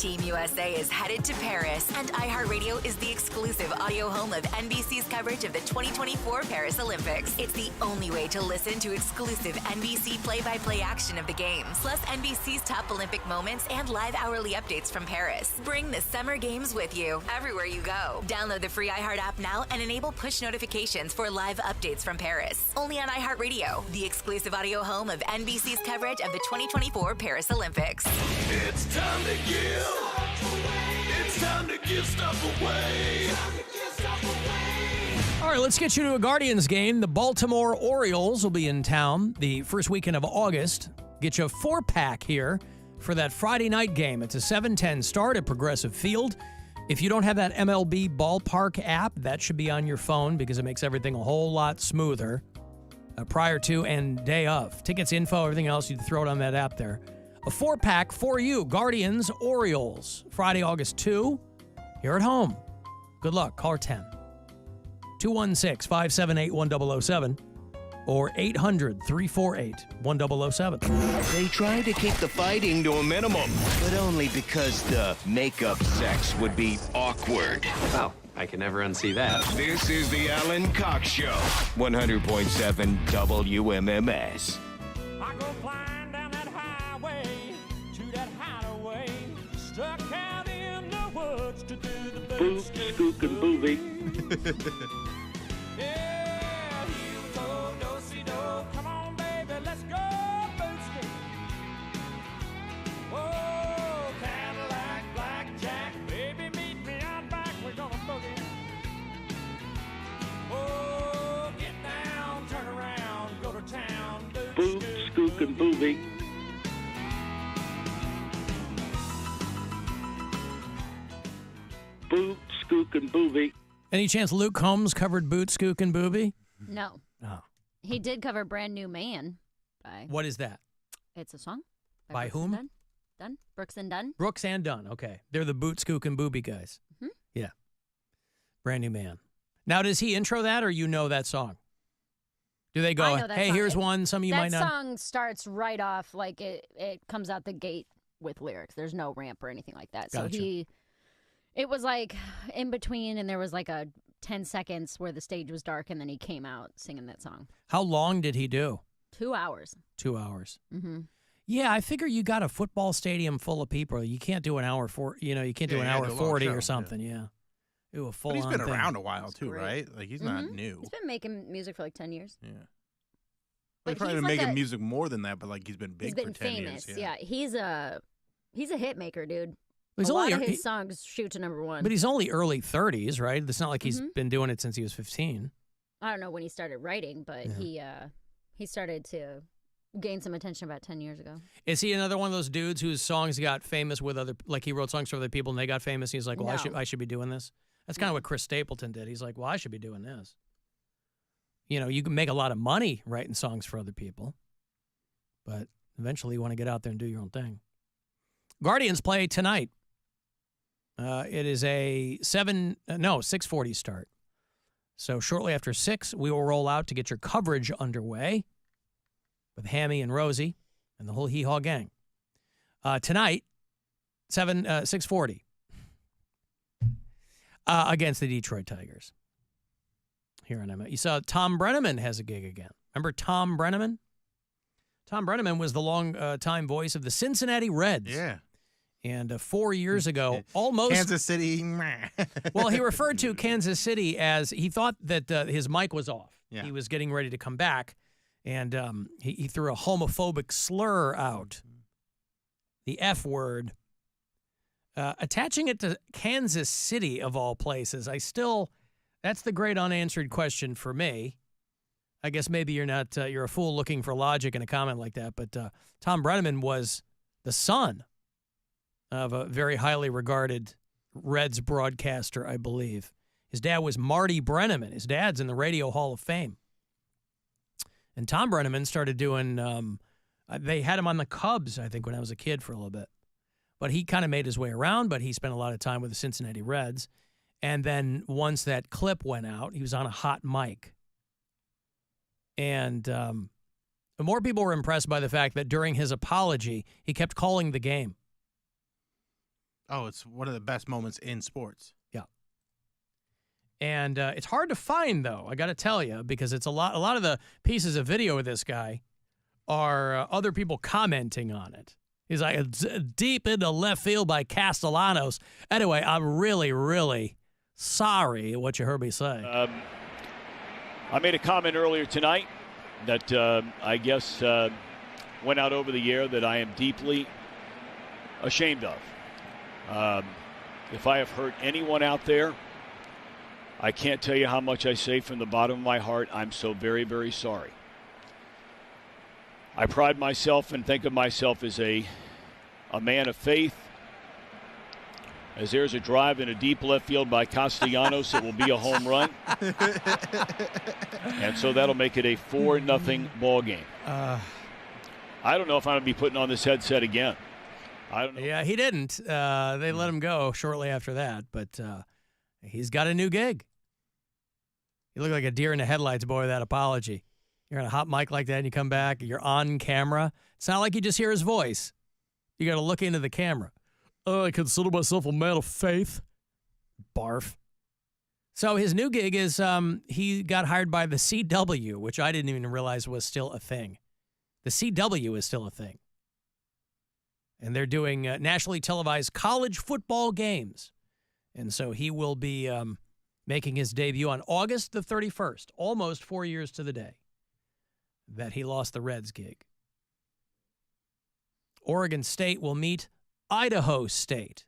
Team USA is headed to Paris, and iHeartRadio is the exclusive audio home of NBC's coverage of the 2024 Paris Olympics. It's the only way to listen to exclusive NBC play-by-play action of the games, plus NBC's top Olympic moments and live hourly updates from Paris. Bring the Summer Games with you everywhere you go. Download the free iHeart app now and enable push notifications for live updates from Paris. Only on iHeartRadio, the exclusive audio home of NBC's coverage of the 2024 Paris Olympics. It's time to give. It's time to give stuff away. All right, let's get you to a Guardians game. The Baltimore Orioles will be in town the first weekend of August. Get you a 4-pack here for that Friday night game. It's a 7:10 start at Progressive Field. If you don't have that MLB Ballpark app, that should be on your phone because it makes everything a whole lot smoother prior to and day of. Tickets, info, everything else, you throw it on that app there. A 4-pack for you. Guardians, Orioles. Friday, August 2. Here at home. Good luck. Caller 10. 216-578-1007 or 800-348-1007. They try to keep the fighting to a minimum, but only because the makeup sex would be awkward. Well, I can never unsee that. This is the Alan Cox Show, 100.7 WMMS. I go flying down that highway to that hideaway, stuck out in the woods to do the boot, Spook, and booby. Yeah, heel toe, do-si-do. Come on, baby, let's go boot-scoot. Oh, Cadillac, blackjack, baby, meet me out back. We're gonna boogie. Oh, get down, turn around, go to town. Boot, spook, and booby. Boot, spook, and booby. Any chance Luke Combs covered Boot, Skook, and Booby? No. Oh. He did cover Brand New Man by. What is that? It's a song. By Brooks and whom? Dunn? Brooks and Dunn. Brooks and Dunn. Okay. They're the Boot, Skook, and Booby guys. Mhm. Yeah. Brand New Man. Now, does he intro that or you know that song? Do they go, I know that hey, song. here's one, some of you that might not? song starts right off, like it comes out the gate with lyrics. There's no ramp or anything like that. So Gotcha. it was like in between, and there was like a 10 seconds where the stage was dark, and then he came out singing that song. How long did he do? 2 hours. 2 hours. Mm-hmm. Yeah, I figure you got a football stadium full of people. You can't do an hour you can't do an hour 40 or something. Yeah. Do a full But he's been thing. around a while too, right? Like he's not new. He's been making music for like 10 years. Yeah. But He's probably he's been like making a- music more than that, but like he's been big He's been for 10 famous. years. Yeah. He's a hit maker, dude. He's a lot only- of his he- songs shoot to number one. But he's only early 30s, right? It's not like he's Mhm. been doing it since he was 15. I don't know when he started writing, but Yeah. he started to gain some attention about 10 years ago. Is he another one of those dudes whose songs got famous with other, like he wrote songs for other people and they got famous? He's like, well, No. I should be doing this. That's kind of what Chris Stapleton did. He's like, well, I should be doing this. You know, you can make a lot of money writing songs for other people, but eventually you want to get out there and do your own thing. Guardians play tonight. It is a 6:40 start. So shortly after 6, we will roll out to get your coverage underway with Hammy and Rosie and the whole Hee Haw gang. Tonight, 6:40 against the Detroit Tigers. Here on M. You saw Tom Brenneman has a gig again. Remember Tom Brenneman? Tom Brenneman was the long-time voice of the Cincinnati Reds. Yeah. And 4 years ago, almost Kansas City. well, he referred to Kansas City as he thought that his mic was off. Yeah. He was getting ready to come back, and he threw a homophobic slur out, the F word, attaching it to Kansas City, of all places. That's the great unanswered question for me. I guess maybe you're not, you're a fool looking for logic in a comment like that, but Tom Brenneman was the son of a very highly regarded Reds broadcaster, I believe. His dad was Marty Brenneman. His dad's in the Radio Hall of Fame. And Tom Brenneman started doing, they had him on the Cubs, I think, when I was a kid for a little bit. But he kind of made his way around, but he spent a lot of time with the Cincinnati Reds. And then once that clip went out, he was on a hot mic. And more people were impressed by the fact that during his apology, he kept calling the game. Oh, it's one of the best moments in sports. Yeah. And it's hard to find, though, I got to tell you, because it's a lot of the pieces of video of this guy are other people commenting on it. He's like, it's deep into left field by Castellanos. Anyway, I'm really, really sorry what you heard me say. I made a comment earlier tonight that I guess went out over the air that I am deeply ashamed of. If I have hurt anyone out there, I can't tell you how much I say from the bottom of my heart. I'm so very, very sorry. I pride myself and think of myself as a man of faith. As there's a drive in a deep left field by Castellanos, it will be a home run. And so that'll make it a 4-0 ball game. I don't know if I'm going to be putting on this headset again. I don't know. Yeah, he didn't. They let him go shortly after that, but he's got a new gig. You look like a deer in the headlights, boy, with that apology. You're on a hot mic like that and you come back, you're on camera. It's not like you just hear his voice. You got to look into the camera. I consider myself a man of faith. Barf. So his new gig is he got hired by the CW, which I didn't even realize was still a thing. The CW is still a thing. And they're doing nationally televised college football games. And so he will be making his debut on August the 31st, almost 4 years to the day that he lost the Reds gig. Oregon State will meet Idaho State.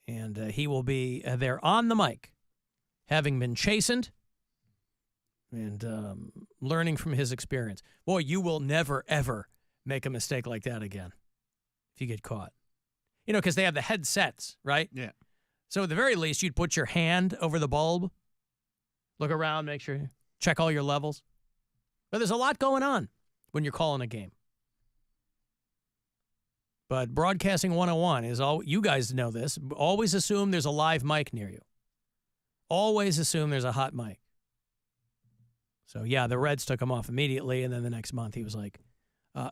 And he will be there on the mic, having been chastened and learning from his experience. Boy, you will never, ever make a mistake like that again if you get caught. You know, because they have the headsets, right? Yeah. So at the very least, you'd put your hand over the bulb, look around, make sure, check all your levels. But there's a lot going on when you're calling a game. But Broadcasting 101 is all, you guys know this, always assume there's a live mic near you. Always assume there's a hot mic. So, yeah, the Reds took him off immediately, and then the next month he was like,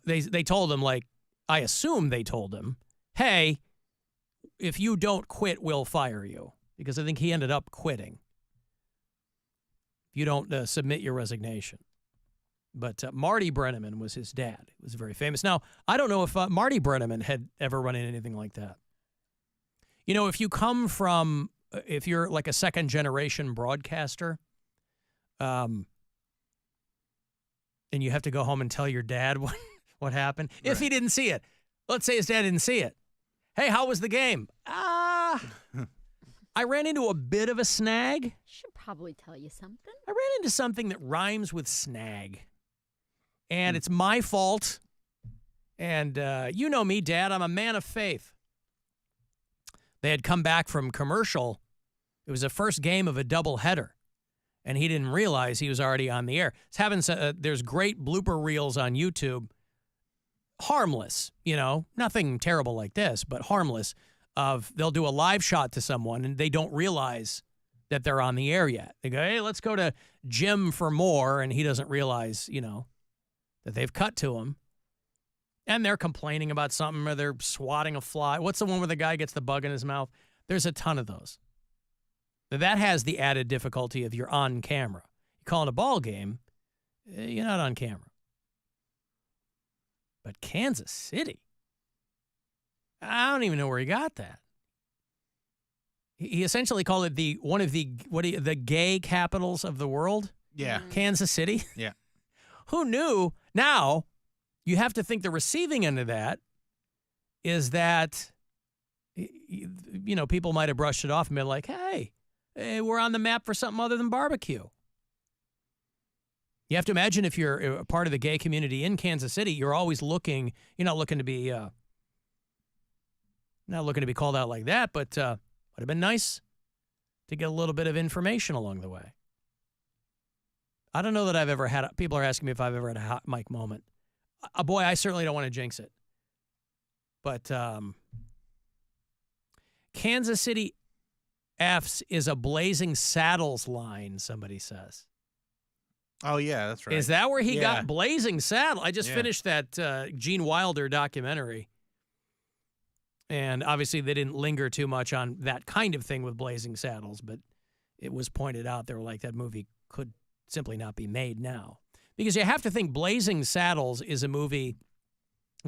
they told him, like, I assume they told him, hey, if you don't quit, we'll fire you. Because I think he ended up quitting. If you don't submit your resignation. But Marty Brennaman was his dad. He was very famous. Now, I don't know if Marty Brennaman had ever run into anything like that. You know, if you come from, if you're like a second-generation broadcaster, and you have to go home and tell your dad what happened, right. If he didn't see it. Let's say his dad didn't see it. Hey, how was the game? I ran into a bit of a snag. Should probably tell you something. I ran into something that rhymes with snag. And it's my fault. And you know me, Dad. I'm a man of faith. They had come back from commercial. It was the first game of a doubleheader. And he didn't realize he was already on the air. There's great blooper reels on YouTube. Harmless, you know, nothing terrible like this, but harmless. They'll do a live shot to someone and they don't realize that they're on the air yet. They go, hey, let's go to Jim for more. And he doesn't realize, you know, that they've cut to him. And they're complaining about something or they're swatting a fly. What's the one where the guy gets the bug in his mouth? There's a ton of those. That has the added difficulty of you're on camera. You call it a ball game, you're not on camera. But Kansas City, I don't even know where he got that. He essentially called it one of the gay capitals of the world. Yeah. Kansas City. Yeah. Who knew? Now, you have to think the receiving end of that is that, you know, people might have brushed it off and been like, hey, we're on the map for something other than barbecue. You have to imagine if you're a part of the gay community in Kansas City, you're always looking, you're not looking to be called out like that, but would have been nice to get a little bit of information along the way. I don't know that I've ever had, people are asking me if I've ever had a hot mic moment. Boy, I certainly don't want to jinx it. But Kansas City F's is a Blazing Saddles line, somebody says. Oh, yeah, that's right. Is that where he got Blazing Saddle? I just finished that Gene Wilder documentary. And obviously they didn't linger too much on that kind of thing with Blazing Saddles, but it was pointed out, they were like, that movie could simply not be made now. Because you have to think Blazing Saddles is a movie,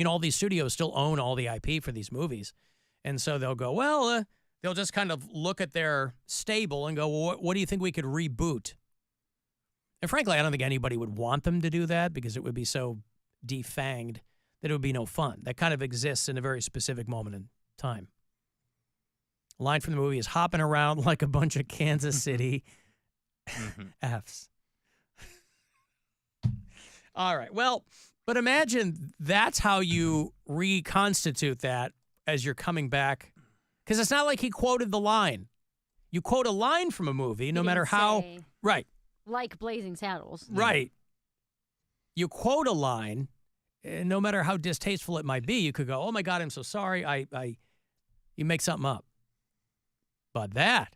all these studios still own all the IP for these movies. And so they'll go, well, they'll just kind of look at their stable and go, well, what do you think we could reboot? And frankly, I don't think anybody would want them to do that because it would be so defanged that it would be no fun. That kind of exists in a very specific moment in time. A line from the movie is hopping around like a bunch of Kansas City Fs. All right. Well, but imagine that's how you reconstitute that as you're coming back. Because it's not like he quoted the line. You quote a line from a movie, no matter how. Right. Like Blazing Saddles. Right. You quote a line, no matter how distasteful it might be, you could go, oh my God, I'm so sorry. You make something up. But that,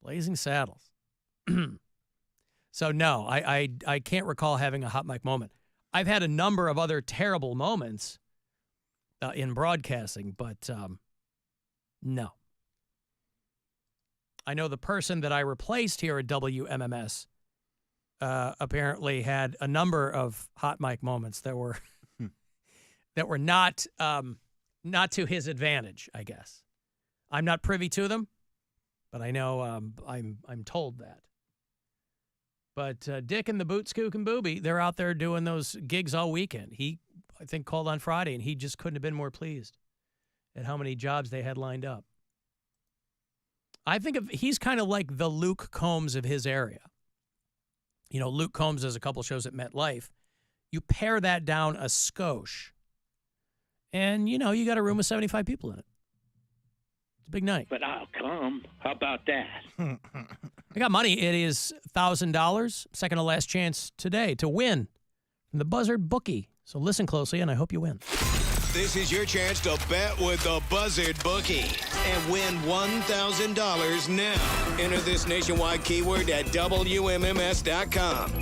Blazing Saddles. So no, I can't recall having a hot mic moment. I've had a number of other terrible moments in broadcasting, but no. I know the person that I replaced here at WMMS apparently had a number of hot mic moments that were that were not to his advantage, I guess. I'm not privy to them, but I know I'm told that. But Dick and the Boot Skook and Booby, they're out there doing those gigs all weekend. He, I think, called on Friday, and he just couldn't have been more pleased at how many jobs they had lined up. I think he's kind of like the Luke Combs of his area. Luke Combs does a couple shows at MetLife. You pare that down a skosh, and, you got a room with 75 people in it. It's a big night. But I'll come. How about that? I got money. It is $1,000, second to last chance today to win from the Buzzard Bookie. So listen closely, and I hope you win. This is your chance to bet with the Buzzard Bookie and win $1,000 now. Enter this nationwide keyword at WMMS.com.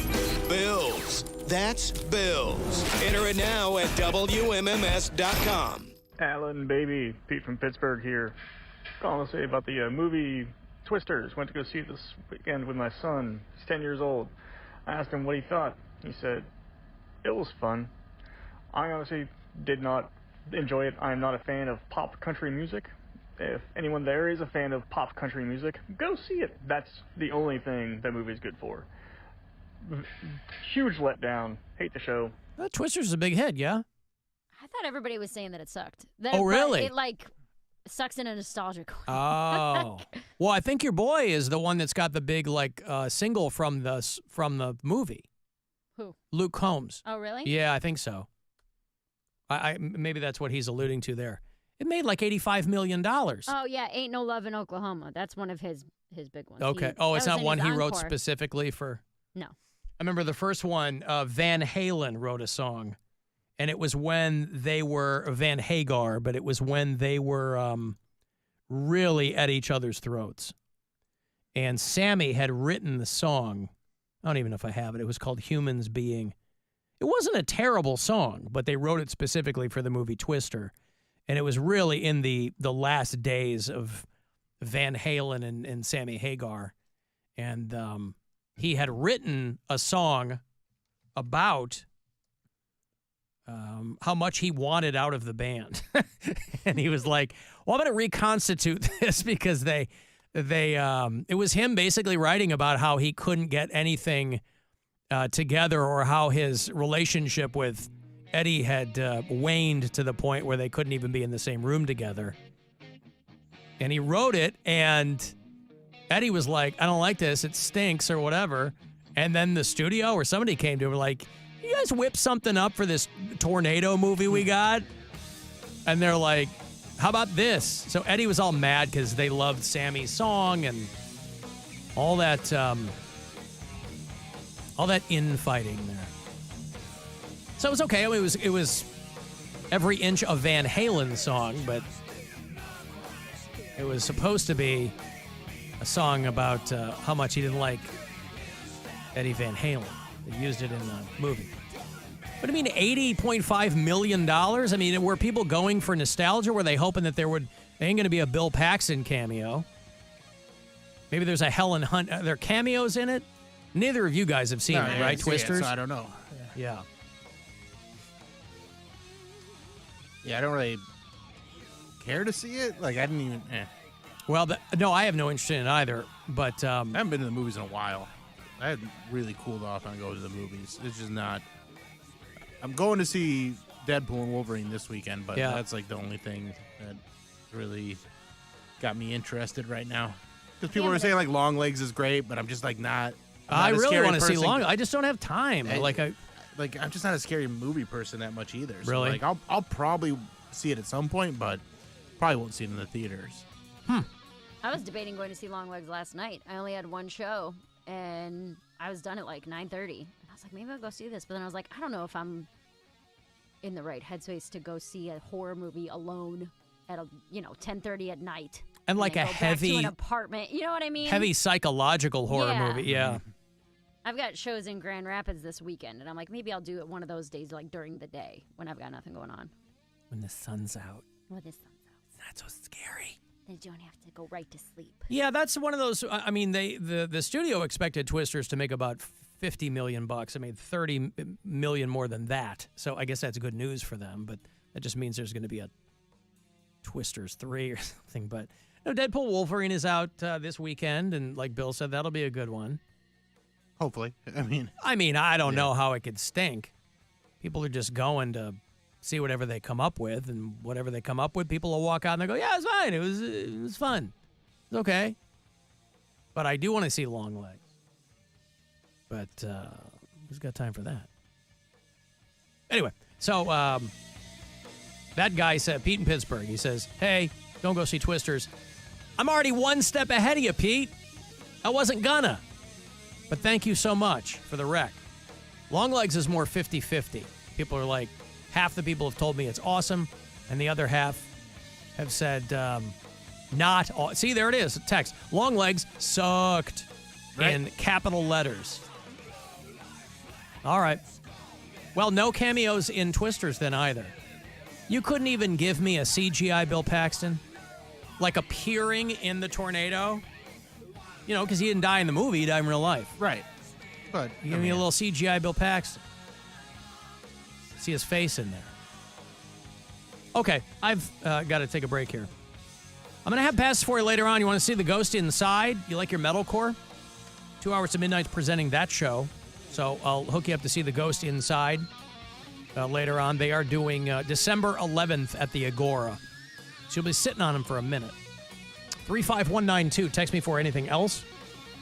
Bills. That's Bills. Enter it now at WMMS.com. Alan, baby, Pete from Pittsburgh here. Calling to say about the movie Twisters. Went to go see it this weekend with my son. He's 10 years old. I asked him what he thought. He said, it was fun. I honestly did not enjoy it. I'm not a fan of pop country music. If anyone there is a fan of pop country music, go see it. That's the only thing that movie is good for. Huge letdown. Hate the show. Twisters is a big hit, yeah? I thought everybody was saying that it sucked. Really? It sucks in a nostalgic way. Oh. Well, I think your boy is the one that's got the big single from the movie. Who? Luke Combs. Oh, really? Yeah, I think so. I maybe that's what he's alluding to there. It made like $85 million. Oh, yeah. Ain't No Love in Oklahoma. That's one of his big ones. Okay. It's not one he wrote specifically for? No. I remember the first one, Van Halen wrote a song, and it was when they were, Van Hagar, but it was when they were really at each other's throats. And Sammy had written the song. I don't even know if I have it. It was called Humans Being. It wasn't a terrible song, but they wrote it specifically for the movie Twister. And it was really in the last days of Van Halen and Sammy Hagar. And he had written a song about how much he wanted out of the band. And he was like, well, I'm going to reconstitute this because it was him basically writing about how he couldn't get anything together, or how his relationship with Eddie had waned to the point where they couldn't even be in the same room together. And he wrote it, and Eddie was like, I don't like this, it stinks or whatever. And then the studio or somebody came to him like, you guys whip something up for this tornado movie we got? And they're like, how about this? So Eddie was all mad because they loved Sammy's song and all that infighting there. So it was okay. I mean, it was every inch of Van Halen's song, but it was supposed to be a song about how much he didn't like Eddie Van Halen. They used it in the movie. What do you mean $80.5 million? I mean, were people going for nostalgia? Were they hoping that there ain't going to be a Bill Paxton cameo? Maybe there's a Helen Hunt. Are there cameos in it? Neither of you guys have seen it, right? Twisters? So I don't know. Yeah. Yeah, I don't really care to see it. Like, I didn't even... Well, no, I have no interest in it either, but... I haven't been to the movies in a while. I had really cooled off on going to the movies. It's just not... I'm going to see Deadpool and Wolverine this weekend, but that's like the only thing that really got me interested right now. Because people are saying like Long Legs is great, but I'm just like not. I really want to see Long. I just don't have time. I'm just not a scary movie person that much either. So Really? like I'll probably see it at some point, but probably won't see it in the theaters. I was debating going to see Long Legs last night. I only had one show, and I was done at like 9:30. And I was like, maybe I'll go see this. But then I was like, I don't know if I'm in the right headspace to go see a horror movie alone at 10:30 at night. And like then a go back to heavy, an apartment. You know what I mean? heavy psychological horror movie. Yeah. I've got shows in Grand Rapids this weekend, and I'm like, maybe I'll do it one of those days, like during the day when I've got nothing going on. When the sun's out. When the sun's out. It's not so scary. Then you don't have to go right to sleep. Yeah, that's one of those. I mean, the studio expected Twisters to make about $50 million. I mean, $30 million more than that. So I guess that's good news for them. But that just means there's going to be a Twisters 3 or something. But no, Deadpool Wolverine is out this weekend, and like Bill said, that'll be a good one. Hopefully, I mean, I don't know how it could stink. People are just going to see whatever they come up with, and whatever they come up with, people will walk out and they go, "Yeah, it's fine. It was fun. It's okay." But I do want to see Long Legs. But who's got time for that? Anyway, so that guy said, Pete in Pittsburgh, he says, "Hey, don't go see Twisters. I'm already one step ahead of you, Pete. I wasn't gonna. But thank you so much for the rec." Long Legs is more 50-50. People are like, half the people have told me it's awesome, and the other half have said not. See, there it is, text. Long Legs sucked in capital letters. All right. Well, no cameos in Twisters then either. You couldn't even give me a CGI Bill Paxton, like appearing in the tornado. You know, because he didn't die in the movie, he died in real life. Right. But give me a little CGI Bill Paxton. See his face in there. Okay, I've got to take a break here. I'm going to have passes for you later on. You want to see the Ghost Inside? You like your metalcore? 2 hours to midnight presenting that show. So I'll hook you up to see the Ghost Inside later on. They are doing December 11th at the Agora. So you'll be sitting on them for a minute. 35192. Text me for anything else,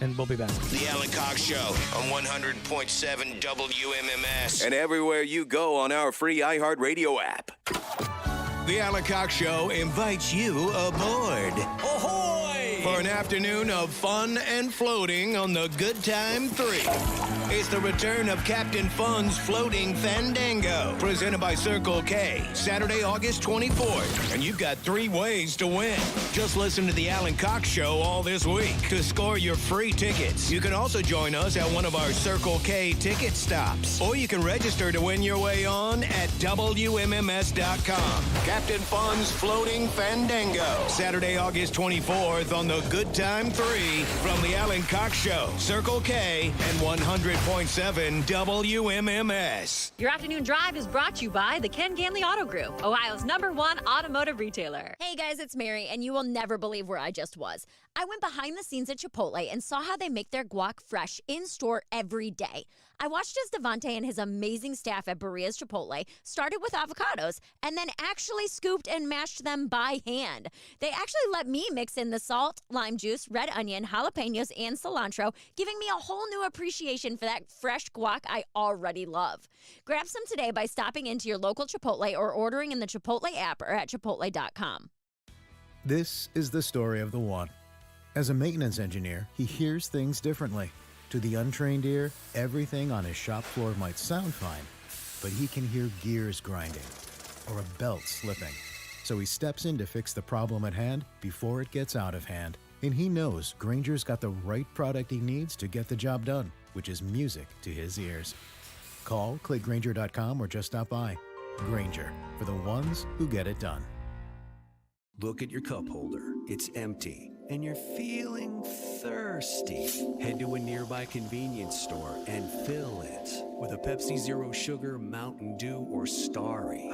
and we'll be back. The Alan Cox Show on 100.7 WMMS and everywhere you go on our free iHeartRadio app. The Alan Cox Show invites you aboard. Ahoy! For an afternoon of fun and floating on the Good Time 3. It's the return of Captain Fun's Floating Fandango, presented by Circle K, Saturday, August 24th. And you've got 3 ways to win. Just listen to the Alan Cox Show all this week to score your free tickets. You can also join us at one of our Circle K ticket stops. Or you can register to win your way on at WMMS.com. Captain Fun's Floating Fandango, Saturday, August 24th on the Good Time 3 from the Alan Cox Show, Circle K, and 100.7 WMMS. Your afternoon drive is brought to you by the Ken Ganley Auto Group, Ohio's #1 automotive retailer. Hey guys, it's Mary, and you will never believe where I just was. I went behind the scenes at Chipotle and saw how they make their guac fresh in store every day. I watched as Devontae and his amazing staff at Berea's Chipotle started with avocados and then actually scooped and mashed them by hand. They actually let me mix in the salt, lime juice, red onion, jalapenos, and cilantro, giving me a whole new appreciation for that fresh guac I already love. Grab some today by stopping into your local Chipotle or ordering in the Chipotle app or at chipotle.com. This is the story of the one. As a maintenance engineer, he hears things differently. To the untrained ear, everything on his shop floor might sound fine, but he can hear gears grinding or a belt slipping. So he steps in to fix the problem at hand before it gets out of hand. And he knows Grainger's got the right product he needs to get the job done, which is music to his ears. Call, click Grainger.com, or just stop by. Grainger, for the ones who get it done. Look at your cup holder. It's empty. And you're feeling thirsty. Head to a nearby convenience store and fill it with a Pepsi Zero Sugar, Mountain Dew, or Starry.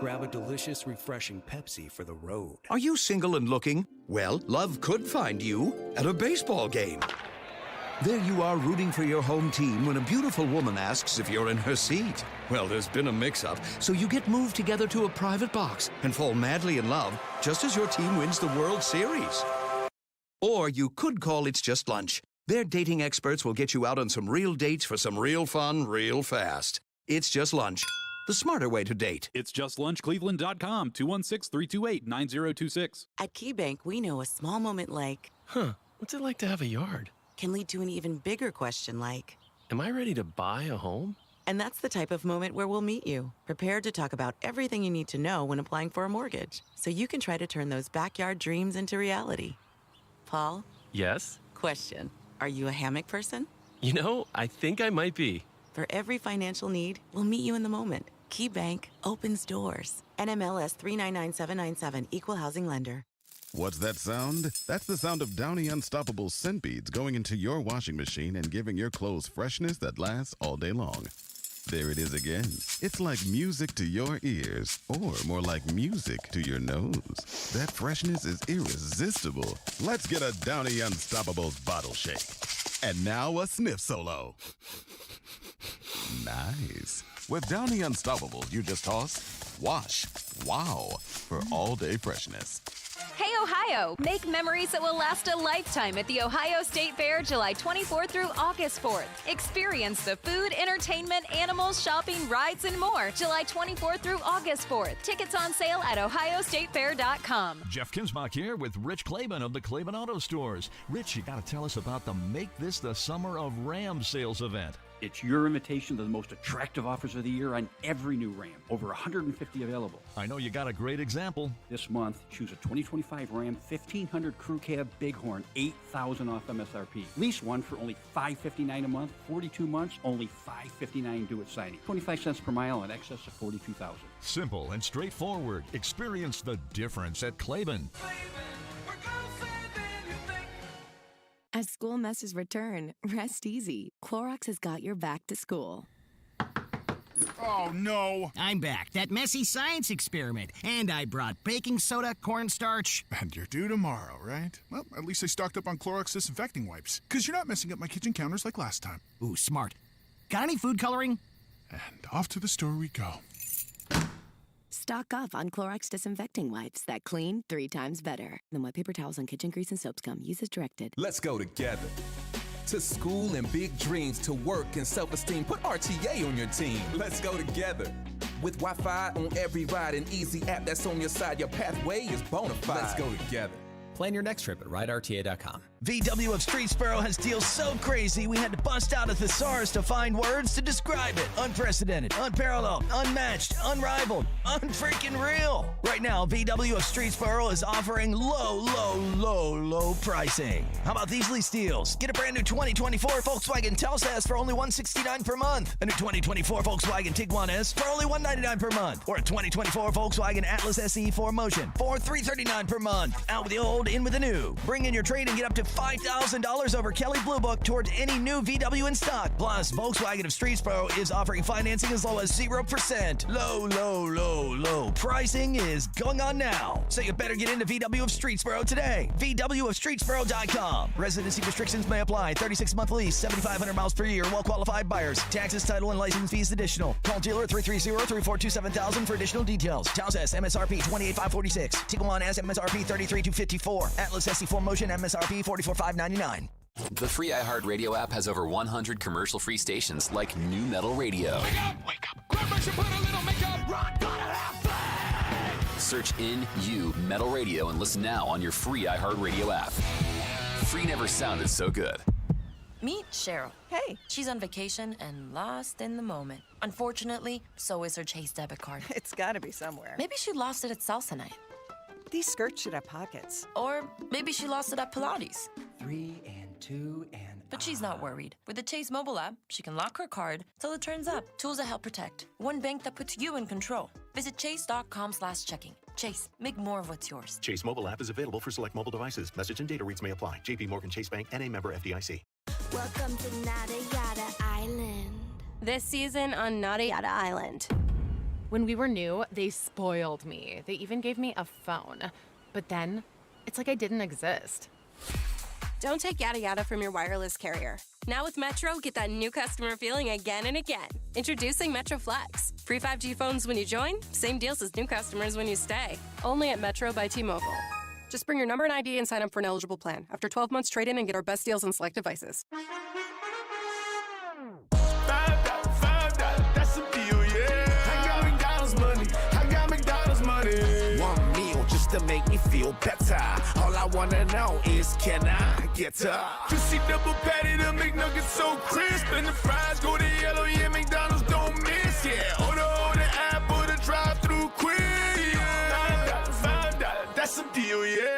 Grab a delicious, refreshing Pepsi for the road. Are you single and looking? Well, love could find you at a baseball game. There you are rooting for your home team when a beautiful woman asks if you're in her seat. Well, there's been a mix-up, so you get moved together to a private box and fall madly in love just as your team wins the World Series. Or you could call It's Just Lunch. Their dating experts will get you out on some real dates for some real fun real fast. It's Just Lunch, the smarter way to date. It's justlunchcleveland.com, 216-328-9026. At KeyBank, we know a small moment like, what's it like to have a yard? Can lead to an even bigger question like, am I ready to buy a home? And that's the type of moment where we'll meet you, prepared to talk about everything you need to know when applying for a mortgage, so you can try to turn those backyard dreams into reality. Paul? Yes? Question. Are you a hammock person? You know, I think I might be. For every financial need, we'll meet you in the moment. KeyBank opens doors. NMLS 399797, Equal Housing Lender. What's that sound? That's the sound of Downy Unstoppable scent beads going into your washing machine and giving your clothes freshness that lasts all day long. There it is again. It's like music to your ears, or more like music to your nose. That freshness is irresistible. Let's get a Downy Unstoppables bottle shake. And now a sniff solo. Nice. With Downy Unstoppables, you just toss, wash, wow, for all-day freshness. Hey, Ohio! Make memories that will last a lifetime at the Ohio State Fair, July 24th through August 4th. Experience the food, entertainment, animals, shopping, rides, and more. July 24th through August 4th. Tickets on sale at ohiostatefair.com. Jeff Kinsbach here with Rich Claiborne of the Claiborne Auto Stores. Rich, you got to tell us about the Make This the Summer of Ram sales event. It's your invitation to the most attractive offers of the year on every new Ram. Over 150 available. I know you got a great example. This month, choose a 2025 Ram 1500 Crew Cab Bighorn, $8,000 off MSRP. Lease one for only $559 a month, 42 months, only $559 due at signing. 25 cents per mile in excess of $42,000. Simple and straightforward. Experience the difference at Claiborne. As school messes return, rest easy. Clorox has got your back to school. Oh, no. I'm back. That messy science experiment. And I brought baking soda, cornstarch. And you're due tomorrow, right? Well, at least I stocked up on Clorox disinfecting wipes. Because you're not messing up my kitchen counters like last time. Ooh, smart. Got any food coloring? And off to the store we go. Stock up on Clorox disinfecting wipes that clean 3 times better than wet paper towels on kitchen grease and soap scum. Use as directed. Let's go together. To school and big dreams, to work and self-esteem. Put RTA on your team. Let's go together. With Wi-Fi on every ride, an easy app that's on your side, your pathway is bona fide. Let's go together. Plan your next trip at riderta.com. VW of Streetsboro has deals so crazy we had to bust out a thesaurus to find words to describe it. Unprecedented, unparalleled, unmatched, unrivaled, unfreaking real. Right now, VW of Streetsboro is offering low pricing. How about these lease deals? Get a brand new 2024 Volkswagen Telsas for only $169 per month. A new 2024 Volkswagen Tiguan S for only $199 per month. Or a 2024 Volkswagen Atlas SE 4Motion for $339 per month. Out with the old, in with the new. Bring in your trade and get up to $5,000 over Kelley Blue Book toward any new VW in stock. Plus, Volkswagen of Streetsboro is offering financing as low as 0%. Low pricing is going on now. So you better get into VW of Streetsboro today. VWofStreetsboro.com. Residency restrictions may apply. 36-month lease, 7,500 miles per year. Well-qualified buyers. Taxes, title, and license fees additional. Call dealer 330-342-7000 for additional details. Towsas MSRP $28,546. Tiguan S MSRP $33,254. Atlas SE 4Motion MSRP $44,599. The free iHeartRadio app has over 100 commercial-free stations like New Metal Radio. Wake up, grab brush and put a little makeup, rock, Search in You Metal Radio and listen now on your free iHeartRadio app. Free never sounded so good. Meet Cheryl. Hey. She's on vacation and lost in the moment. Unfortunately, so is her Chase debit card. It's gotta be somewhere. Maybe she lost it at salsa night. These skirts should have pockets. Or maybe she lost it at Pilates. 3 and 2 and But she's not worried. With the Chase mobile app, she can lock her card till it turns up. Tools that help protect. One bank that puts you in control. Visit chase.com/checking. Chase, make more of what's yours. Chase mobile app is available for select mobile devices. Message and data rates may apply. JP Morgan Chase Bank and a member FDIC. Welcome to Nada Yada Island. This season on Nada Yada Island. When we were new, they spoiled me. They even gave me a phone. But then, it's like I didn't exist. Don't take yada yada from your wireless carrier. Now with Metro, get that new customer feeling again and again. Introducing Metro Flex. Free 5G phones when you join, same deals as new customers when you stay. Only at Metro by T-Mobile. Just bring your number and ID and sign up for an eligible plan. After 12 months, trade in and get our best deals on select devices. That's a deal, yeah. I got McDonald's money. I got McDonald's money. One meal just to make me feel better. All I wanna know is, can I get up? Juicy double patty, the McNuggets so crisp, and the fries go to yellow. Yeah, McDonald's don't miss. Yeah, order app or the drive-through quick. Yeah, $5. That's a deal, yeah.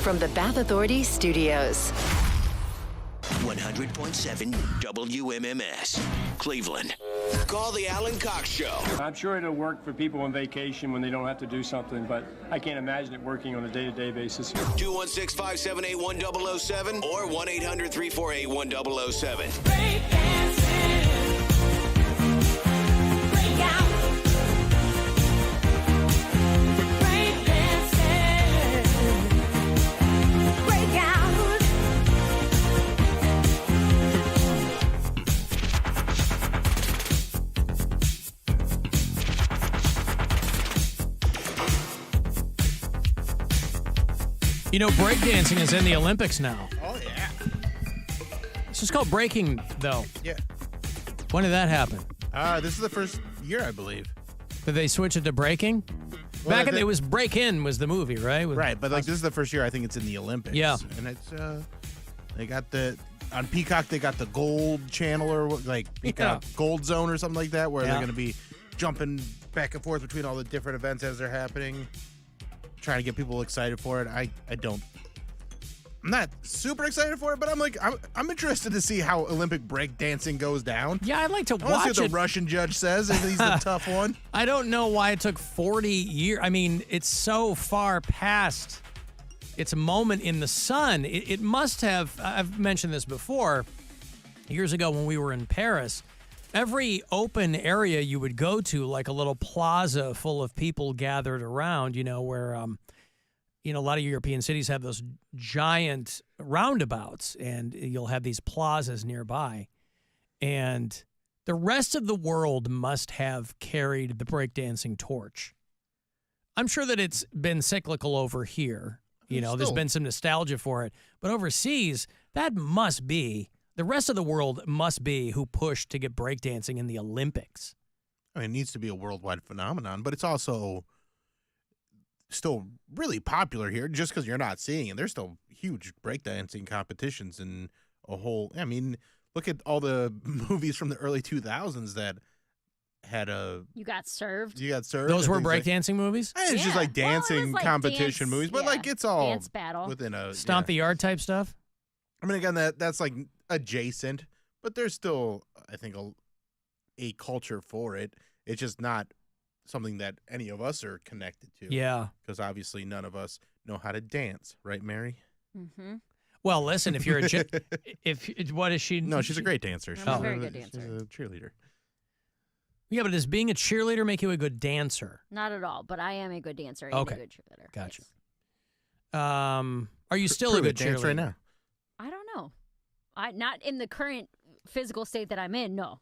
From the Bath Authority Studios. 100.7 WMMS, Cleveland. Call the Alan Cox Show. I'm sure it'll work for people on vacation when they don't have to do something, but I can't imagine it working on a day-to-day basis. 216-578-1007 or 1-800-348-1007. You know, breakdancing is in the Olympics now. Oh, yeah. It's just called breaking, though. Yeah. When did that happen? This is the first year, I believe. Did they switch it to breaking? Well, It was Break In was the movie, right? Right, but like this is the first year I think it's in the Olympics. Yeah. And it's, they got on Peacock, they got the Gold Channel or like Peacock Gold Zone or something like that where they're going to be jumping back and forth between all the different events as they're happening. Trying to get people excited for it. I don't I'm not super excited for it, but I'm interested to see how Olympic breakdancing goes down. Yeah, I'd like to I want watch to see what it. the Russian judge says if he's the tough one. I don't know why it took 40 years. I mean, it's so far past its moment in the sun. It must have, I've mentioned this before, years ago when we were in Paris, every open area you would go to, like a little plaza full of people gathered around, where, a lot of European cities have those giant roundabouts, and you'll have these plazas nearby. And the rest of the world must have carried the breakdancing torch. I'm sure that it's been cyclical over here. There's been some nostalgia for it. But overseas, that must be, the rest of the world must be who pushed to get breakdancing in the Olympics. I mean, it needs to be a worldwide phenomenon, but it's also still really popular here just because you're not seeing it. There's still huge breakdancing competitions and a whole, I mean, look at all the movies from the early 2000s that had You got served. Those were breakdancing movies? It's just like dancing competition movies, but like it's all dance battle within a Stomp the yard type stuff? I mean, again, that's like adjacent, but there's still, I think, a culture for it. It's just not something that any of us are connected to. Yeah. Because obviously none of us know how to dance, right, Mary? Mm-hmm. Well, listen, if you're what is she? No, she's a great dancer. I'm a very good dancer. She's a cheerleader. Yeah, but does being a cheerleader make you a good dancer? Not at all, but I am a good dancer and Okay. a good cheerleader. Gotcha. Yes. Are you still a good dancer cheerleader right now? I don't know. Not in the current physical state that I'm in, no.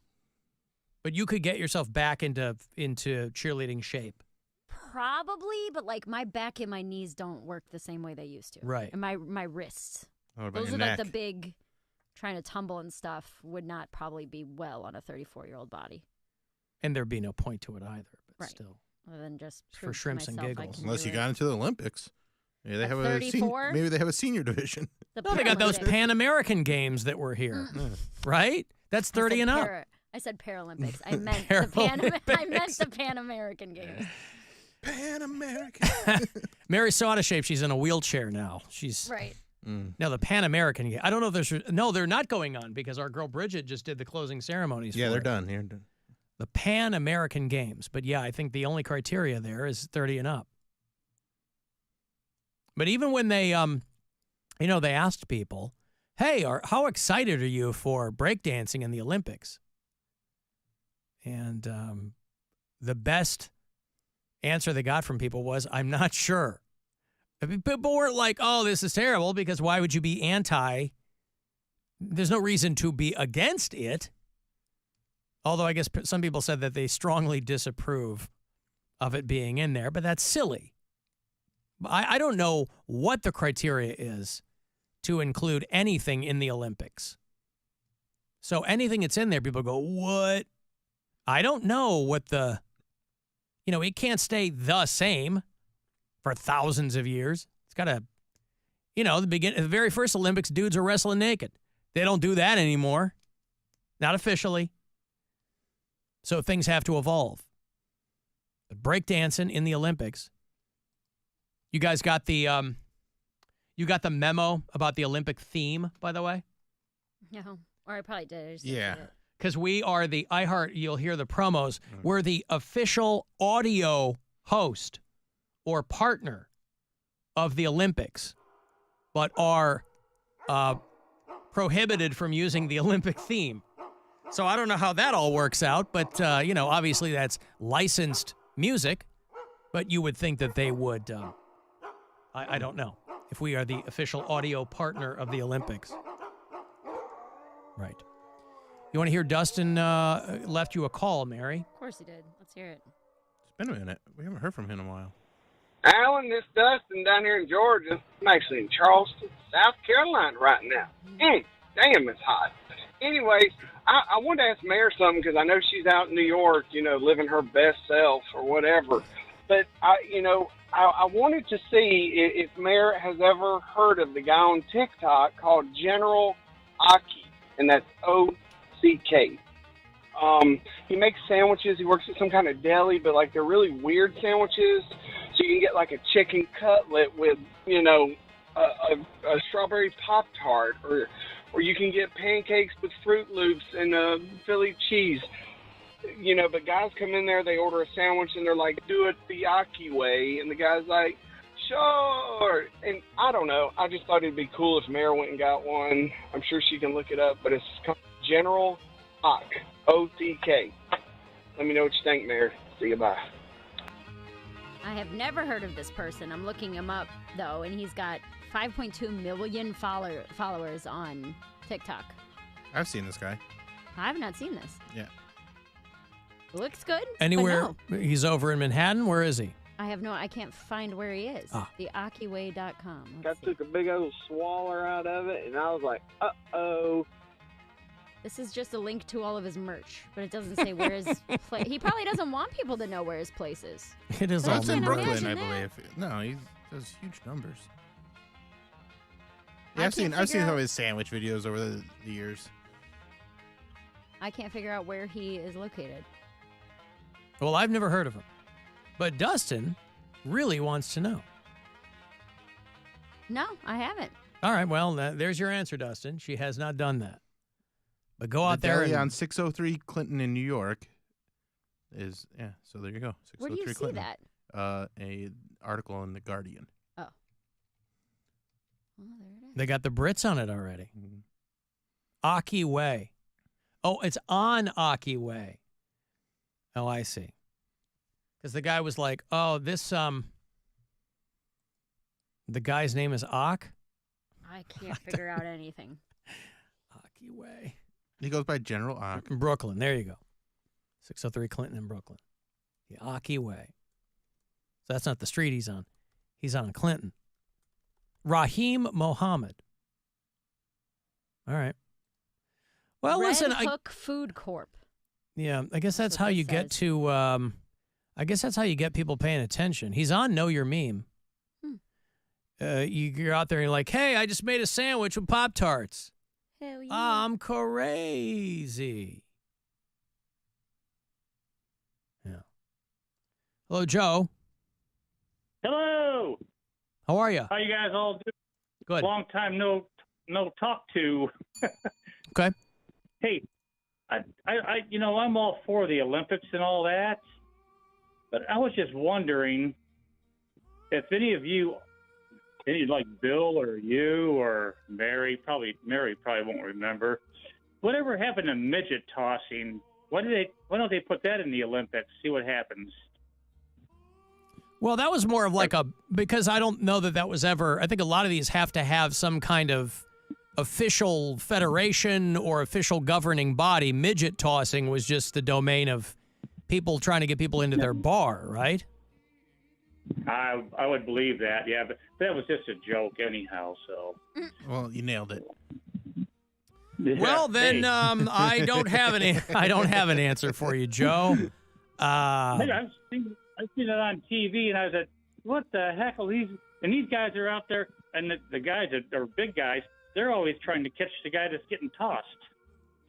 But you could get yourself back into cheerleading shape. Probably, but like my back and my knees don't work the same way they used to. Right. And my wrists. What about Those your are neck? like the big, trying to tumble and stuff would not probably be well on a 34-year-old body. And there'd be no point to it either, but Right. still. Other than just For prove to shrimps and myself I giggles. can Unless do you it. got into the Olympics. Maybe they At have 34? maybe they have a senior division. The No, they got those Paralympics. Pan American games that were here, right? That's 30 and up. I said Paralympics. I meant the Pan American Games. Pan American. Mary saw out of shape. She's in a wheelchair now. She's Right. now the Pan American game. I don't know if there's no, they're not going on because our girl Bridget just did the closing ceremonies. Yeah, for they're it. done. They're done. The Pan American Games, but yeah, I think the only criteria there is 30 and up. But even when they, they asked people, "Hey, how excited are you for breakdancing in the Olympics?" And the best answer they got from people was, "I'm not sure." I mean, people weren't like, "Oh, this is terrible," because why would you be anti? There's no reason to be against it. Although I guess some people said that they strongly disapprove of it being in there, but that's silly. I don't know what the criteria is to include anything in the Olympics. So anything that's in there, people go, what? I don't know what it can't stay the same for thousands of years. It's got to, the very first Olympics, dudes are wrestling naked. They don't do that anymore. Not officially. So things have to evolve. But breakdancing in the Olympics. You guys got the memo about the Olympic theme, by the way? No, or I probably did. I just didn't Yeah. see it. Because we are the iHeart, you'll hear the promos. We're the official audio host or partner of the Olympics, but are prohibited from using the Olympic theme. So I don't know how that all works out, but, obviously that's licensed music, but you would think that they would, I don't know, if we are the official audio partner of the Olympics. Right. You want to hear Dustin left you a call, Mary? Of course he did. Let's hear it. It's been a minute. We haven't heard from him in a while. Alan, this Dustin down here in Georgia. I'm actually in Charleston, South Carolina right now. Damn, it's hot. Anyways, I wanted to ask Mary something because I know she's out in New York, living her best self or whatever. But, I wanted to see if Mary has ever heard of the guy on TikTok called General Aki, and that's O-C-K. He makes sandwiches. He works at some kind of deli, but, they're really weird sandwiches. So you can get, a chicken cutlet with, a strawberry Pop-Tart, or you can get pancakes with Fruit Loops and Philly cheese. You know, but guys come in there, they order a sandwich, and they're like, do it the Aki way. And the guy's like, sure. And I don't know. I just thought it'd be cool if Mare went and got one. I'm sure she can look it up, but it's called General Ock, O-T-K. Let me know what you think, Mare. See you, bye. I have never heard of this person. I'm looking him up, though, and he's got 5.2 million followers on TikTok. I've seen this guy. I have not seen this. Yeah. Looks good. Anywhere? But no. He's over in Manhattan. Where is he? I can't find where he is. TheAkiway.com. I took a big old swaller out of it, and I was like, uh-oh. This is just a link to all of his merch, but it doesn't say where his place. He probably doesn't want people to know where his place is. It is That's in Brooklyn, I that. believe. No, he does huge numbers. Yeah, I've seen some of his sandwich videos over the years. I can't figure out where he is located. Well, I've never heard of him. But Dustin really wants to know. No, I haven't. All right, well, there's your answer, Dustin. She has not done that. But go out there deli and... on 603 Clinton in New York is, so there you go. 603 Where do you see Clinton. that? A article in The Guardian. Oh. Well, there it is. They got the Brits on it already. Aki Way. Oh, it's on Aki Way. Oh, I see. Because the guy was like, oh, this, the guy's name is Ak? I can't figure out anything. Aki Way. He goes by General Ak. In Brooklyn. There you go. 603 Clinton in Brooklyn. The Aki Way. So that's not the street he's on. He's on Clinton. Raheem Mohammed. All right. Well, Red listen. Hook Food Corp. Yeah, I guess that's how you get to. I guess that's how you get people paying attention. He's on Know Your Meme. You're out there and you're like, hey, I just made a sandwich with Pop-Tarts. Hell yeah. I'm crazy. Yeah. Hello, Joe. Hello. How are you? How you guys all doing? Good. Long time no talk to. Okay. Hey, I I'm all for the Olympics and all that, but I was just wondering if any of you, like Bill or you or Mary probably won't remember. Whatever happened to midget tossing? Why don't they put that in the Olympics? See what happens. Well, that was more of like because I don't know that was ever, I think a lot of these have to have some kind of official federation or official governing body. Midget tossing was just the domain of people trying to get people into their bar, right? I would believe that, yeah, but that was just a joke anyhow, so. Well, you nailed it. Yeah, well, then hey. I don't have an answer for you, Joe. I've seen it on TV, and I was like, what the heck are these? And these guys are out there, and the guys that are big guys, they're always trying to catch the guy that's getting tossed.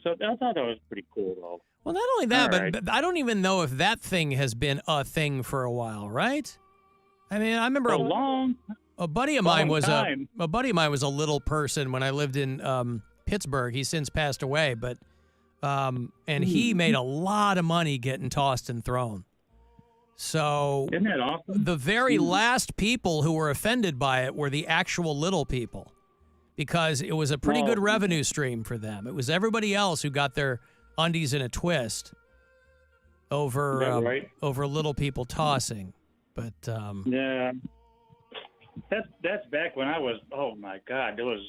So I thought that was pretty cool, though. Well, not only that, All right. but I don't even know if that thing has been a thing for a while, right? I mean, I remember a buddy of mine was a little person when I lived in Pittsburgh. He's since passed away, but and he made a lot of money getting tossed and thrown. So isn't that awesome? The very last people who were offended by it were the actual little people, because it was a pretty good revenue stream for them. It was everybody else who got their undies in a twist over over little people tossing. But yeah, that's back when I was. Oh my God, it was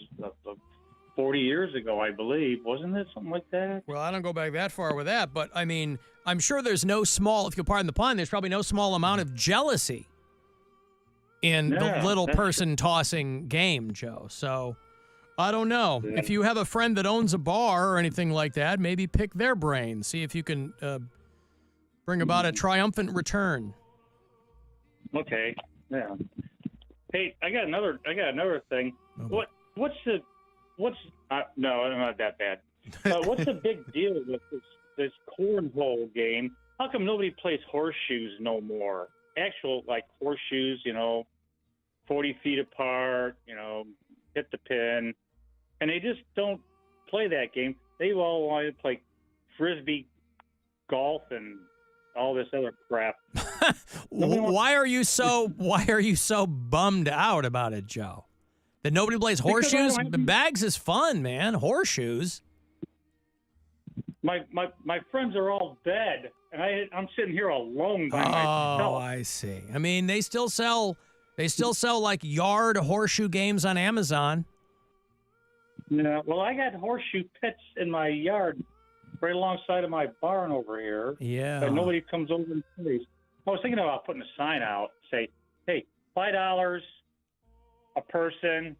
40 years ago, I believe, wasn't it? Something like that. Well, I don't go back that far with that, but I mean, I'm sure there's no small, if you'll pardon the pun, there's probably no small amount of jealousy in the little person tossing game, Joe. So I don't know. Yeah. If you have a friend that owns a bar or anything like that, maybe pick their brain, see if you can bring about a triumphant return. Okay. Yeah. Hey, I got another thing. Okay. No, I'm not that bad. What's the big deal with this cornhole game? How come nobody plays horseshoes no more? Actual like horseshoes, 40 feet apart, hit the pin. And they just don't play that game. They all want to play Frisbee golf and all this other crap. Why are you so bummed out about it, Joe? That nobody plays horseshoes? Bags is fun, man. Horseshoes. My friends are all dead, and I'm sitting here alone by myself. Oh, I see. I mean, they still sell like yard horseshoe games on Amazon. Yeah, well, I got horseshoe pits in my yard right alongside of my barn over here. Yeah. But nobody comes over and plays. I was thinking about putting a sign out, say, hey, $5 a person,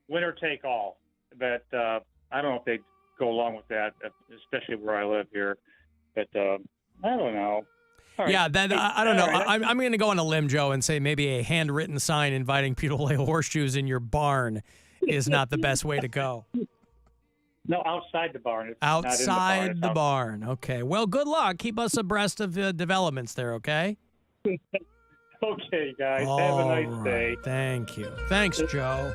winner take all. But I don't know if they'd go along with that, especially where I live here. But I don't know. All right. Yeah, I don't know. Right. I'm going to go on a limb, Joe, and say maybe a handwritten sign inviting people to play horseshoes in your barn is not the best way to go. No, outside the barn. It's outside not in the barn. Okay. Well, good luck. Keep us abreast of the developments there, okay? Okay, guys. Have a nice day. Thank you. Thanks, Joe.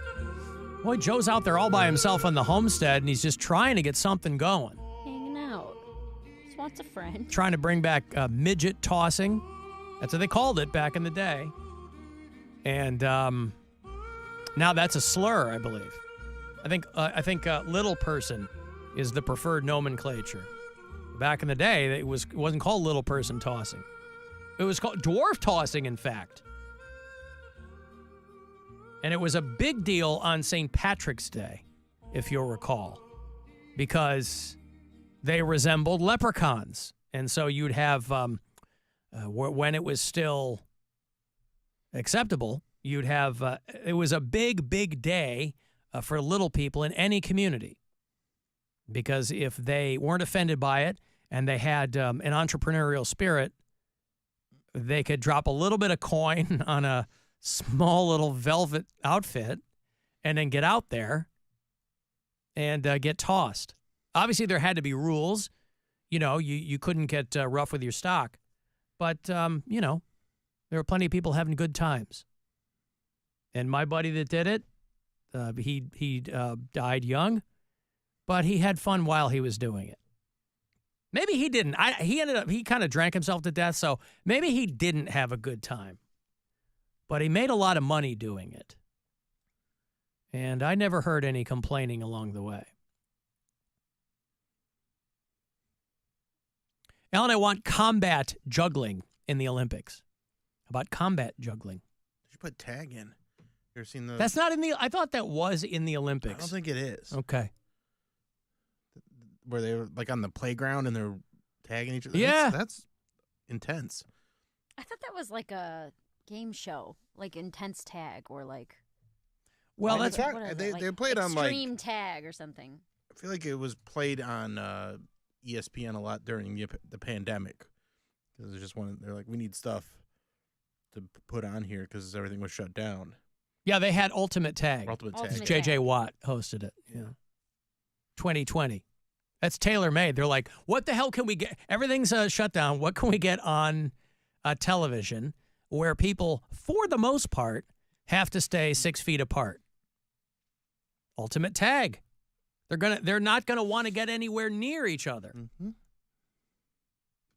Boy, Joe's out there all by himself on the homestead, and he's just trying to get something going. Hanging out. Just wants a friend. Trying to bring back midget tossing. That's what they called it back in the day. And now that's a slur, I believe. I think little person is the preferred nomenclature. Back in the day, it wasn't called little person tossing. It was called dwarf tossing, in fact. And it was a big deal on St. Patrick's Day, if you'll recall, because they resembled leprechauns. And so you'd have, when it was still acceptable, you'd have, it was a big, big day for little people in any community. Because if they weren't offended by it and they had an entrepreneurial spirit, they could drop a little bit of coin on a small little velvet outfit and then get out there and get tossed. Obviously, there had to be rules. You couldn't get rough with your stock. But, there were plenty of people having good times. And my buddy that did it, he died young, but he had fun while he was doing it. Maybe he didn't. He kind of drank himself to death, so maybe he didn't have a good time. But he made a lot of money doing it. And I never heard any complaining along the way. Alan, I want combat juggling in the Olympics. How about combat juggling? Did you put tag in? You ever seen those? That's not in the... I thought that was in the Olympics. I don't think it is. Okay. Where they were like on the playground and they're tagging each other. Yeah. That's intense. I thought that was like a game show, like Intense Tag or like... Well, what that's... is it? They played on like... Extreme Tag or something. I feel like it was played on ESPN a lot during the pandemic. Because it's just they're like, we need stuff to put on here because everything was shut down. Yeah, they had Ultimate Tag. Ultimate Tag. J.J. Watt hosted it. Yeah. 2020. That's tailor-made. They're like, what the hell can we get? Everything's shut down. What can we get on television where people, for the most part, have to stay 6 feet apart? Ultimate Tag. They're not gonna want to get anywhere near each other. Mm-hmm.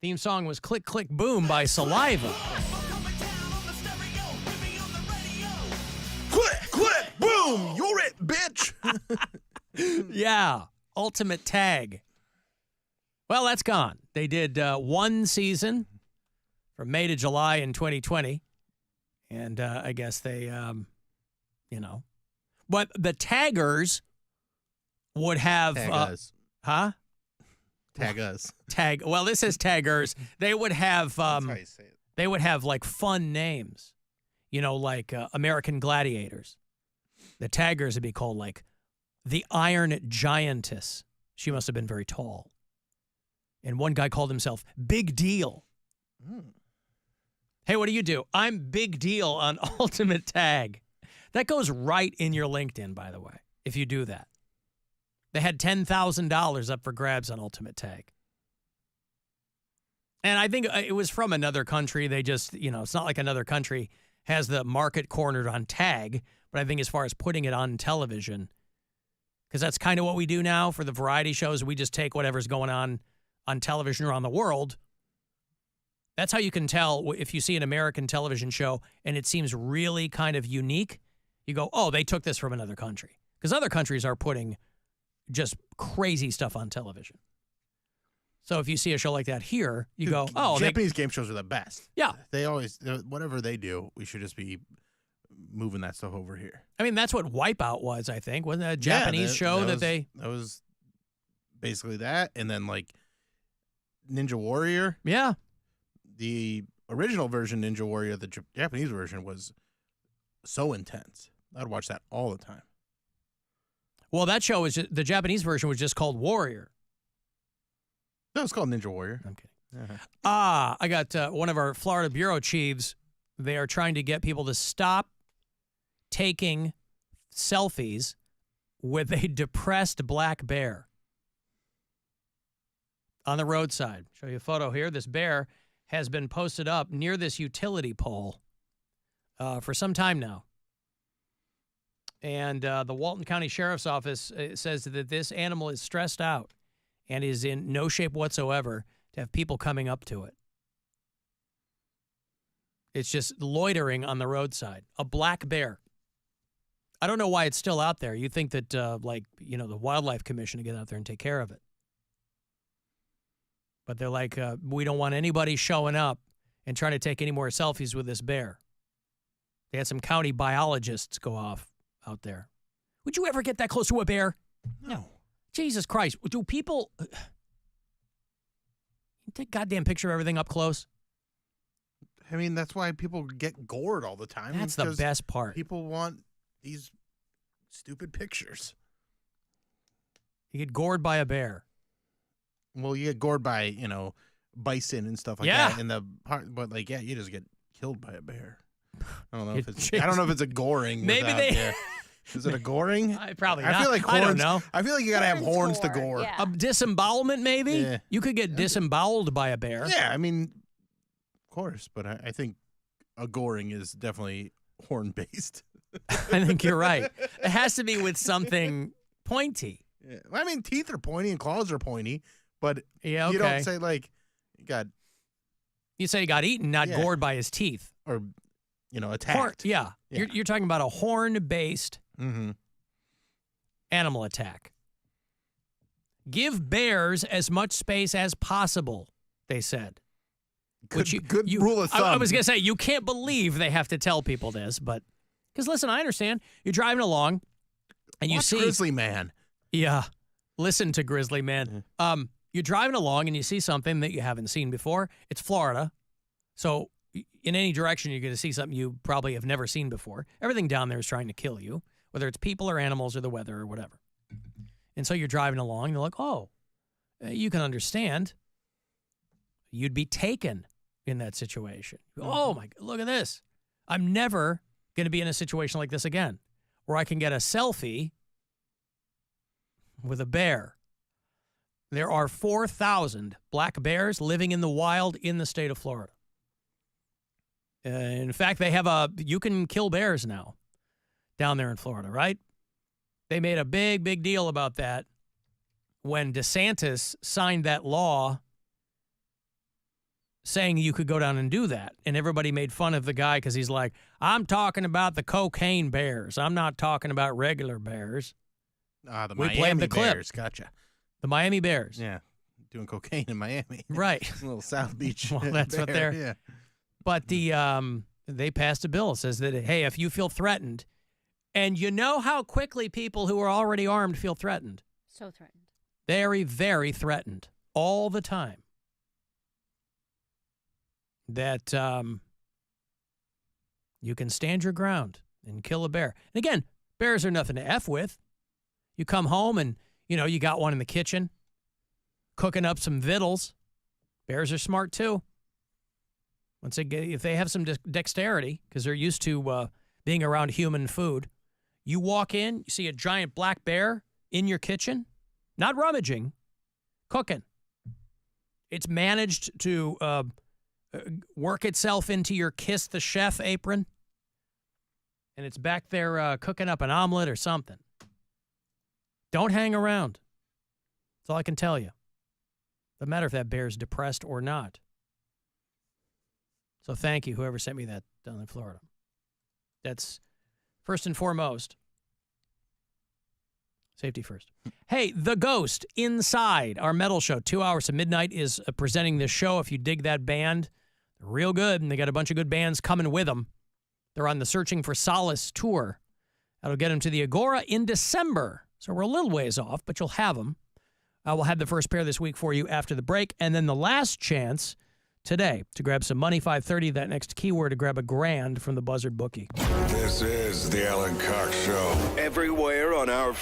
Theme song was "Click Click Boom" by Saliva. Click click boom, you're it, bitch. Yeah. Ultimate Tag. Well, that's gone. They did one season from May to July in 2020. And I guess they, But the taggers would have... Tag us. Huh? Tag us. Well, this is taggers. They would have... That's how you say it. They would have, like, fun names. Like American Gladiators. The taggers would be called, like, the Iron Giantess. She must have been very tall. And one guy called himself Big Deal. Mm. Hey, what do? I'm Big Deal on Ultimate Tag. That goes right in your LinkedIn, by the way, if you do that. They had $10,000 up for grabs on Ultimate Tag. And I think it was from another country. They just, it's not like another country has the market cornered on tag, but I think as far as putting it on television, because that's kind of what we do now for the variety shows, we just take whatever's going on television around the world. That's how you can tell if you see an American television show and it seems really kind of unique. You go, oh, they took this from another country. Because other countries are putting just crazy stuff on television. So if you see a show like that here, you go, oh, Japanese game shows are the best. Yeah. They always, whatever they do, we should just be moving that stuff over here. I mean, that's what Wipeout was, I think. Wasn't that a Japanese show that they... That was basically that. And then, like, Ninja Warrior. Yeah. The original version, Ninja Warrior, the Japanese version, was so intense. I'd watch that all the time. Well, that show was the Japanese version was just called Warrior. No, it's called Ninja Warrior. I'm kidding. I got one of our Florida bureau chiefs. They are trying to get people to stop taking selfies with a depressed black bear on the roadside. Show you a photo here. This bear has been posted up near this utility pole for some time now. And the Walton County Sheriff's Office says that this animal is stressed out and is in no shape whatsoever to have people coming up to it. It's just loitering on the roadside. A black bear. I don't know why it's still out there. You'd think that, the Wildlife Commission would get out there and take care of it. But they're like, we don't want anybody showing up and trying to take any more selfies with this bear. They had some county biologists go off out there. Would you ever get that close to a bear? No. Jesus Christ. Do people take a goddamn picture of everything up close? I mean, that's why people get gored all the time. That's the best part. People want these stupid pictures. You get gored by a bear. Well, you get gored by, bison and stuff like that in the part, but you just get killed by a bear. I don't know if it's a goring. Maybe is it a goring? Probably not. I feel like horns, I don't know. I feel like you gotta have horns to gore. Yeah. A disembowelment, maybe? Yeah. You could get disemboweled by a bear. Yeah, I mean, of course, but I think a goring is definitely horn based. I think you're right. It has to be with something pointy. Yeah. I mean, teeth are pointy and claws are pointy, but yeah, okay. You don't say you got. You say he got eaten, not gored by his teeth, or attacked. Yeah. You're talking about a horn-based animal attack. Give bears as much space as possible, they said. Good rule of thumb. I was going to say, you can't believe they have to tell people this, but because listen, I understand. You're driving along, and you see Grizzly Man. Yeah, listen to Grizzly Man. You're driving along and you see something that you haven't seen before. It's Florida, so in any direction you're going to see something you probably have never seen before. Everything down there is trying to kill you, whether it's people or animals or the weather or whatever. And so you're driving along, and you're like, oh, you can understand. You'd be taken in that situation. Oh, my God, look at this. I'm never going to be in a situation like this again, where I can get a selfie with a bear. There are 4,000 black bears living in the wild in the state of Florida. In fact, they have you can kill bears now down there in Florida, right? They made a big, big deal about that when DeSantis signed that law saying you could go down and do that. And everybody made fun of the guy because he's like, I'm talking about the cocaine bears. I'm not talking about regular bears. The We Miami played the clip. Bears. Gotcha. The Miami Bears. Yeah. Doing cocaine in Miami. Right. A little South Beach. Well, that's what they're. Yeah. But they passed a bill that says that, hey, if you feel threatened, and you know how quickly people who are already armed feel threatened. So threatened. Very, very threatened all the time. That you can stand your ground and kill a bear. And again, bears are nothing to F with. You come home and, you got one in the kitchen cooking up some vittles. Bears are smart too. If they have some dexterity, because they're used to being around human food, you walk in, you see a giant black bear in your kitchen, not rummaging, cooking. It's managed to work itself into your Kiss the Chef apron. and it's back there cooking up an omelet or something, don't hang around. That's all I can tell you. Doesn't matter if that bear's depressed or not. So thank you, whoever sent me that down in Florida. That's first and foremost. Safety first. Hey, The Ghost, Inside, our metal show, 2 hours to midnight, is presenting this show. If you dig that band, they're real good, and they got a bunch of good bands coming with them. They're on the Searching for Solace tour. That'll get them to the Agora in December. So we're a little ways off, but you'll have them. We'll have the first pair this week for you after the break. And then the last chance today to grab some money, 5:30, that next keyword to grab $1,000 from the Buzzard bookie. This is the Alan Cox Show. Everywhere on our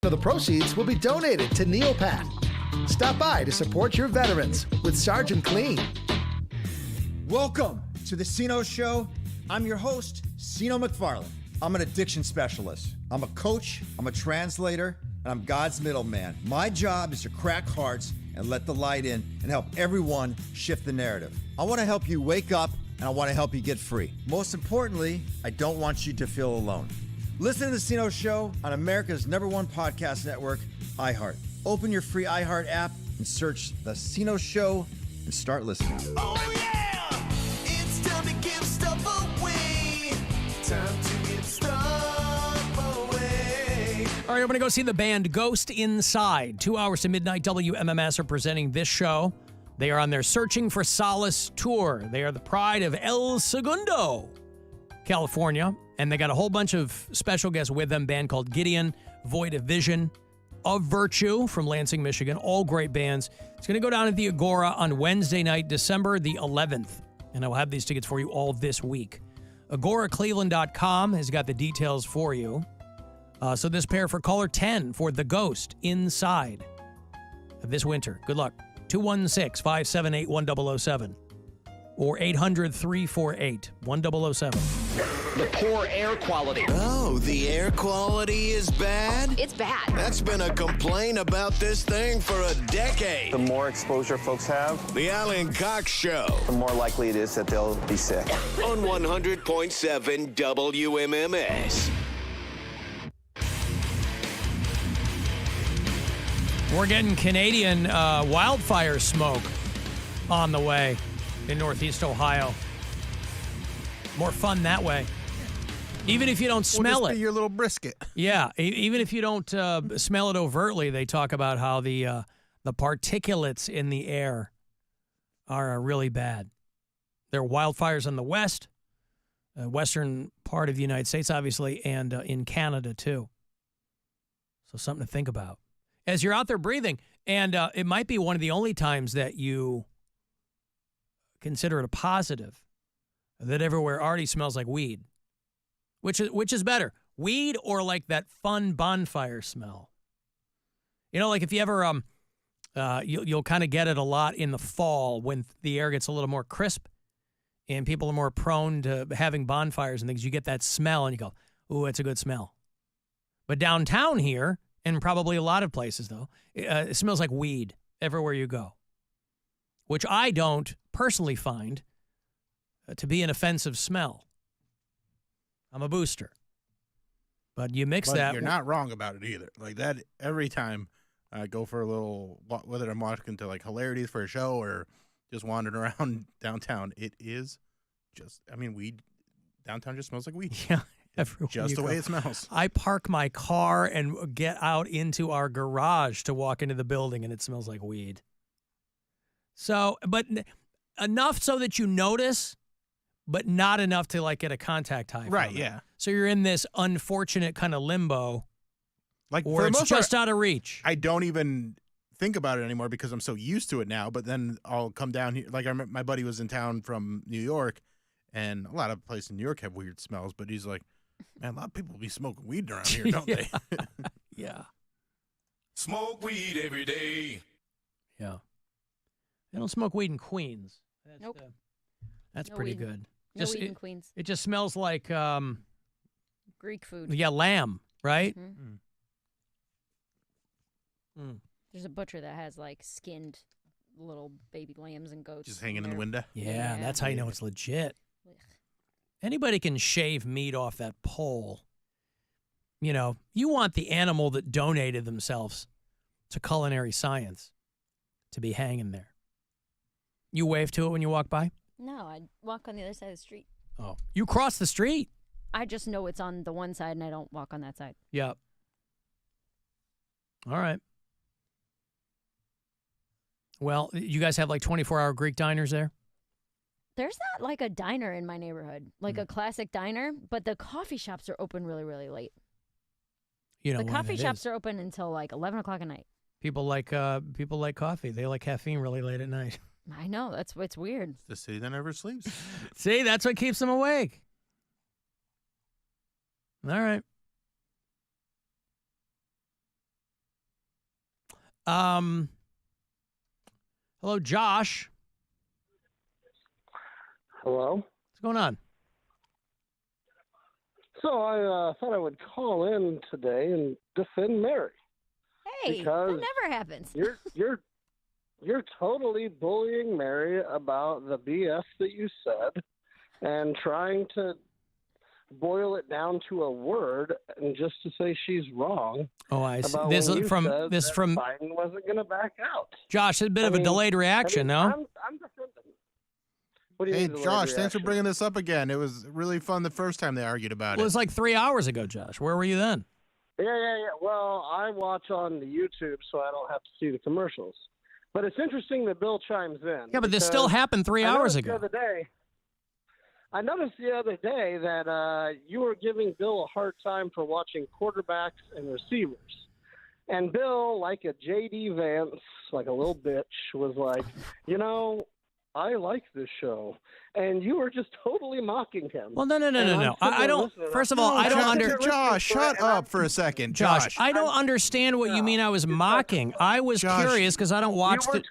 of the proceeds will be donated to Neopat. Stop by to support your veterans with Sergeant Clean. Welcome to the Sino Show. I'm your host, Sino McFarland. I'm an addiction specialist. I'm a coach, I'm a translator, and I'm God's middleman. My job is to crack hearts and let the light in and help everyone shift the narrative. I want to help you wake up, and I want to help you get free. Most importantly, I don't want you to feel alone. Listen to the Sino Show on America's #1 podcast network, iHeart. Open your free iHeart app and search the Sino Show and start listening. Oh yeah! It's time to give stuff away. Time to give stuff away. All right, I'm going to go see the band Ghost Inside. 2 hours to midnight, WMMS are presenting this show. They are on their Searching for Solace tour. They are the pride of El Segundo, California. And they got a whole bunch of special guests with them. Band called Gideon, Void of Vision, Of Virtue from Lansing, Michigan. All great bands. It's going to go down at the Agora on Wednesday night, December the 11th. And I will have these tickets for you all this week. AgoraCleveland.com has got the details for you. So this pair for caller 10 for The Ghost Inside this winter. Good luck. 216-578-1007 or 800-348-1007. The poor air quality. Oh, the air quality is bad? It's bad. That's been a complaint about this thing for a decade. The more exposure folks have, The Alan Cox Show. the more likely it is that they'll be sick. On 100.7 WMMS. We're getting Canadian wildfire smoke on the way in Northeast Ohio. More fun that way. Even if you don't smell Will this it. be your little brisket. Yeah, even if you don't smell it overtly, they talk about how the particulates in the air are really bad. There are wildfires in the west, western part of the United States, obviously, and in Canada, too. So something to think about as you're out there breathing. And it might be one of the only times that you consider it a positive that everywhere already smells like weed. Which is better, weed or like that fun bonfire smell? You know, like if you ever you'll kind of get it a lot in the fall when the air gets a little more crisp and people are more prone to having bonfires and things. You get that smell and you go, "Ooh, it's a good smell." But downtown here, and probably a lot of places though, it smells like weed everywhere you go, which I don't personally find to be an offensive smell. I'm a booster. But you mix But that. you're not wrong about it either. Like that, every time I go for a little, whether I'm walking to like Hilarities for a show or just wandering around downtown, it is just, weed. Downtown just smells like weed. Yeah. Everywhere Just you the go. way it smells. I park my car and get out into our garage to walk into the building, and it smells like weed. So, but enough so that you notice, but not enough to like get a contact high. Right, from it. yeah. So you're in this unfortunate kind of limbo, Like or for the it's most just part, out of reach. I don't even think about it anymore because I'm so used to it now. But then I'll come down here. Like my buddy was in town from New York, and a lot of places in New York have weird smells. But he's like, "Man, a lot of people be smoking weed around here, don't they?" Yeah. Smoke weed every day. Yeah. They don't smoke weed in Queens. That's, Nope. That's No pretty weed. good. No weed in Queens. It just smells like Greek food. yeah, lamb, right? Mhm. Mm. There's a butcher that has like skinned little baby lambs and goats. Just hanging in the window. Yeah, that's how you know it's legit. Anybody can shave meat off that pole. You know, you want the animal that donated themselves to culinary science to be hanging there. You wave to it when you walk by? No, I walk on the other side of the street. Oh, you cross the street. I just know it's on the one side and I don't walk on that side. Yep. All right. Well, you guys have like 24-hour Greek diners there? There's not like a diner in my neighborhood, like a classic diner, but the coffee shops are open really, really late. You know the why coffee that shops is. are open until like 11 o'clock at night. People like coffee. They like caffeine really late at night. I know. It's weird. It's the city that never sleeps. See, that's what keeps them awake. All right. Hello, Josh. Hello. What's going on? So I thought I would call in today and defend Mary. Hey, because that never happens. You're totally bullying Mary about the BS that you said and trying to boil it down to a word and just to say she's wrong. Oh, I see. About This when is you from said this that from Biden wasn't going to back out. Josh. A bit of a delayed reaction, no? I'm defending. What do you Hey, mean delayed Josh, thanks for reaction? bringing this up again. It was really fun the first time they argued about Well, it it. was like 3 hours ago, Josh. Where were you then? Yeah. Well, I watch on the YouTube, so I don't have to see the commercials. But it's interesting that Bill chimes in. Yeah, but this still because happened 3 I hours noticed ago. I noticed the other day that you were giving Bill a hard time for watching quarterbacks and receivers. And Bill, like a J.D. Vance, like a little bitch, was like, I like this show. And you were just totally mocking him. Well, no. I don't. First of all, I don't Josh, shut up for a second. Josh, I don't understand what you mean. I was mocking. I was curious because I don't watch the.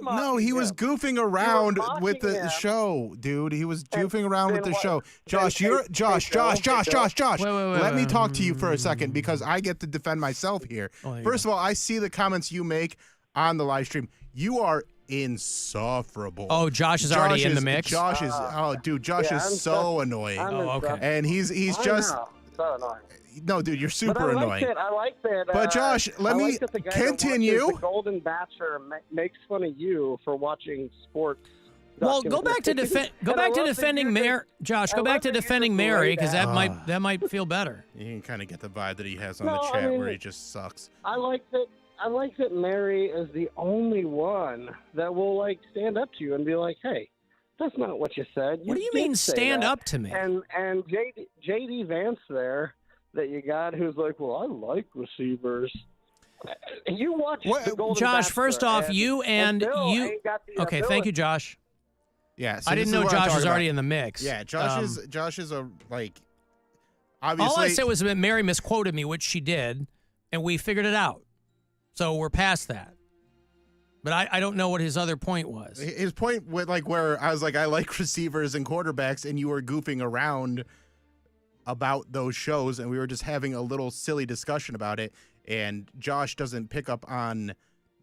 No, he was goofing around with the show, dude. He was goofing around with the show. Josh, Josh. Let me talk to you for a second because I get to defend myself here. First of all, I see the comments you make on the live stream. You are insufferable. Oh, Josh is already in the mix? Josh is so annoying. And he's just so annoying. No, dude, you're super But annoying. I like that. But Josh, let me like that the guy that continue. watches The Golden Bachelor makes fun of you for watching sports. Well, go back to defending Mary, Josh. Go back to defending Mary because that might feel better. You can kind of get the vibe that he has on the chat where he just sucks. I like that Mary is the only one that will stand up to you and be like, "Hey, that's not what you said." What do you mean stand up to me? And JD Vance there that you got who's like, "Well, I like receivers." You watch the Golden Josh, Bachelor, first off, you and Bill you. ain't got the Okay, thank you, Josh. Yeah, so I this didn't is know what I'm Josh was talking already about. in the mix. Yeah, Josh is a obviously. All I said was that Mary misquoted me, which she did, and we figured it out. So we're past that. But I don't know what his other point was. His point with where I was like, I like receivers and quarterbacks, and you were goofing around about those shows, and we were just having a little silly discussion about it. And Josh doesn't pick up on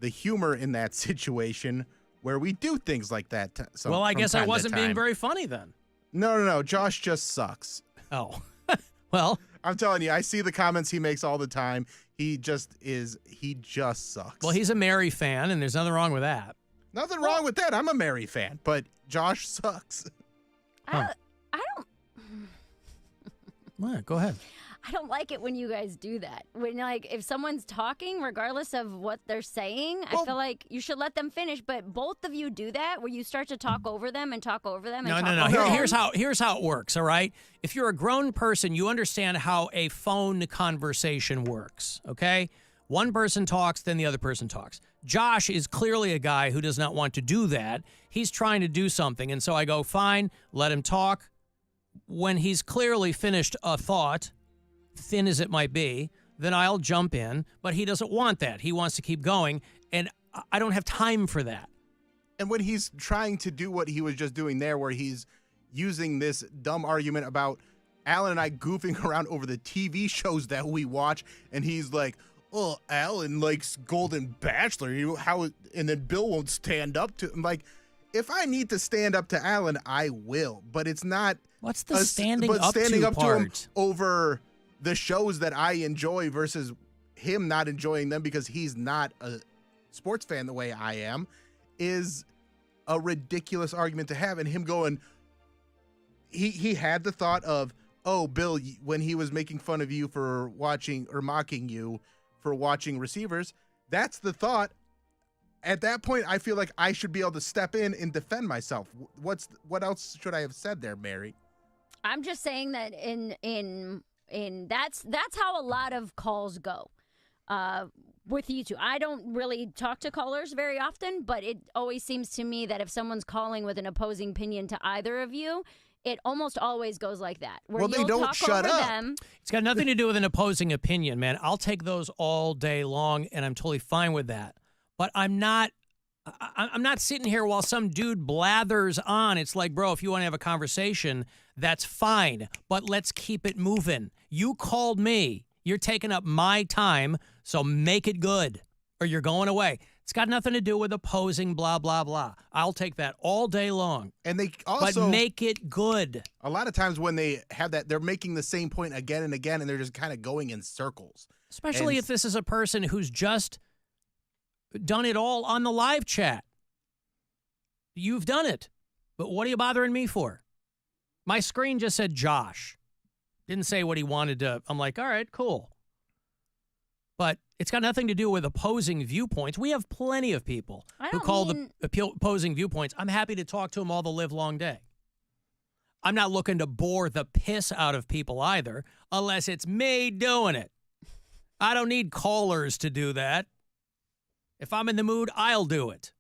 the humor in that situation where we do things like that. Well, I guess I wasn't being very funny then. No. Josh just sucks. Oh, well. I'm telling you, I see the comments he makes all the time. He just sucks. Well, he's a Mary fan, and there's nothing wrong with that. Nothing wrong with that. I'm a Mary fan, but Josh sucks. I don't. What? Go ahead. I don't like it when you guys do that. When if someone's talking, regardless of what they're saying, I feel like you should let them finish. But both of you do that, where you start to talk over them and talk over them. And No. Here's how it works. All right. If you're a grown person, you understand how a phone conversation works. Okay. One person talks, then the other person talks. Josh is clearly a guy who does not want to do that. He's trying to do something, and so I go, fine, let him talk. When he's clearly finished a thought, thin as it might be, then I'll jump in. But he doesn't want that. He wants to keep going, and I don't have time for that. And when he's trying to do what he was just doing there, where he's using this dumb argument about Alan and I goofing around over the TV shows that we watch, and he's like, oh, Alan likes Golden Bachelor, and then Bill won't stand up to him. Like, if I need to stand up to Alan, I will. But it's not. What's the standing up to him part? Over the shows that I enjoy versus him not enjoying them because he's not a sports fan the way I am is a ridiculous argument to have. And him going, he had the thought of, oh, Bill, when he was making fun of you for watching or mocking you for watching receivers, that's the thought. At that point, I feel like I should be able to step in and defend myself. What else should I have said there, Mary? I'm just saying that in that's how a lot of calls go with you two. I don't really talk to callers very often, but it always seems to me that if someone's calling with an opposing opinion to either of you, it almost always goes like that. Where they don't shut up. It's got nothing to do with an opposing opinion, man. I'll take those all day long, and I'm totally fine with that. But I'm not sitting here while some dude blathers on. It's like, bro, if you want to have a conversation, that's fine, but let's keep it moving. You called me. You're taking up my time, so make it good or you're going away. It's got nothing to do with opposing, blah, blah, blah. I'll take that all day long. And they also... But make it good. A lot of times when they have that, they're making the same point again and again, and they're just kind of going in circles. Especially if this is a person who's just done it all on the live chat. You've done it. But what are you bothering me for? My screen just said Josh. Didn't say what he wanted to. I'm like, all right, cool. But it's got nothing to do with opposing viewpoints. We have plenty of people who call the opposing viewpoints. I'm happy to talk to them all the live long day. I'm not looking to bore the piss out of people either, unless it's me doing it. I don't need callers to do that. If I'm in the mood, I'll do it.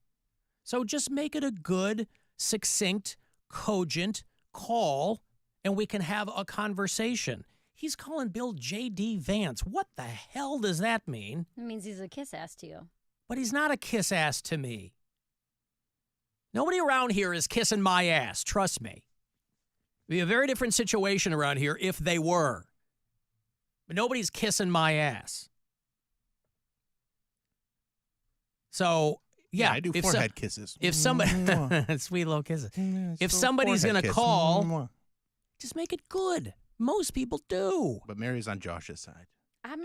So just make it a good, succinct, cogent call, and we can have a conversation. He's calling Bill J.D. Vance. What the hell does that mean? It means he's a kiss ass to you. But he's not a kiss ass to me. Nobody around here is kissing my ass, trust me. It'd be a very different situation around here if they were. But nobody's kissing my ass. So, yeah. I do forehead kisses. If somebody... Sweet little kisses. If somebody's going to call, just make it good. Most people do. But Mary's on Josh's side.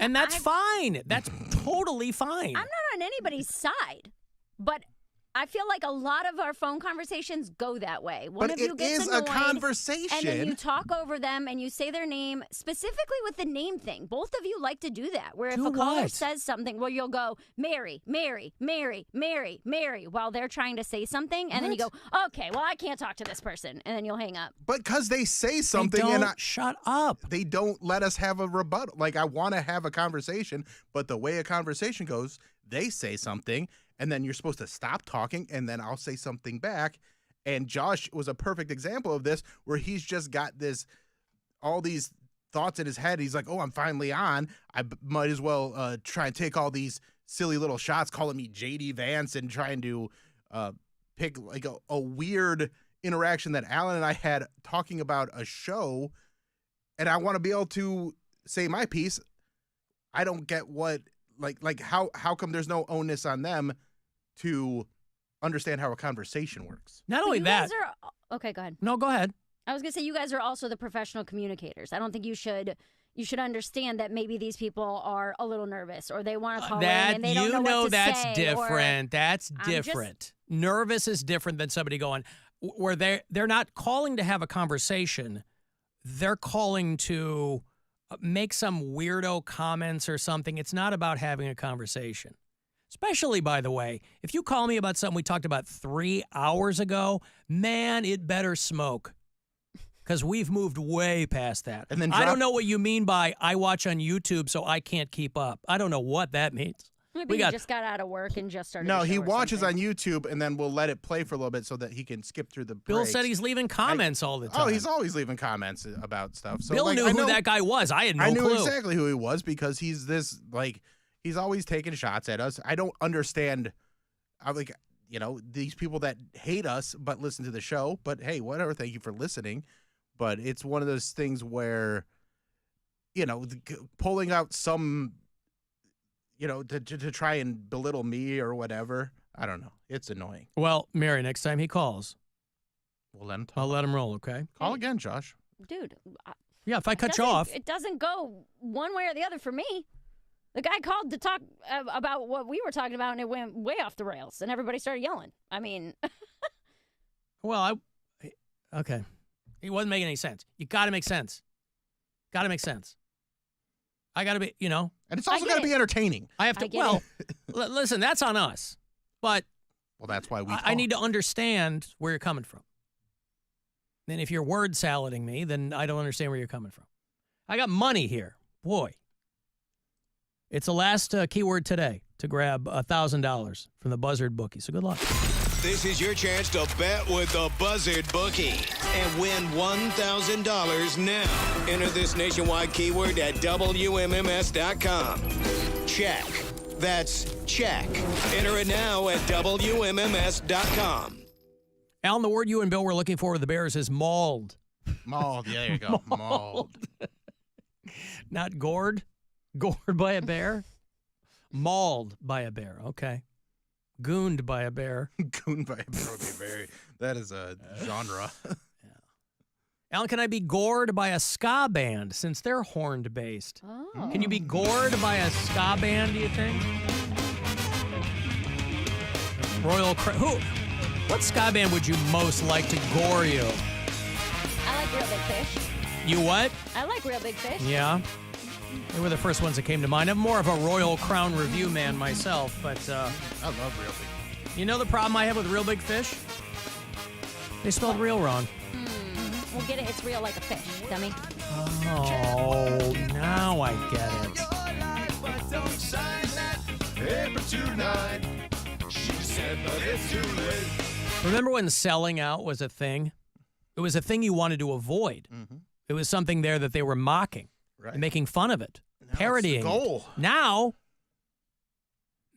And that's fine. That's totally fine. I'm not on anybody's side, but I feel like a lot of our phone conversations go that way. One of you gets annoyed, a conversation. and then you talk over them and you say their name, specifically with the name thing. Both of you like to do that, where if a caller says something, well, you'll go, Mary, Mary, Mary, Mary, Mary, while they're trying to say something, and then you go, okay, well, I can't talk to this person, and then you'll hang up. But because they say something shut up. They don't let us have a rebuttal. Like, I want to have a conversation, but the way a conversation goes, they say something, and then you're supposed to stop talking, and then I'll say something back. And Josh was a perfect example of this, where he's just got all these thoughts in his head. He's like, oh, I'm finally on. I might as well try and take all these silly little shots, calling me J.D. Vance and trying to pick like a weird interaction that Alan and I had talking about a show. And I want to be able to say my piece. I don't get what, how come there's no onus on them to understand how a conversation works? Not only that. Okay, go ahead. No, go ahead. I was going to say, you guys are also the professional communicators. I don't think you should understand that maybe these people are a little nervous or they want to call in and they don't know what to that's say. Different. That's different. Nervous is different than somebody going, where they're not calling to have a conversation. They're calling to make some weirdo comments or something. It's not about having a conversation. Especially, by the way, if you call me about something we talked about 3 hours ago, man, it better smoke. Because we've moved way past that. And then I don't know what you mean by I watch on YouTube so I can't keep up. I don't know what that means. Maybe he just got out of work and just started. No, he watches on YouTube, and then we'll let it play for a little bit so that he can skip through the breaks. Bill said he's leaving comments all the time. Oh, he's always leaving comments about stuff. So, Bill knew who that guy was. I had no clue. I knew exactly who he was because he's he's always taking shots at us. I don't understand, these people that hate us but listen to the show. But hey, whatever. Thank you for listening. But it's one of those things where, pulling out some, to try and belittle me or whatever. I don't know. It's annoying. Well, Mary, next time he calls, I'll let him roll, okay? Call again, Josh. Dude. Yeah, if I cut you off. It doesn't go one way or the other for me. The guy called to talk about what we were talking about, and it went way off the rails, and everybody started yelling. I mean. Okay. It wasn't making any sense. You got to make sense. Got to make sense. I got to be, And it's also got to be entertaining. I have to, listen, that's on us. But. Well, that's why I need to understand where you're coming from. And if you're word salading me, then I don't understand where you're coming from. I got money here. Boy. It's the last keyword today to grab $1,000 from the Buzzard bookie. So good luck. This is your chance to bet with the Buzzard bookie and win $1,000 now. Enter this nationwide keyword at WMMS.com. Check. That's check. Enter it now at WMMS.com. Alan, the word you and Bill were looking for with the Bears is mauled. Mauled. Yeah, there you go. Mauled. Not gored? Gored by a bear? Mauled by a bear. Okay. Gooned by a bear. Gooned by a bear would be very... That is a genre. Alan, can I be gored by a ska band since they're horned based? Oh. Can you be gored by a ska band, do you think? What ska band would you most like to gore you? I like Real Big Fish. You what? I like Real Big Fish. Yeah. They were the first ones that came to mind. I'm more of a Royal Crown Review man myself, but I love Real Big Fish. You know the problem I have with Real Big Fish? They spelled real wrong. We'll get it. It's real like a fish, dummy. Oh, now I get it. Remember when selling out was a thing? It was a thing you wanted to avoid. Mm-hmm. It was something there that they were mocking and making fun of it, parodying. It's the goal. Now,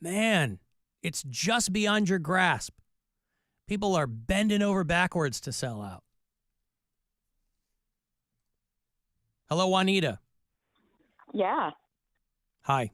man, it's just beyond your grasp. People are bending over backwards to sell out. Hello, Juanita. Yeah. Hi.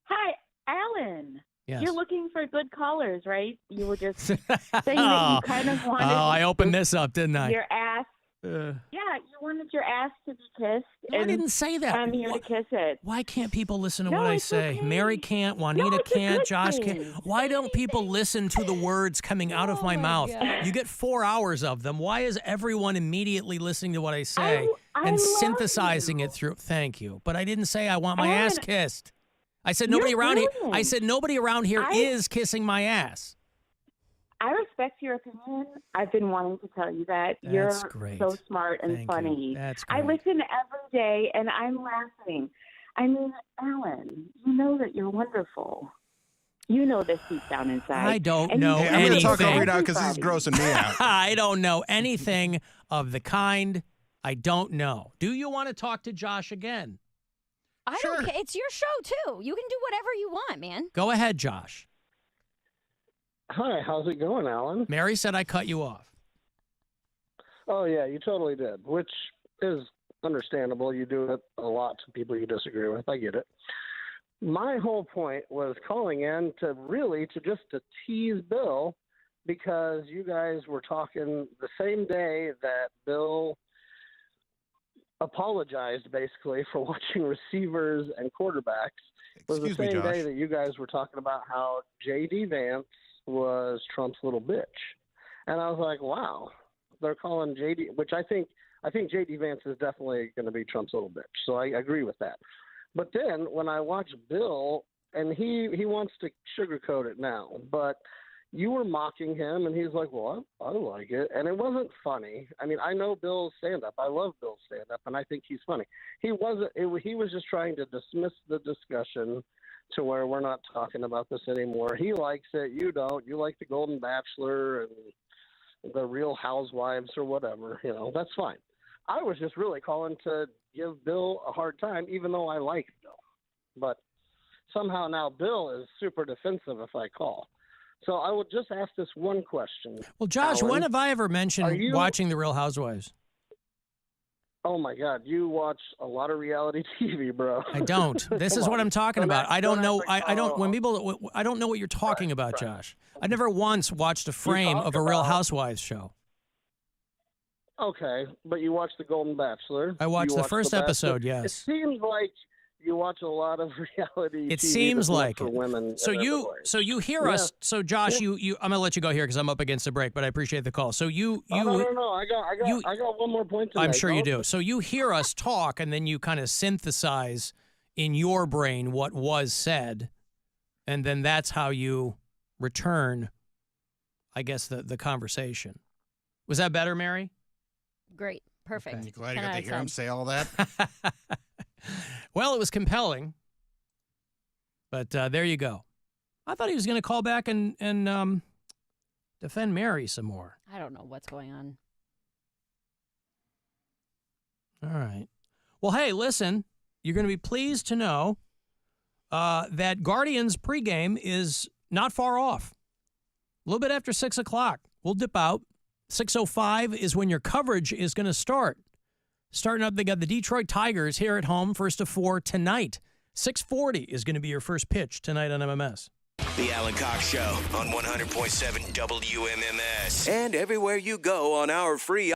Hi, Alan. Yes. You're looking for good callers, right? You were just saying that you kind of wanted I opened this up, didn't I? your ass. Yeah, you wanted your ass to be kissed. No, I didn't say that. I'm here to kiss it. Why can't people listen to No, what I it's say? okay. Mary can't, Juanita it's a can't, good Josh thing. can't. Why don't people listen to the words coming out of my mouth? God. You get 4 hours of them. Why is everyone immediately listening to what I say I and love synthesizing it through? Thank you. But I didn't say I want my ass Alan, kissed. I said you're nobody around here. brilliant. I said nobody around here is kissing my ass. I respect your opinion. I've been wanting to tell you that. That's You're great. so smart and Thank funny. you. That's I great. listen every day, and I'm laughing. I mean, Alan, you know that you're wonderful. You know this deep down inside. I don't And know you I'm going to talk anything. over you now because this is grossing me out. I don't know anything of the kind. I don't know. Do you want to talk to Josh again? I don't care. It's your show, too. You can do whatever you want, man. Go ahead, Josh. Hi, how's it going, Alan? Mary said I cut you off. Oh, yeah, you totally did, which is understandable. You do it a lot to people you disagree with. I get it. My whole point was calling in to tease Bill because you guys were talking the same day that Bill apologized basically for watching receivers and quarterbacks. It was the same day that you guys were talking about how J.D. Vance was Trump's little bitch. And I was like, wow, they're calling J.D., which I think J.D. Vance is definitely going to be Trump's little bitch. So I agree with that. But then when I watch Bill, and he wants to sugarcoat it now, but you were mocking him, and he's like, well, I like it. And it wasn't funny. I mean, I know Bill's stand-up. I love Bill's stand-up, and I think he's funny. He was just trying to dismiss the discussion to where we're not talking about this anymore. He likes it. You don't. You like the Golden Bachelor and the Real Housewives or whatever. You know, that's fine. I was just really calling to give Bill a hard time, even though I like Bill. But somehow now Bill is super defensive if I call. So I will just ask this one question. Well, Josh, Alan, when have I ever mentioned watching The Real Housewives? Oh, my God. You watch a lot of reality TV, bro. I don't. This is what I'm talking about. I don't know. I don't. When people, I don't know what you're talking about, Josh. I never once watched a frame of a Real Housewives show. Okay, but you watched The Golden Bachelor. I watched the first episode. Yes. It seems like you watch a lot of reality. It TV seems that's not like for it. women. So you hear us. So Josh, Yeah. you. I'm gonna let you go here because I'm up against a break. But I appreciate the call. So you. Oh, no. I got one more point to I'm make. sure you do. So you hear us talk, and then you kind of synthesize in your brain what was said, and then that's how you return, I guess, the conversation. Was that better, Mary? Great. Perfect. Okay. You glad you got to hear him say all that? Well, it was compelling, but there you go. I thought he was going to call back and defend Mary some more. I don't know what's going on. All right. Well, hey, listen, you're going to be pleased to know that Guardians pregame is not far off. A little bit after 6 o'clock. We'll dip out. 6:05 is when your coverage is going to start. Starting up, they got the Detroit Tigers here at home, first of 4 tonight. 6:40 is going to be your first pitch tonight on MMS. The Alan Cox Show on 100.7 WMMS. And everywhere you go on our free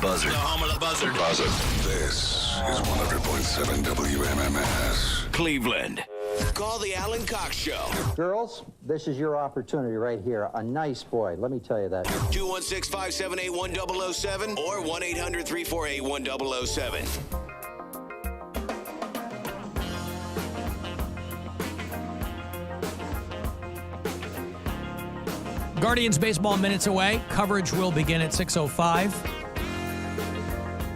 Buzzard. The home of the Buzzard. Buzzard. This is 100.7 WMMS. Cleveland. Call the Alan Cox Show. Girls, this is your opportunity right here. A nice boy, let me tell you that. 216-578-1007 or 1-800-348-1007. Guardians baseball minutes away. Coverage will begin at 6:05.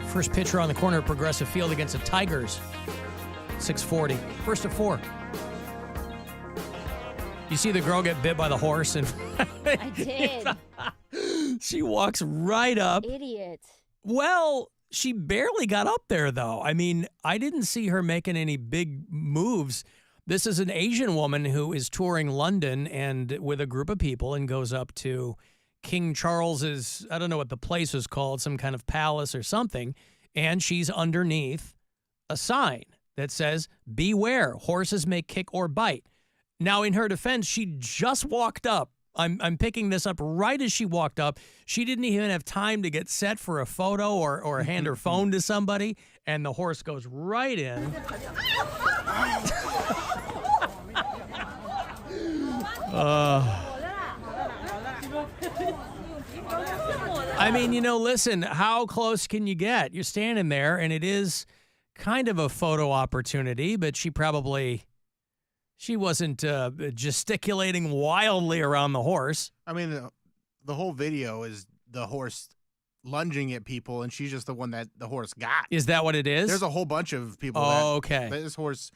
First pitcher on the corner of Progressive Field against the Tigers. 6:40. First of 4. You see the girl get bit by the horse? And I did. She walks right up. Idiot. Well, she barely got up there, though. I mean, I didn't see her making any big moves. This is an Asian woman who is touring London and with a group of people and goes up to King Charles's, I don't know what the place is called, some kind of palace or something, and she's underneath a sign that says, "Beware, horses may kick or bite." Now, in her defense, she just walked up. I'm picking this up right as she walked up. She didn't even have time to get set for a photo or hand her phone to somebody, and the horse goes right in. I mean, listen, how close can you get? You're standing there, and it is kind of a photo opportunity, but she wasn't gesticulating wildly around the horse. I mean, the whole video is the horse lunging at people, and she's just the one that the horse got. Is that what it is? There's a whole bunch of people. Okay. This horse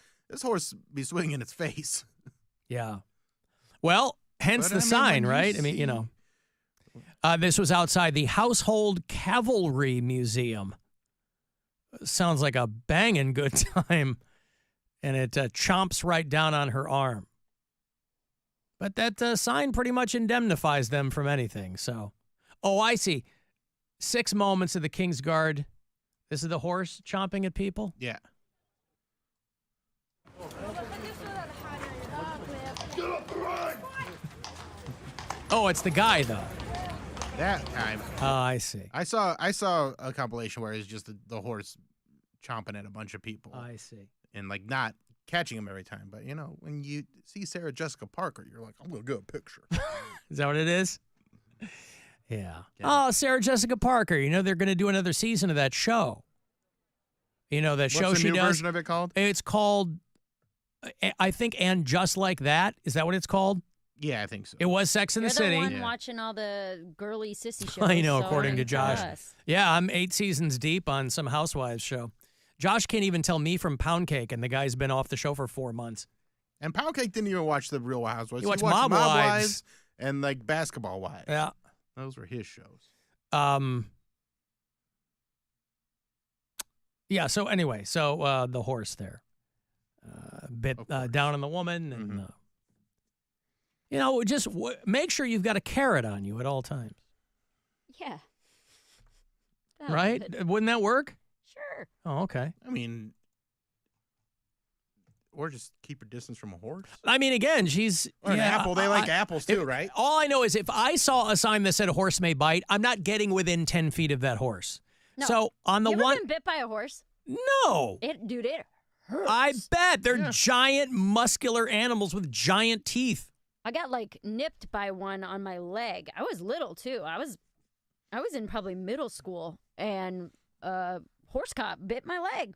be swinging its face. Yeah. Well, hence the sign, right? I mean, this was outside the Household Cavalry Museum. Sounds like a banging good time. And it chomps right down on her arm. But that sign pretty much indemnifies them from anything. So, I see. 6 moments of the King's Guard. This is the horse chomping at people? Yeah. Oh, it's the guy, though. That time. Oh, I see. I saw a compilation where it's just the horse chomping at a bunch of people. I see. And not catching them every time. But, when you see Sarah Jessica Parker, you're like, I'm going to get a picture. Is that what it is? Yeah. Oh, Sarah Jessica Parker. They're going to do another season of that show. That show What's she the new does. version of it called? It's called, I think, And Just Like That. Is that what it's called? Yeah, I think so. It was Sex and the City. You're the one watching all the girly sissy shows. I know, so according to Josh. us. Yeah, I'm 8 seasons deep on some Housewives show. Josh can't even tell me from Pound Cake, and the guy's been off the show for 4 months. And Pound Cake didn't even watch the Real Housewives. He watched watched Mob Wives and Basketball Wives. Yeah. Those were his shows. Yeah, so anyway, the horse there bit down on the woman. And, just make sure you've got a carrot on you at all times. Yeah. Right? Wouldn't that work? Sure. Oh, okay. I mean, or just keep your distance from a horse. I mean, again, she's... Or an apple. They like apples too, right? All I know is if I saw a sign that said a horse may bite, I'm not getting within 10 feet of that horse. No. So on the you ever one... been bit by a horse? No. It hurts. I bet. They're giant, muscular animals with giant teeth. I got nipped by one on my leg. I was little too. I was in probably middle school, and horse cop bit my leg.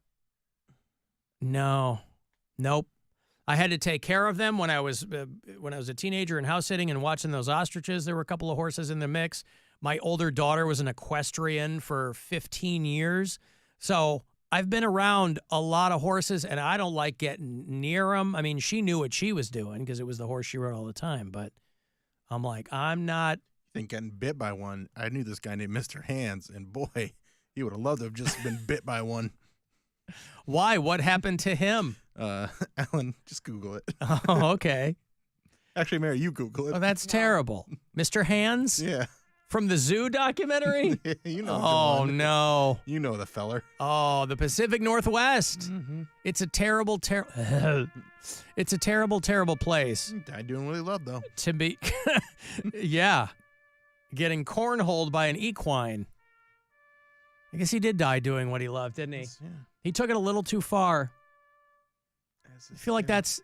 No. Nope. I had to take care of them when I was a teenager and house sitting and watching those ostriches. There were a couple of horses in the mix. My older daughter was an equestrian for 15 years. So I've been around a lot of horses, and I don't like getting near them. I mean, she knew what she was doing because it was the horse she rode all the time. But I'm like, I'm not. I think getting bit by one, I knew this guy named Mr. Hands, and boy, he would have loved to have just been bit by one. Why? What happened to him? Alan, just Google it. Oh, okay. Actually, Mary, you Google it. Oh, that's terrible. Mr. Hands? Yeah. From the Zoo documentary? You know. Oh, no. You know the feller. Oh, the Pacific Northwest. Mm-hmm. It's a terrible, it's a terrible, terrible place. I doing what he loved, though. To be, yeah, getting cornholed by an equine. I guess he did die doing what he loved, didn't he? Yeah. He took it a little too far. I feel like that's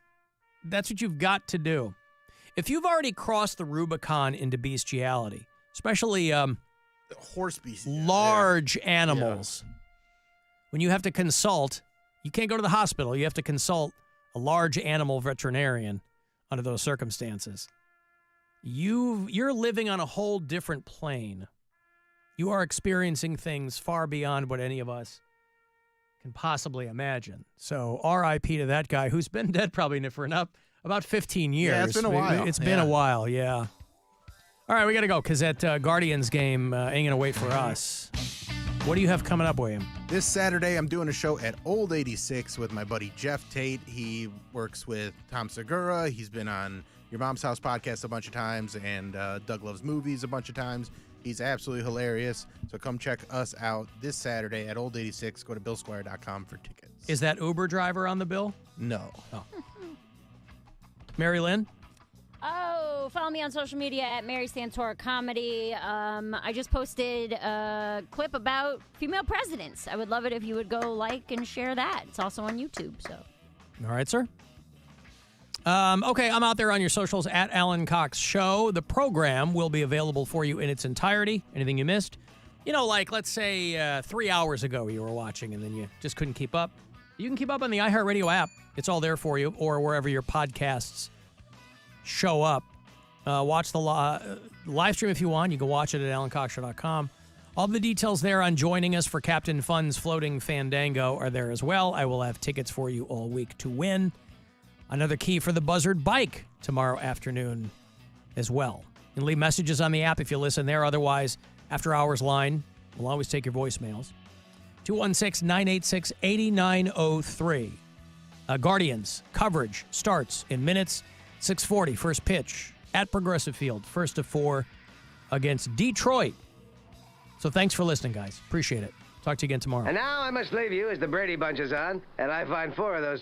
what you've got to do. If you've already crossed the Rubicon into bestiality, especially horse beasts, large animals, when you have to consult, you can't go to the hospital. You have to consult a large animal veterinarian under those circumstances. You're living on a whole different plane. You are experiencing things far beyond what any of us can possibly imagine. So R.I.P. to that guy who's been dead probably for about 15 years. Yeah, it's been a while. It's been a while, yeah. All right, we got to go because that Guardians game ain't going to wait for us. What do you have coming up, William? This Saturday, I'm doing a show at Old 86 with my buddy Jeff Tate. He works with Tom Segura. He's been on Your Mom's House podcast a bunch of times and Doug Loves Movies a bunch of times. He's absolutely hilarious. So come check us out this Saturday at Old 86. Go to BillSquire.com for tickets. Is that Uber driver on the bill? No. Oh. Mary Lynn? Oh, follow me on social media at Mary Santora Comedy. I just posted a clip about female presidents. I would love it if you would go like and share that. It's also on YouTube. So. All right, sir. Okay, I'm out there on your socials at Alan Cox Show. The program will be available for you in its entirety. Anything you missed? Like let's say 3 hours ago you were watching and then you just couldn't keep up. You can keep up on the iHeartRadio app. It's all there for you, or wherever your podcasts show up. Watch the live stream if you want. You can watch it at alancoxshow.com. All the details there on joining us for Captain Fun's Floating Fandango are there as well. I will have tickets for you all week to win. Another key for the Buzzard bike tomorrow afternoon as well. You can leave messages on the app if you listen there. Otherwise, after hours line, we'll always take your voicemails. 216-986-8903. Guardians coverage starts in minutes. 6:40, first pitch at Progressive Field. First of 4 against Detroit. So thanks for listening, guys. Appreciate it. Talk to you again tomorrow. And now I must leave you as the Brady Bunch is on, and I find 4 of those children.